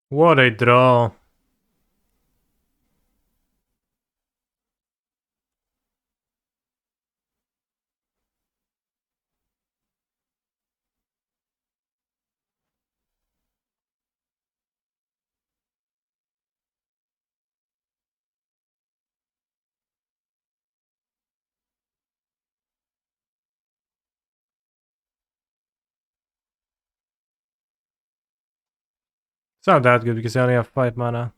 What a draw. It's not that good because I only have 5 mana.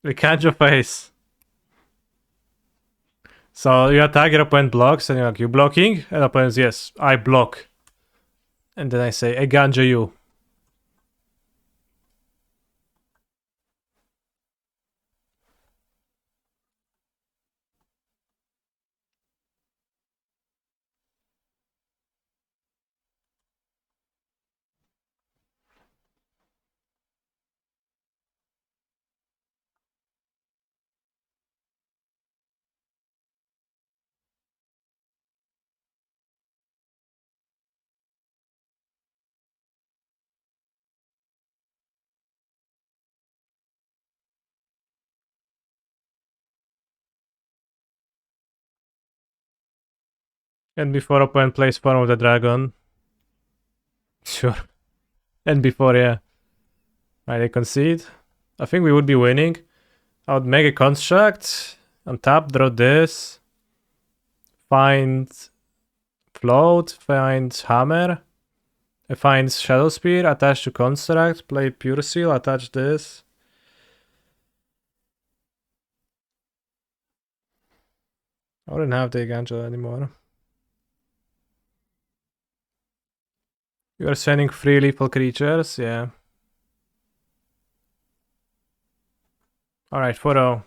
We can't your face. So you attack, your opponent blocks, and you're like, you blocking? And opponent says, yes, I block. And then I say, I ganja you. And before opponent plays Form of the Dragon. Sure. And before, yeah. Right, they concede. I think we would be winning. I would make a construct. On top, draw this. Find float. Find hammer. I find Shadow Spear. Attach to construct. Play Pure Seal. Attach this. I wouldn't have the Ganja anymore. You are sending 3 lethal creatures, yeah. Alright, 4-0.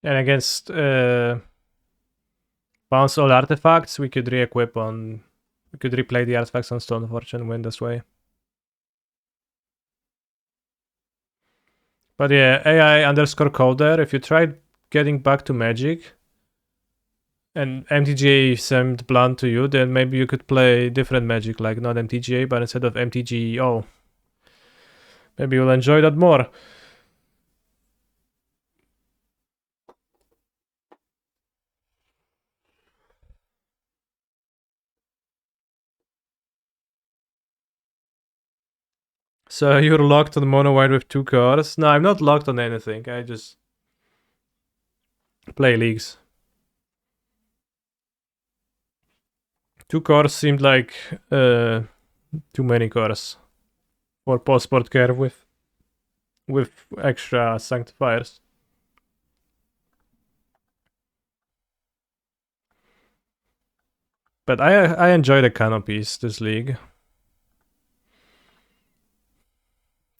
And against bounce all artifacts, we could re-equip on... We could replay the artifacts on Stoneforge and win this way. But yeah, AI underscore coder, if you tried getting back to Magic and MTGA seemed blunt to you, then maybe you could play different Magic, like not MTGA, but instead of MTGO. Maybe you'll enjoy that more. So you're locked on mono white with 2 cards? No, I'm not locked on anything. I just play leagues. 2 cards seemed like too many cards for post-sport care with extra sanctifiers. But I enjoy the canopies this league.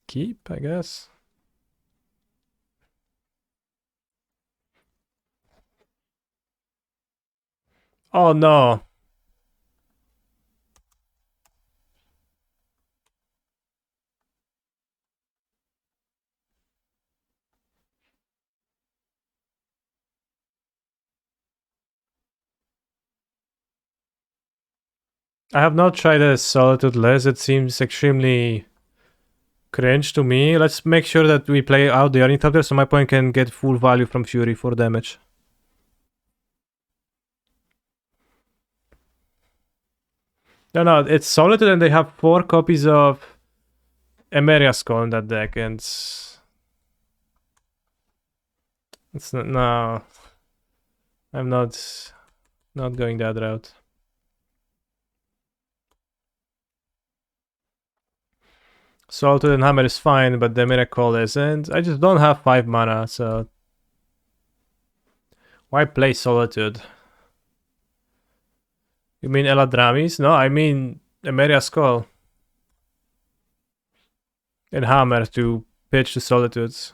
Keep, I guess. Oh no. I have not tried a Solitude list. It seems extremely cringe to me. Let's make sure that we play out the Ornithopter so my point can get full value from Fury for damage. No, it's Solitude and they have 4 copies of Emeria Skull in that deck, and it's not, no. I'm not going that route. Solitude and Hammer is fine, but the Miracle isn't. I just don't have 5 mana, so why play Solitude? You mean Eladramis? No, I mean Emeria Skull. And Hammer to pitch to Solitudes.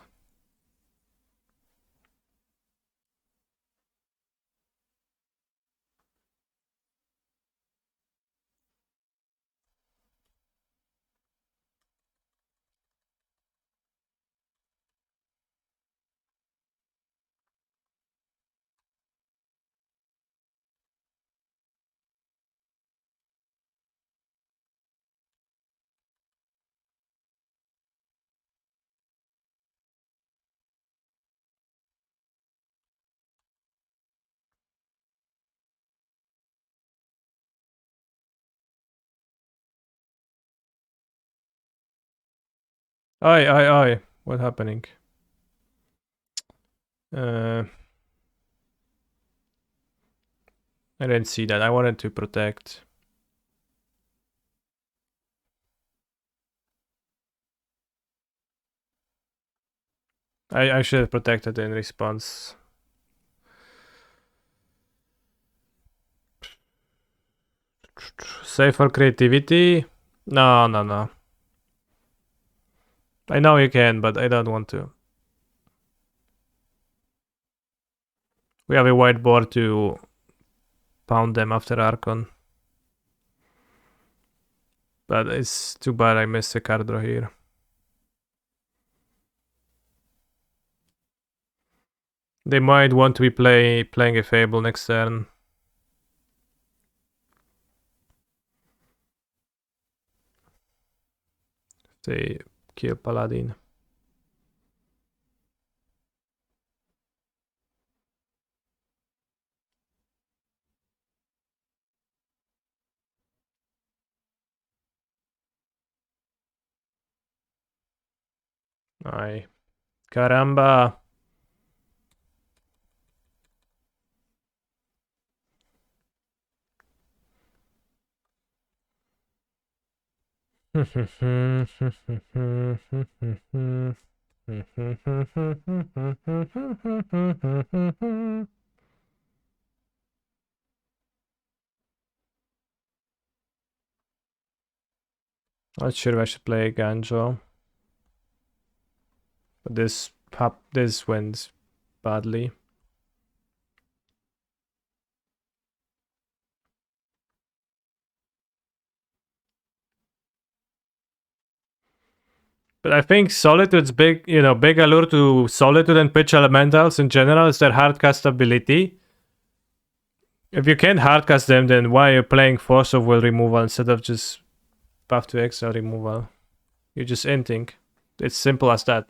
Oi. What's happening? I didn't see that. I wanted to protect. I should have protected in response. Save for creativity? No. I know you can, but I don't want to. We have a white board to pound them after Archon. But it's too bad I missed a card draw here. They might want to be playing a Fable next turn. They kill Paladin. Ay. Caramba. Not sure if I should play Ganjo. But this wins badly. But I think Solitude's big allure to Solitude and pitch elementals in general is their hardcast ability. If you can't hardcast them, then why are you playing Force of Will removal instead of just Path to Exile removal? You're just inting. It's simple as that.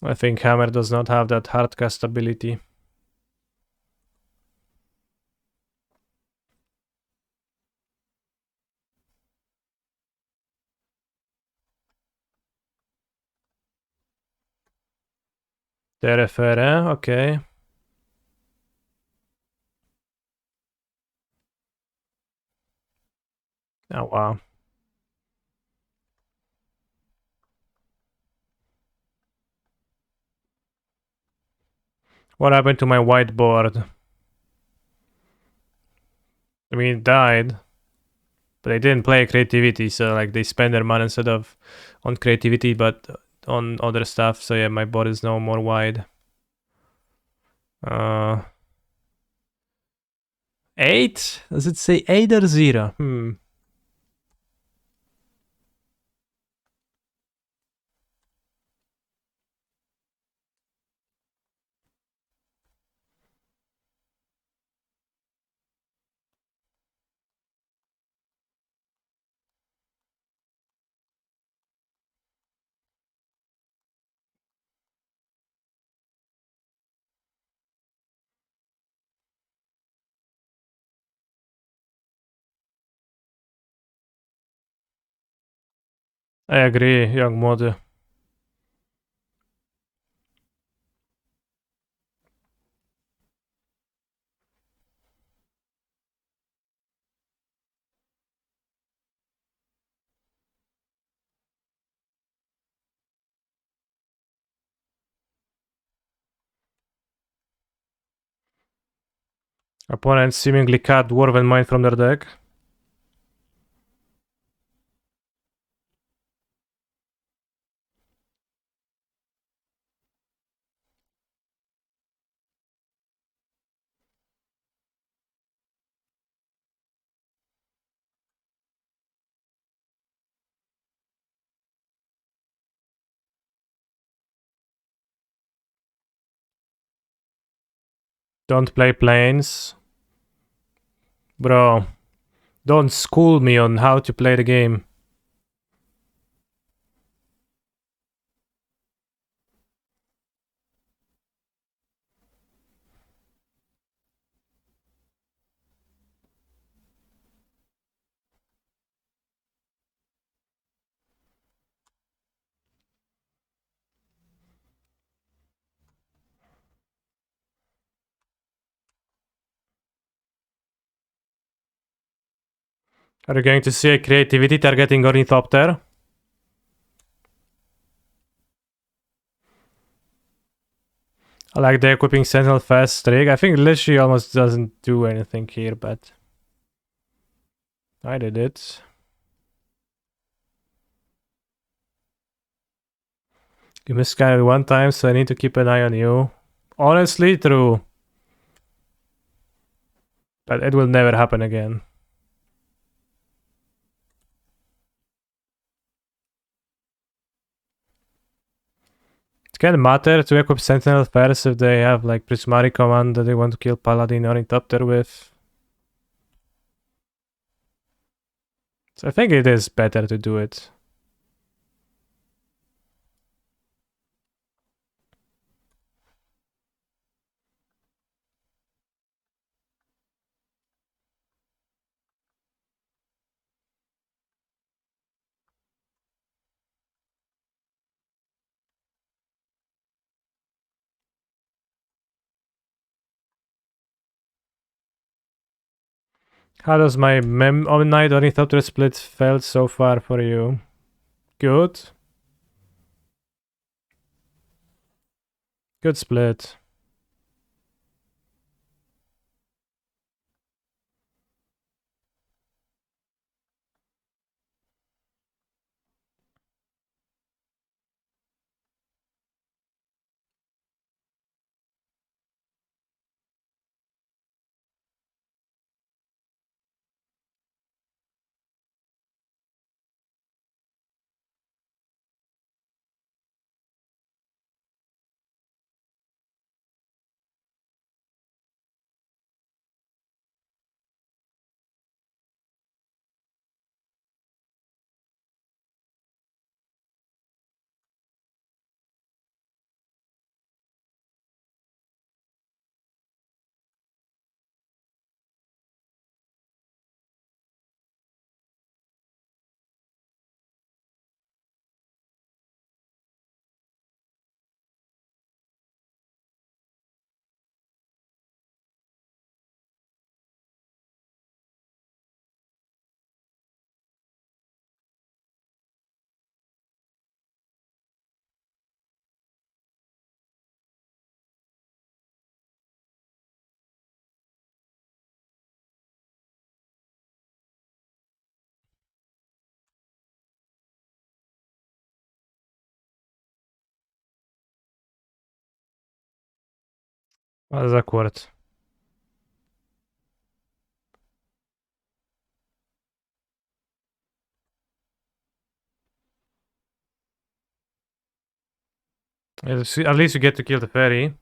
I think Hammer does not have that hardcast ability. Terefere, okay. Oh wow. What happened to my whiteboard? I mean, it died. But they didn't play creativity, so like they spend their money instead of on creativity, but on other stuff, so yeah, my board is now more wide. 8? Does it say 8 or 0? I agree, young mod. Opponents seemingly cut Dwarven Mine from their deck. Don't play planes. Bro, don't school me on how to play the game. Are you going to see a creativity targeting Ornithopter? I like the equipping Sentinel fast rig. I think literally almost doesn't do anything here, but I did it. You misguided one time, so I need to keep an eye on you. Honestly, true. But it will never happen again. It can matter to equip Sentinel first if they have like Prismari command that they want to kill Paladin Ornithopter with. So I think it is better to do it. How does my Omnite Ornithopter split felt so far for you? Good. Good split. That's awkward. At least you get to kill the fairy.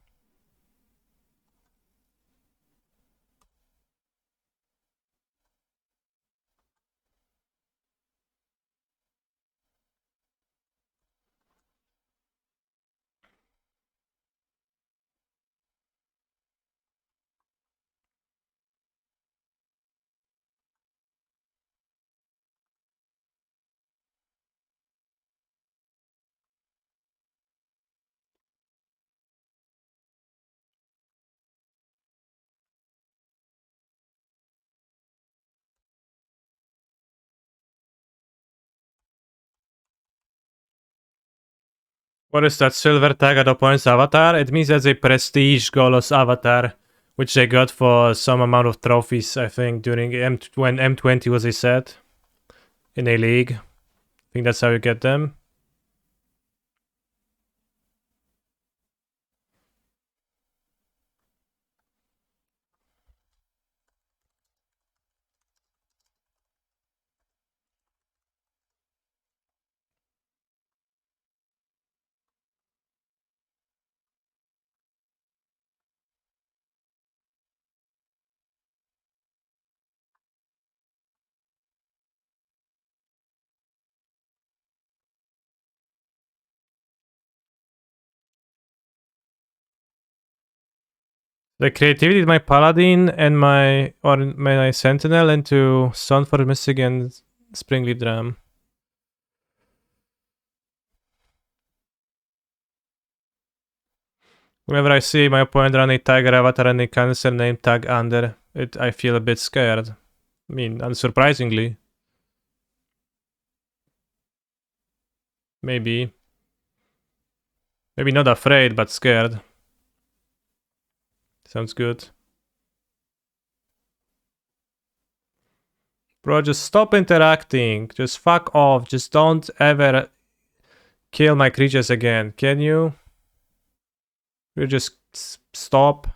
What is that silver tag at opponent's avatar? It means that's a prestige Golos avatar, which they got for some amount of trophies, I think, during when M20 was a set in a league. I think that's how you get them. The creativity of my paladin and my sentinel into Stoneforge Mystic and Springleaf Dram. Whenever I see my opponent run a tiger avatar and a cancer name tag under it, I feel a bit scared. I mean, unsurprisingly. Maybe. Maybe not afraid, but scared. Sounds good. Bro, just stop interacting. Just fuck off. Just don't ever kill my creatures again. Can you? You just stop.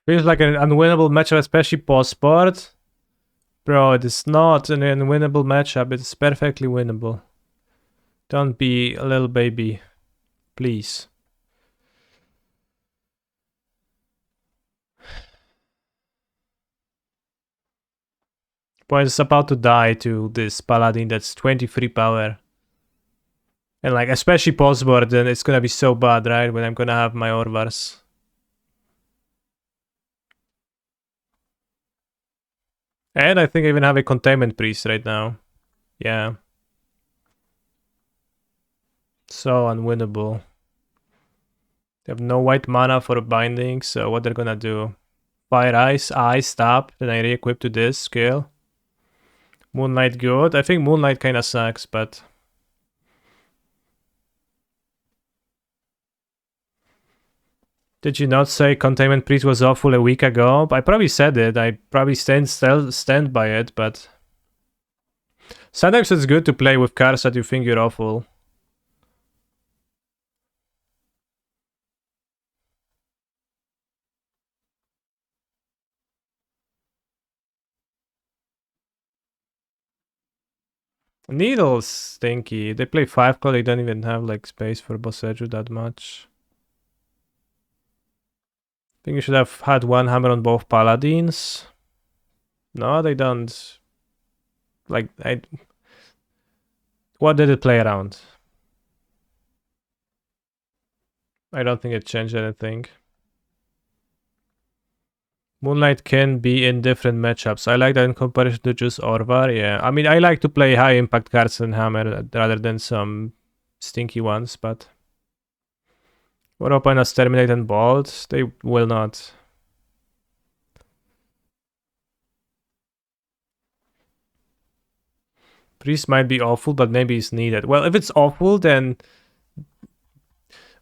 Feels like an unwinnable matchup, especially post-sport. Bro, it is not an unwinnable matchup. It's perfectly winnable. Don't be a little baby. Please. Boy, it's about to die to this paladin that's 23 power. And like, especially post-board, then it's gonna be so bad, right? When I'm gonna have my Orvars. And I think I even have a Containment Priest right now. Yeah. So unwinnable. They have no white mana for binding, so what they're gonna do? Fire Ice, Ice, tap, then I re-equip to this skill. Moonlight good. I think Moonlight kinda sucks, but... Did you not say Containment Priest was awful a week ago? I probably said it. I probably stand by it, but... Sometimes it's good to play with cards that you think you're awful. Needle's stinky. They play 5 color, they don't even have like space for Boseiju that much. I think you should have had one hammer on both paladins. No, they don't. Like, What did it play around? I don't think it changed anything. Moonlight can be in different matchups. I like that in comparison to just Orvar. Yeah, I mean, I like to play high impact cards in Hammer rather than some stinky ones, but what open as Terminate and Bolt? They will not. Priest might be awful, but maybe it's needed. Well, if it's awful, then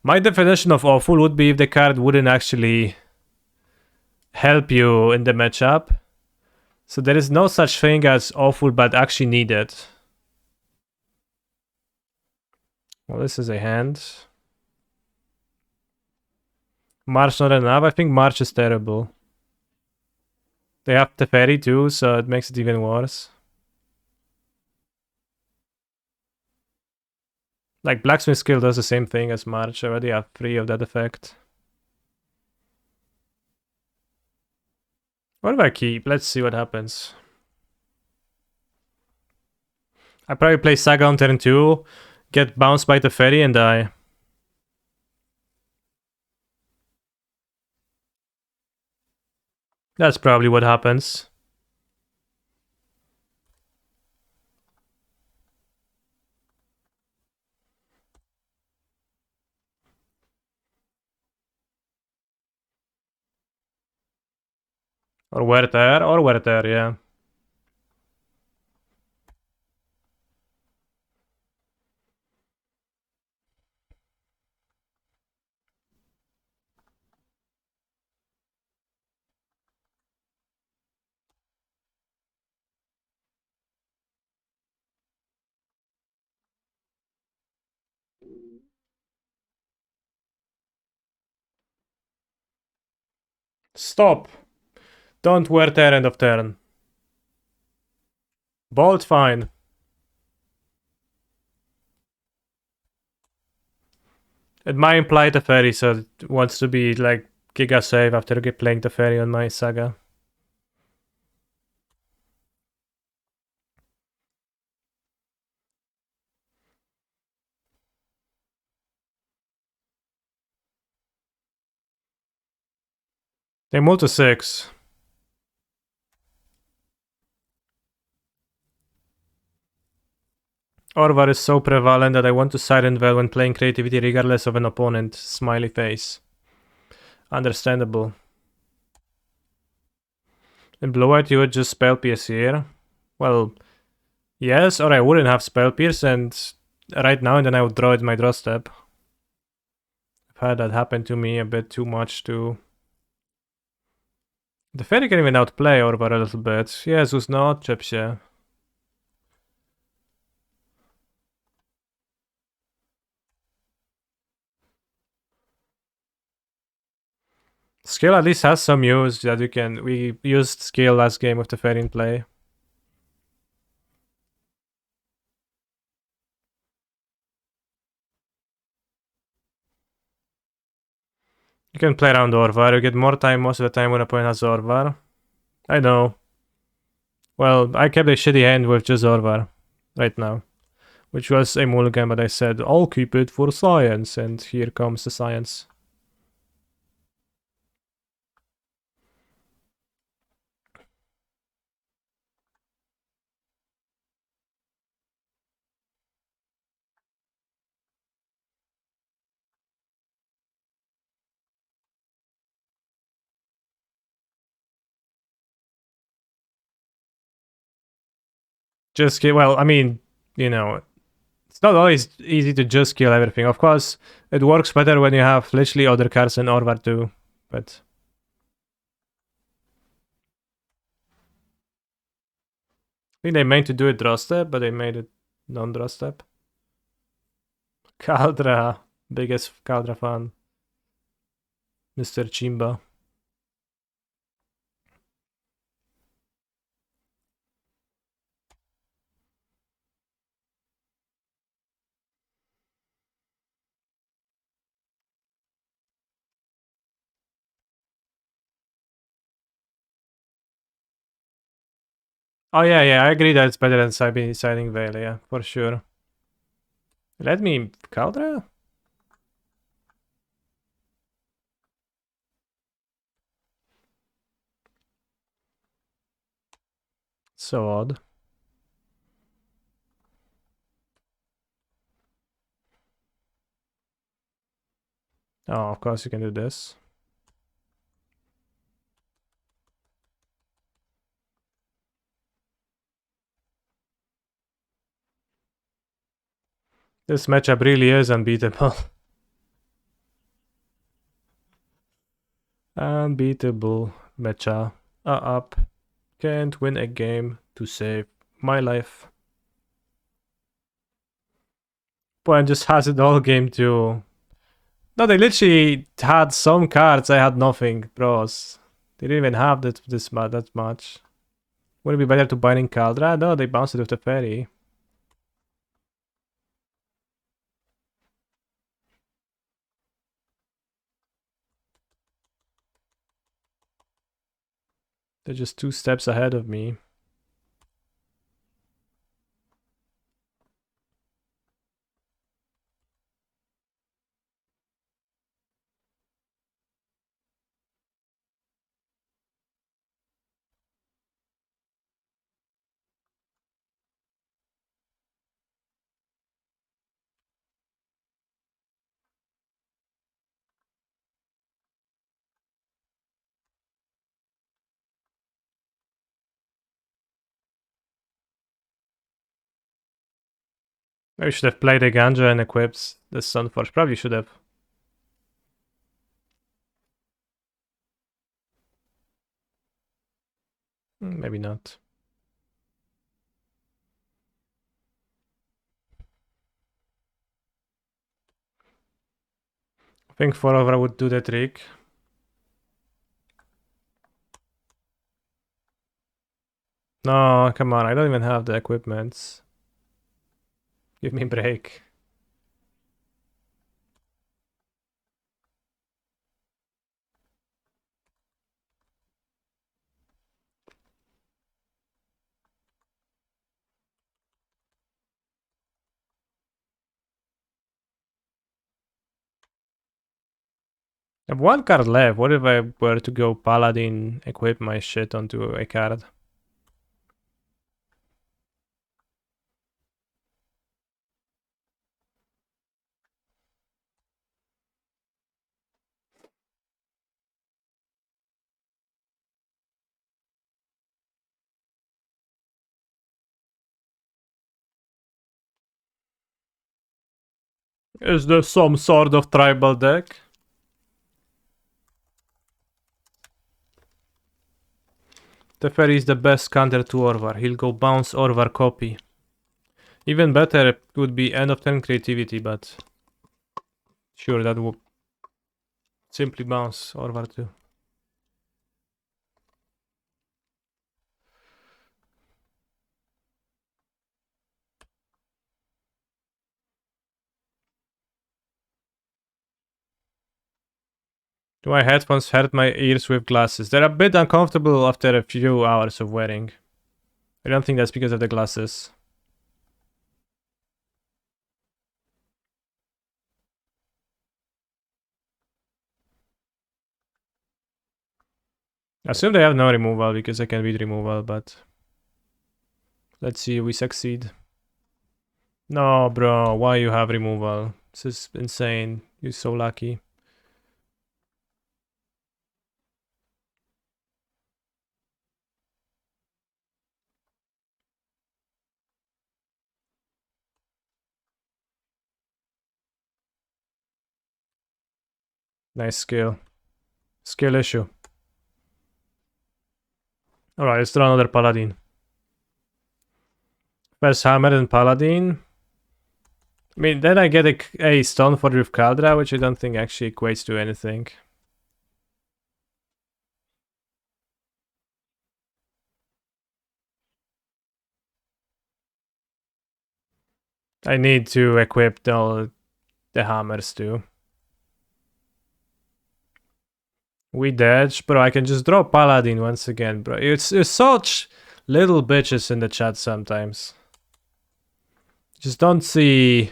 my definition of awful would be if the card wouldn't actually help you in the matchup. So there is no such thing as awful but actually needed. Well, this is a hand. March not enough. I think March is terrible. They have Teferi too, so it makes it even worse. Like Blacksmith skill does the same thing as March. I already have 3 of that effect. What do I keep? Let's see what happens. I probably play Saga on turn 2, get bounced by Teferi and die. That's probably what happens. Or Werther, yeah. Stop! Don't Werther end of turn. Bolt, fine. It might imply Teferi, so it wants to be like Giga save after playing Teferi on my Saga. They move to 6. Orvar is so prevalent that I want to Silent Veil when playing creativity regardless of an opponent. Smiley face. Understandable. In Blue White you would just Spell Pierce here. Well, yes, or I wouldn't have Spell Pierce and right now and then I would draw it my draw step. I've had that happen to me a bit too much too. The Fairy can even outplay Orvar a little bit. Jezus, no odczep się. Skill at least has some use that we used skill last game with the Fairy in play. You can play around Orvar, you get more time most of the time when a opponent has Orvar. I know. Well, I kept a shitty hand with just Orvar right now. Which was a mulligan, but I said, I'll keep it for science, and here comes the science. Just kill, well, I mean, you know, it's not always easy to just kill everything. Of course, it works better when you have literally other cards than Orvar too, but... I think they meant to do it draw step, but they made it non-draw step. Kaldra, biggest Kaldra fan. Mr. Chimba. Oh yeah, I agree that it's better than Signing Veil, yeah, for sure. Let me Caldra? So odd. Oh, of course you can do this. This matchup really is unbeatable. Unbeatable matchup. Up. Can't win a game to save my life. Point just has it all game too. No, they literally had some cards. I had nothing, bros. They didn't even have that much. Would it be better to Binding Caldra? No, they bounced it with the fairy. They're just 2 steps ahead of me. Maybe should have played a Ganja and equipped the Sunforge. Probably should have. Maybe not. I think Forever would do the trick. No, come on, I don't even have the equipments. Give me a break. I have 1 card left. What if I were to go Paladin, equip my shit onto a card? Is there some sort of tribal deck? Teferi is the best counter to Orvar. He'll go bounce Orvar copy. Even better would be end of turn creativity, but sure, that would simply bounce Orvar too. Do my headphones hurt my ears with glasses? They're a bit uncomfortable after a few hours of wearing. I don't think that's because of the glasses. I assume they have no removal because I can beat removal, but let's see if we succeed. No, bro, why you have removal? This is insane. You're so lucky. Nice skill. Skill issue. Alright, let's draw another Paladin. First Hammer and Paladin. I mean, then I get a Stoneforge with Caldra, which I don't think actually equates to anything. I need to equip all the hammers too. We dodge, bro. I can just draw Paladin once again, bro. It's such little bitches in the chat sometimes. Just don't see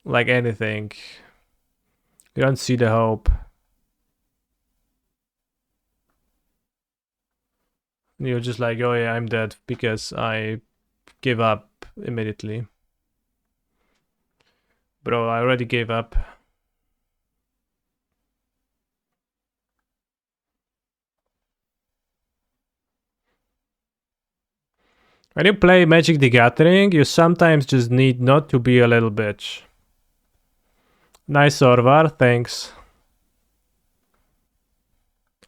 like anything. You don't see the hope. You're just like, oh yeah, I'm dead because I give up immediately. Bro, I already gave up. When you play Magic the Gathering, you sometimes just need not to be a little bitch. Nice Orvar, thanks.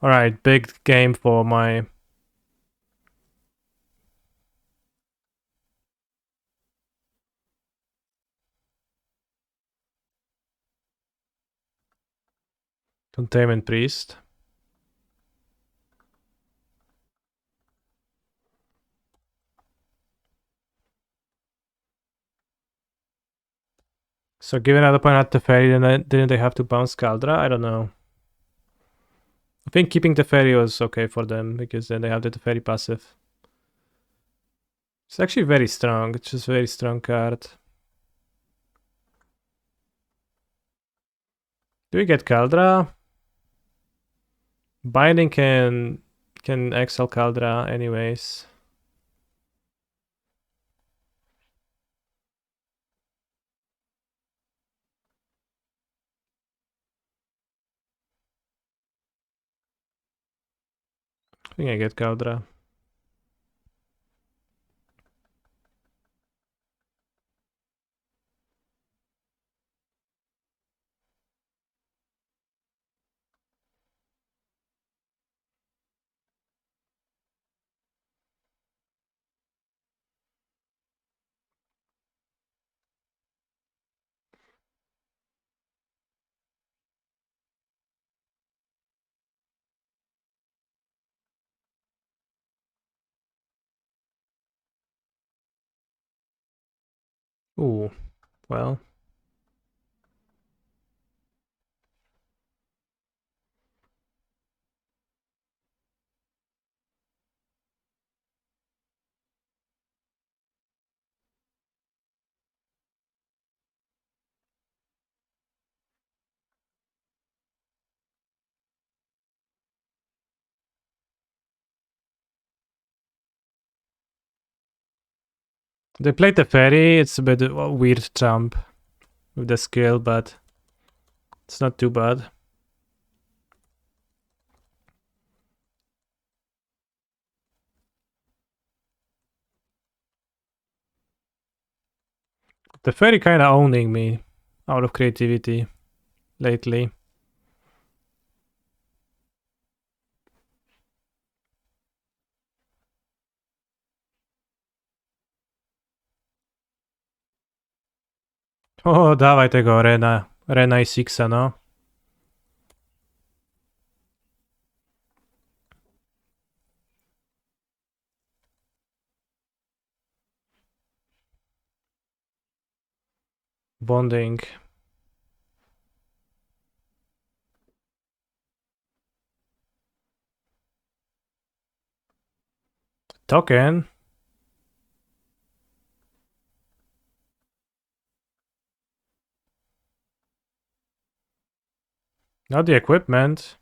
Alright, big game for my... Containment Priest. So given another point at the Teferi, then didn't they have to bounce Kaldra? I don't know. I think keeping the Teferi was okay for them, because then they have the Teferi passive. It's actually very strong, it's just a very strong card. Do we get Kaldra? Binding can exile Kaldra anyways. I think I get Kaldra. Ooh, well. They played the Teferi, it's a bit of a weird jump with the skill, but it's not too bad. The Teferi kinda owning me out of creativity lately. Dawaj tego Rena. Rena i Sixa, no. Bonding. Token. Not the equipment.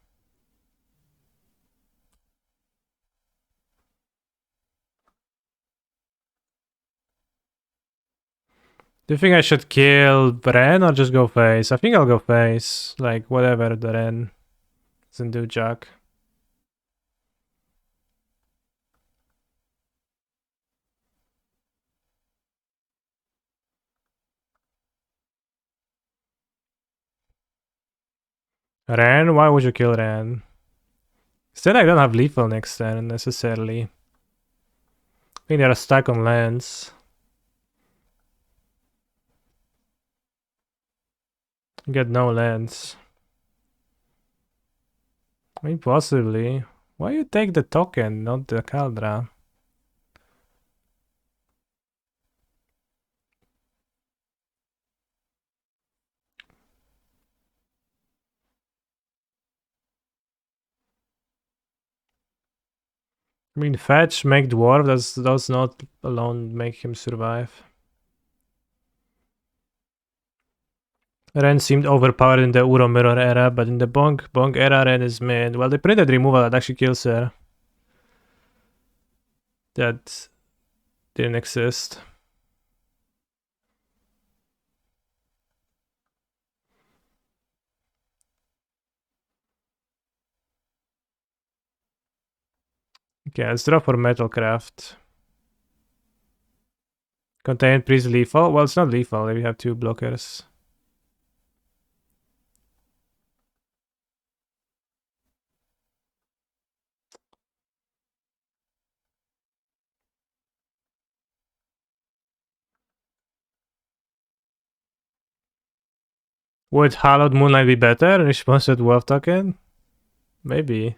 Do you think I should kill Ren or just go face? I think I'll go face. Like, whatever the Ren doesn't do jack. Ren? Why would you kill Ren? Instead, I don't have lethal next turn necessarily. I think they're stuck on lands. You get no lands. I mean, possibly. Why you take the token, not the Kaldra? I mean, fetch, make dwarf, does not alone make him survive. Ren seemed overpowered in the Uro Mirror era, but in the Bonk era, Ren is mid. Well, they printed removal that actually kills her. That didn't exist. Okay, let's draw for Metalcraft. Contained Priest lethal? Well, it's not lethal, we have 2 blockers. Would Hallowed Moonlight be better in response to Dwarf token? Maybe.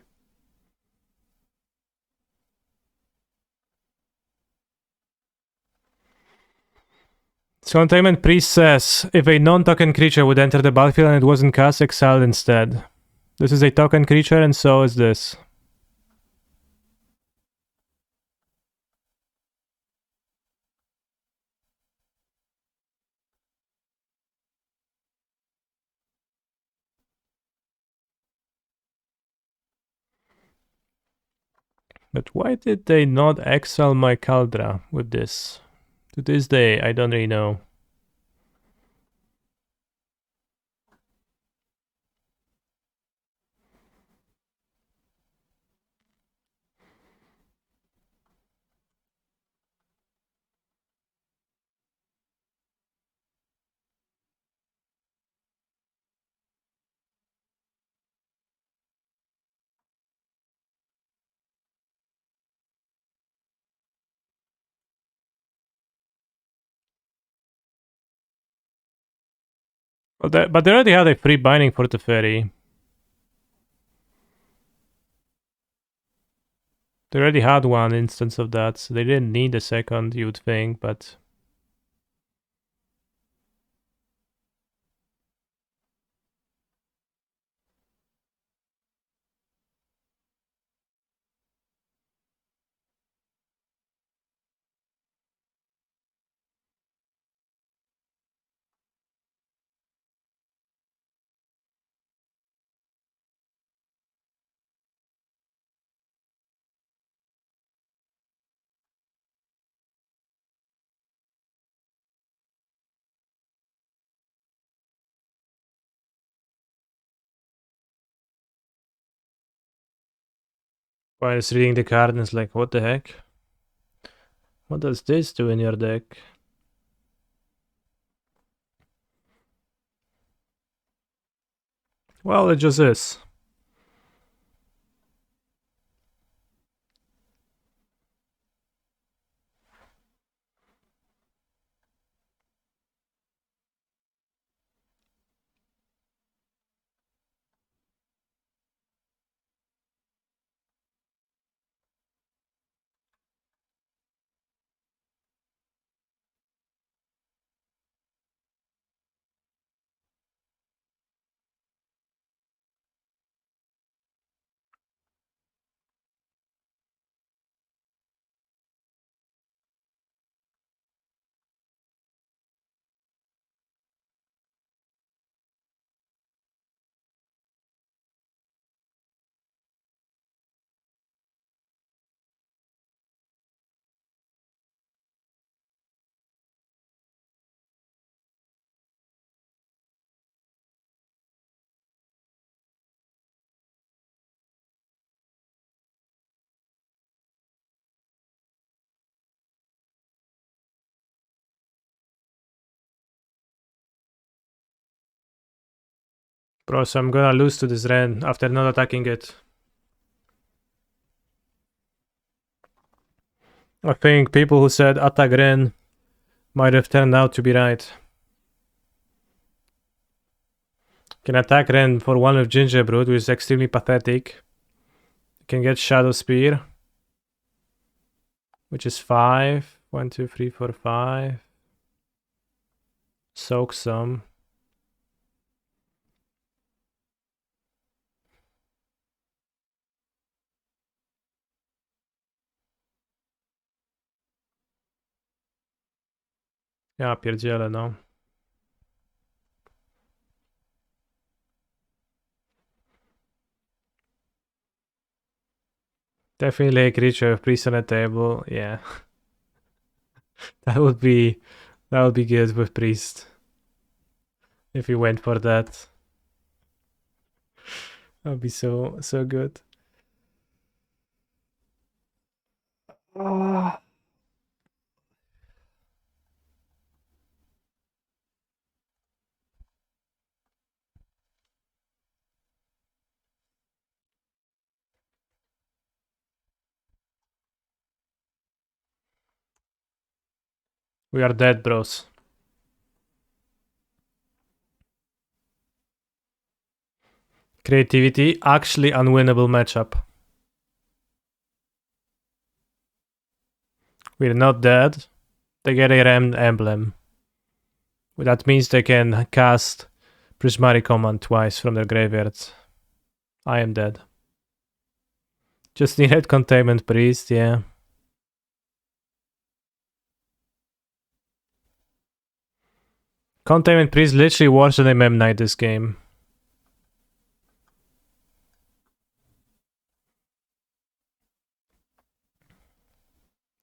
So Containment Priest says, if a non-token creature would enter the battlefield and it wasn't cast, exiled instead. This is a token creature and so is this. But why did they not exile my Kaldra with this? To this day, I don't really know. But they already had a free binding for Teferi. They already had one instance of that, so they didn't need a second, you would think, but... While it's reading the card and it's like, what the heck? What does this do in your deck? Well, it just is. Bro, so I'm gonna lose to this Ren after not attacking it. I think people who said attack Ren might have turned out to be right. Can attack Ren for 1 with Gingerbread, which is extremely pathetic. Can get Shadow Spear, which is 5. 1, 2, 3, 4, 5. Soak some. Ja pierdzielę, no. Definitely a creature with priest on the table, yeah. That would be good with priest. If we went for that. That would be so good. We are dead, bros. Creativity, actually unwinnable matchup. We're not dead. They get a rammed emblem. That means they can cast Prismari Command twice from their graveyards. I am dead. Just needed Containment Priest, yeah. Containment Priest literally worse than a Mem Knight this game.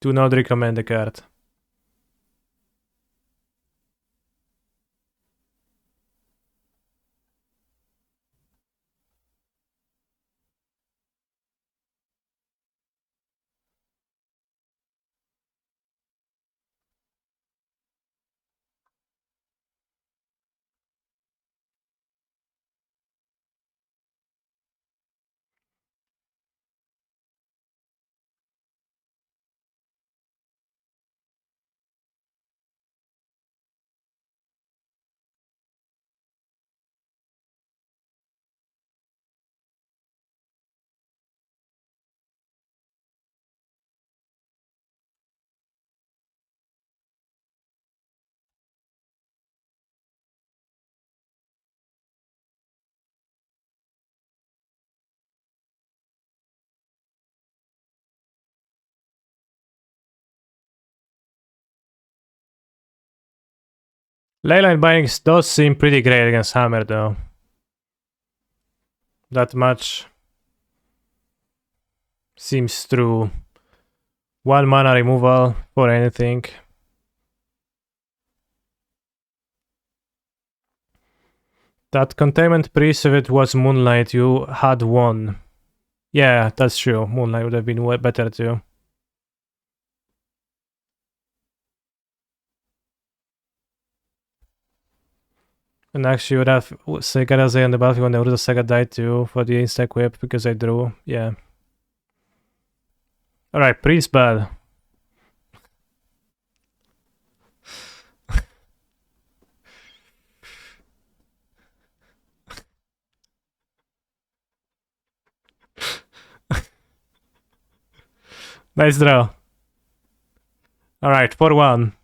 Do not recommend the card. Leyline Bindings does seem pretty great against Hammer though. That much seems true. 1 mana removal for anything. That Containment Priest, if it was Moonlight, you had won. Yeah, that's true. Moonlight would have been way better too. And actually, you would have Segaraze on the battlefield when the Urza Saga died too for the insta equip because I drew. Yeah. Alright, Priest bad. Nice draw. Alright, 4-1.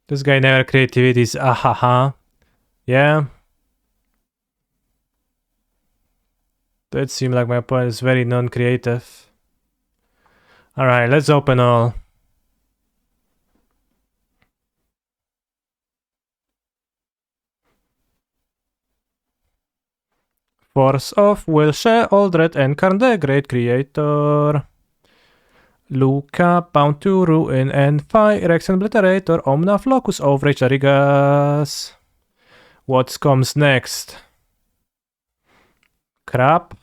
This guy never creativities. Ahaha. Yeah. That seems like my opponent is very non-creative. Alright, let's open all. Force of Wilshe, Aldred, Encarn, the Great Creator. Luca, Bound to Ruin, Enfi, Rex and Obliterator, Omna, Flocus, Outrage, Arigas. What comes next? Crab.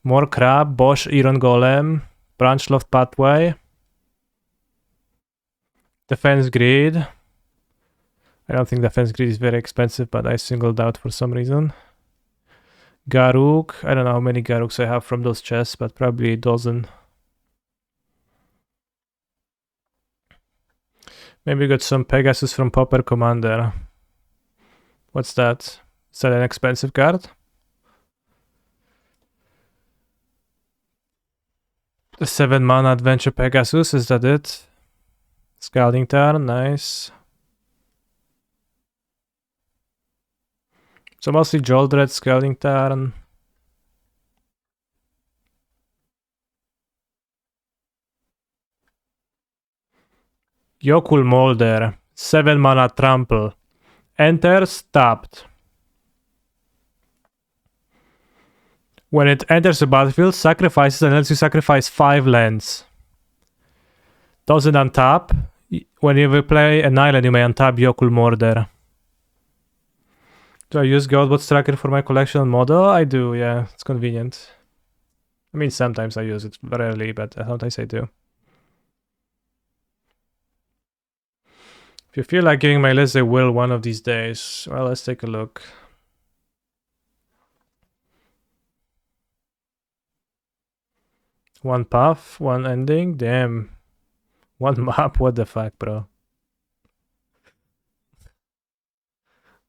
More Crab, Bosch, Iron Golem, Branchloft Pathway. Defense Grid. I don't think Defense Grid is very expensive, but I singled out for some reason. Garuk. I don't know how many Garuks I have from those chests, but probably a dozen. Maybe got some Pegasus from Pauper Commander. What's that? Is that an expensive card? The 7 mana Adventure Pegasus, is that it? Scalding Tarn, nice. So mostly Joldred, Scalding Tarn. Yokul Molder. 7 mana trample. Enters tapped. When it enters the battlefield, sacrifices and lets you sacrifice 5 lands. Doesn't untap. When you play an island, you may untap Yokul Murder. Do I use Godbot Tracker for my collection model? I do, yeah. It's convenient. I mean, sometimes I use it, rarely, but sometimes I do. If you feel like giving my list a will one of these days, well, let's take a look. One path, one ending, damn. One map, what the fuck, bro?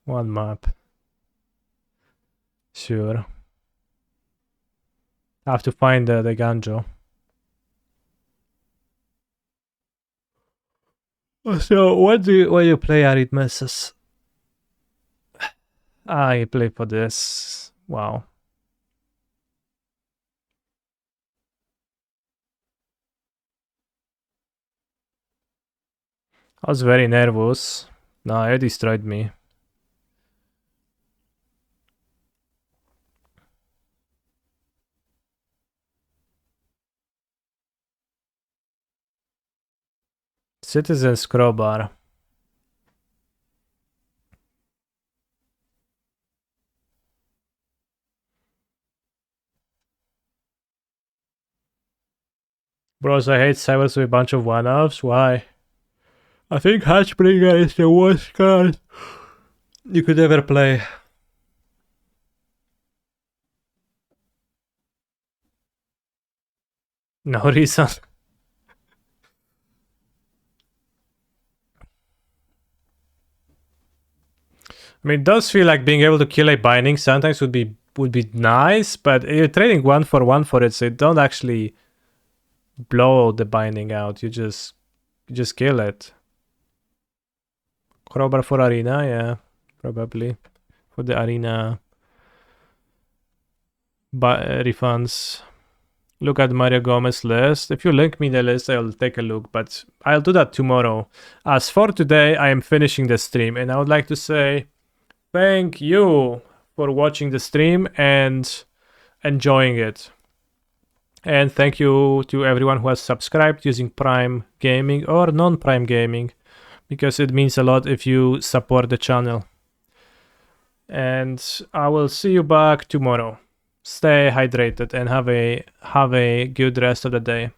One map. Sure. I have to find the Ganjo. So, what do you play, Arithmesis? I play for this. Wow. I was very nervous. No, it destroyed me. Citizen's Crowbar. Bros, I hate Cybers with a bunch of one-offs. Why? I think Hatchbringer is the worst card you could ever play. No reason. I mean, it does feel like being able to kill a binding sometimes would be nice, but you're trading 1 for it, so you don't actually blow the binding out. You just kill it. Crowbar for arena, yeah, probably for the arena refunds. Look at Mario Gomez list. If you link me the list, I'll take a look, but I'll do that tomorrow. As for today, I am finishing the stream, and I would like to say thank you for watching the stream and enjoying it. And thank you to everyone who has subscribed using Prime Gaming or non-Prime Gaming, because it means a lot if you support the channel. And I will see you back tomorrow. Stay hydrated and have a good rest of the day.